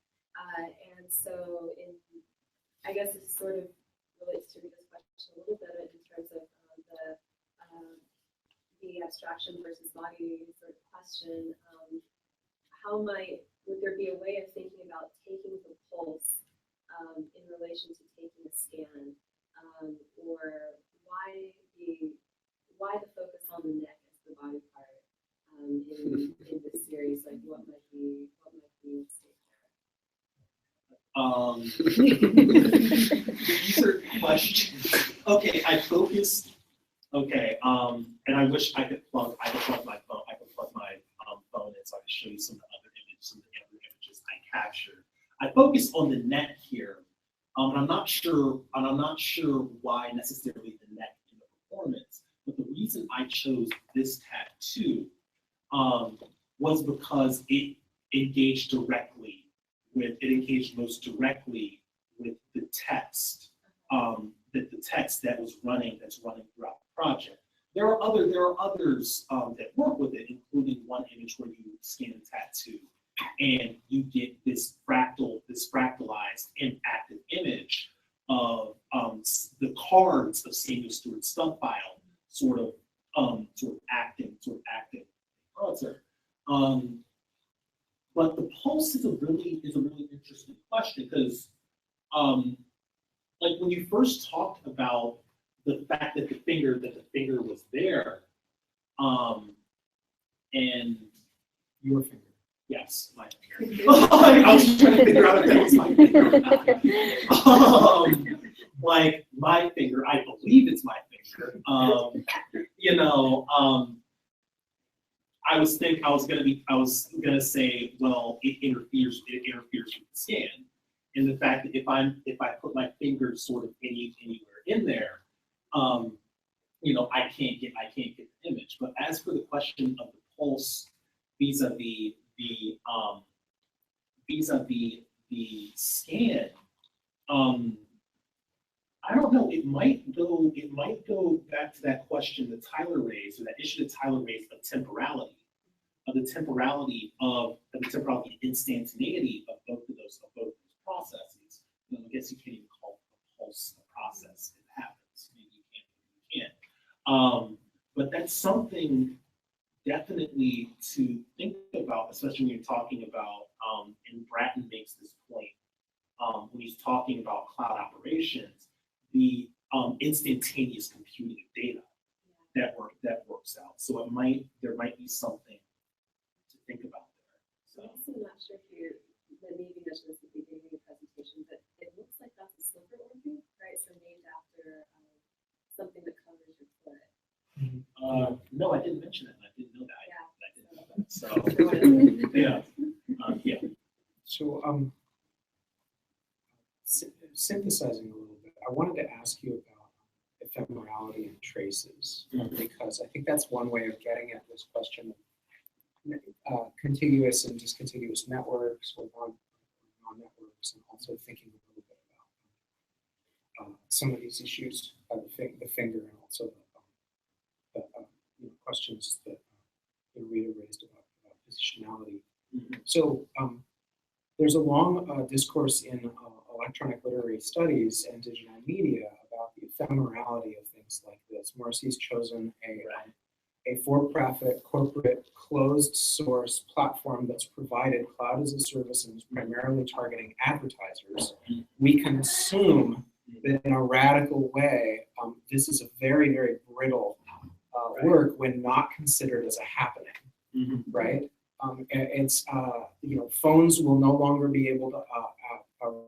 And so, I guess it sort of relates to this question a little bit in terms of the abstraction versus body sort of question. Would there be a way of thinking about taking the pulse in relation to taking a scan, or why the focus on the neck as the body part in this series? Like, what might be at stake there? These are question. Okay, I focused. Okay, and I wish I could plug my phone. I could plug my phone in so I could show you some of the other images I captured. I focused on the net here, and I'm not sure why necessarily the net in the performance. But the reason I chose this tattoo was because it engaged most directly with the text, that's running throughout the project. There are others that work with it, including one image where you scan a tattoo and you get this fractalized and active image of the cards of Samuel Stewart's stump file sort of acting. But the pulse is a really interesting question because like when you first talked about the fact that the finger was there, and your finger, yes, my finger. I was trying to figure out if that was my finger. Like my finger, I believe it's my finger. I was gonna say, well, it interferes with the scan. And the fact that if I put my finger sort of anywhere in there, I can't get the image. But as for the question of the pulse vis-a-vis the scan, I don't know. It might go back to that question that Tyler raised, or that issue that Tyler raised of temporality, of the temporality instantaneity of both of those processes. I guess you can't even call a pulse a process. It happens. Maybe you can. But that's something definitely to think about, especially when you're talking about, and Bratton makes this point when he's talking about cloud operations, the instantaneous computing of data that works out. So there might be something to think about there. So I'm not sure if you maybe mentioned this at the beginning of the presentation, but it looks like that's a silver orchid, right? So named after something that covers your foot. No, I didn't mention it. I didn't know that. Yeah. I didn't know that. So yeah. So synthesizing a little bit, I wanted to ask you about ephemerality and traces, because I think that's one way of getting at this question of contiguous and discontiguous networks or non-networks, and also thinking a little bit about some of these issues of the finger, and also the questions that Rita raised about positionality. So there's a long discourse in electronic literary studies and digital media about the ephemerality of things like this. Morrissey's chosen a for-profit, corporate, closed source platform that's provided cloud as a service and is primarily targeting advertisers. We can assume that in a radical way, this is a very, very brittle work when not considered as a happening, right? It's phones will no longer be able to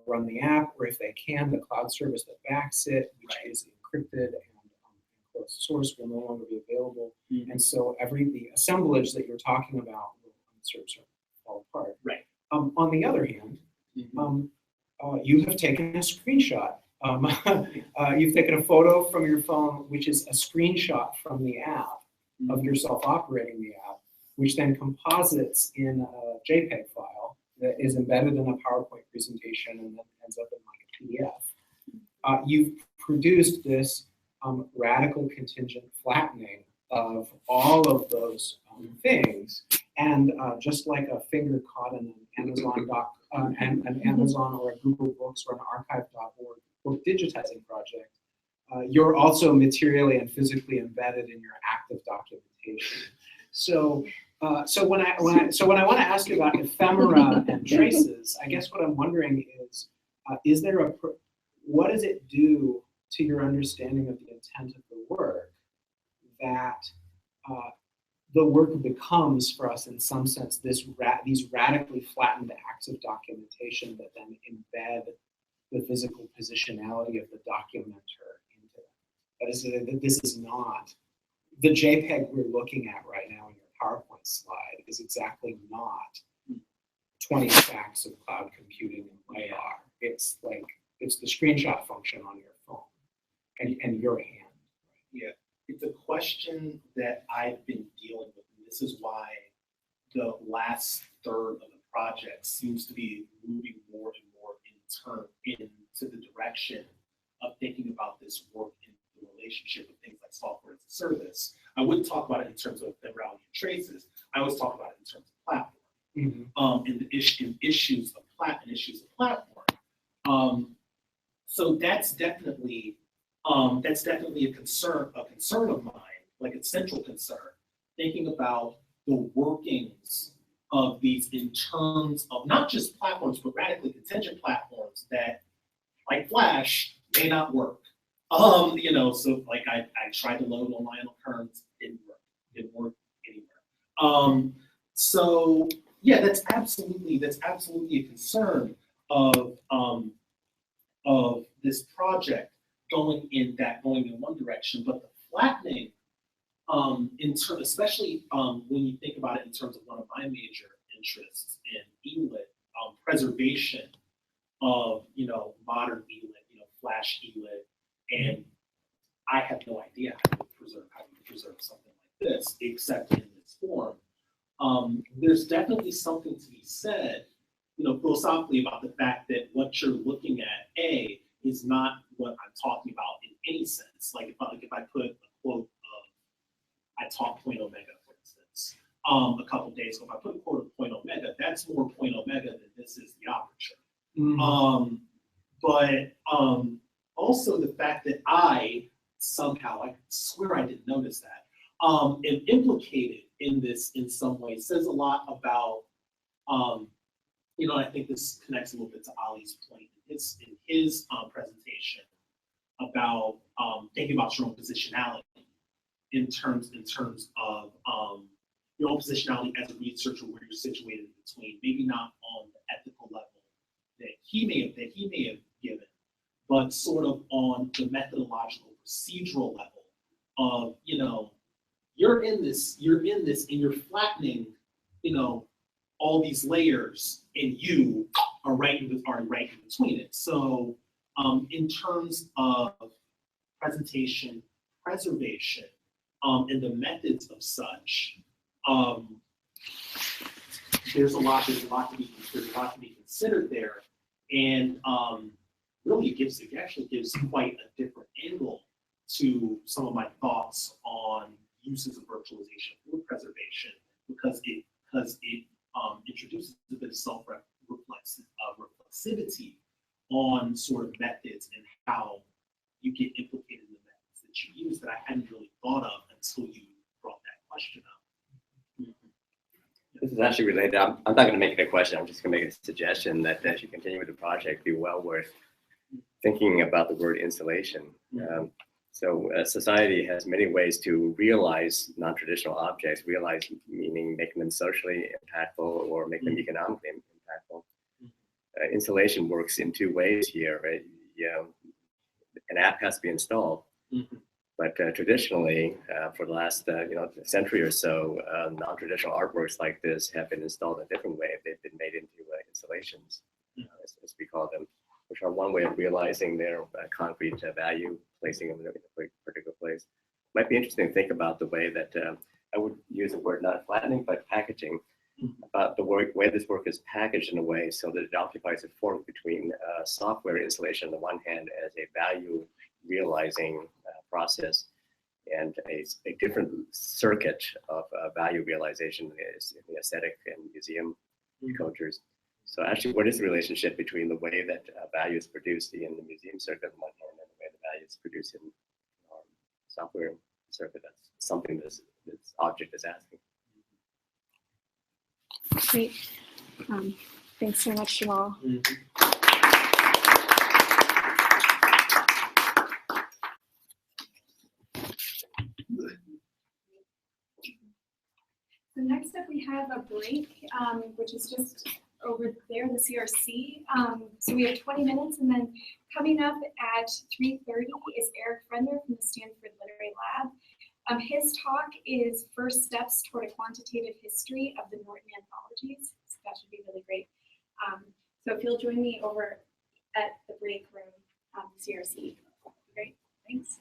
run the app, or if they can, the cloud service that backs it, which is encrypted and closed source, will no longer be available. And so the assemblage that you're talking about will sort of fall apart. Right. On the other hand, you have taken a screenshot. You've taken a photo from your phone, which is a screenshot from the app of yourself operating the app, which then composites in a JPEG file that is embedded in a PowerPoint presentation and then ends up in like a PDF. You've produced this radical contingent flattening of all of those things, and just like a finger caught in an an Amazon or a Google Books or an archive.org book digitizing project, you're also materially and physically embedded in your active documentation. So when I want to ask you about ephemera and traces, I guess what I'm wondering is there what does it do to your understanding of the intent of the work that the work becomes for us in some sense these radically flattened acts of documentation that then embed the physical positionality of the documenter into that. That is, this is not, the JPEG we're looking at right now in your PowerPoint slide is exactly not 20 stacks of cloud computing and LAR. It's like, it's the screenshot function on your phone and your hand. Yeah, it's a question that I've been dealing with, and this is why the last third of the project seems to be moving more and more into the direction of thinking about this work in the relationship with things like software as a service. I wouldn't talk about it in terms of ephemerality and traces. I always talk about it in terms of platform, and the issues of platform. So that's definitely a concern of mine, like a central concern, thinking about the workings of these in terms of not just platforms, but radically contingent platforms that, like Flash, may not work. So like I tried to load online on Currents, didn't work anywhere. So yeah, that's absolutely a concern of this project going in one direction, but the flattening, especially when you think about it in terms of one of my major interests in ELIT, preservation of modern ELIT, Flash ELIT, and I have no idea how to preserve something like this except in this form. There's definitely something to be said, philosophically about the fact that what you're looking at, is not what I'm talking about in any sense. Like if I put a quote of, I taught Point Omega, for instance, a couple days ago, if I put a quote of Point Omega, that's more Point Omega than this is the aperture. But also the fact that I somehow, I swear I didn't notice that, am implicated in this in some way says a lot about, I think this connects a little bit to Ali's point in his presentation about thinking about your own positionality in terms of your own positionality as a researcher, where you're situated in between, maybe not on the ethical level that he may have given, but sort of on the methodological, procedural level of, you're in this, and you're flattening, all these layers, and you are right in between it. So in terms of presentation, preservation, and the methods of such, there's a lot to be considered there, and really it actually gives quite a different angle to some of my thoughts on uses of virtualization for preservation, because it introduces a bit of reflexivity on sort of methods and how you get implicated in the methods that you use that I hadn't really thought of until you brought that question up. This is actually related. I'm not going to make it a question. I'm just going to make a suggestion that as you continue with the project, it'd be well worth thinking about the word installation. So society has many ways to realize non-traditional objects, meaning making them socially impactful or make them economically impactful. Installation works in two ways here, right? An app has to be installed, but traditionally, for the last century or so, non-traditional artworks like this have been installed a different way. They've been made into installations, as we call them, which are one way of realizing their concrete value, placing them in a particular place. Might be interesting to think about the way that, I would use the word not flattening, but packaging, about the way this work is packaged in a way so that it occupies a form between software installation on the one hand as a value realizing process, and a different circuit of value realization in the aesthetic and museum cultures. So actually, what is the relationship between the way that value is produced in the museum circuit on one hand and the way the value is produced in software circuit? That's something this object is asking. Great. Thanks so much, Jamal. So next up we have a break, which is just over there, the CRC. So we have 20 minutes, and then coming up at 3:30 is Eric Fredner from the Stanford Literary Lab. His talk is First Steps Toward a Quantitative History of the Norton Anthologies. So that should be really great. So if you'll join me over at the break room, CRC. Great, thanks.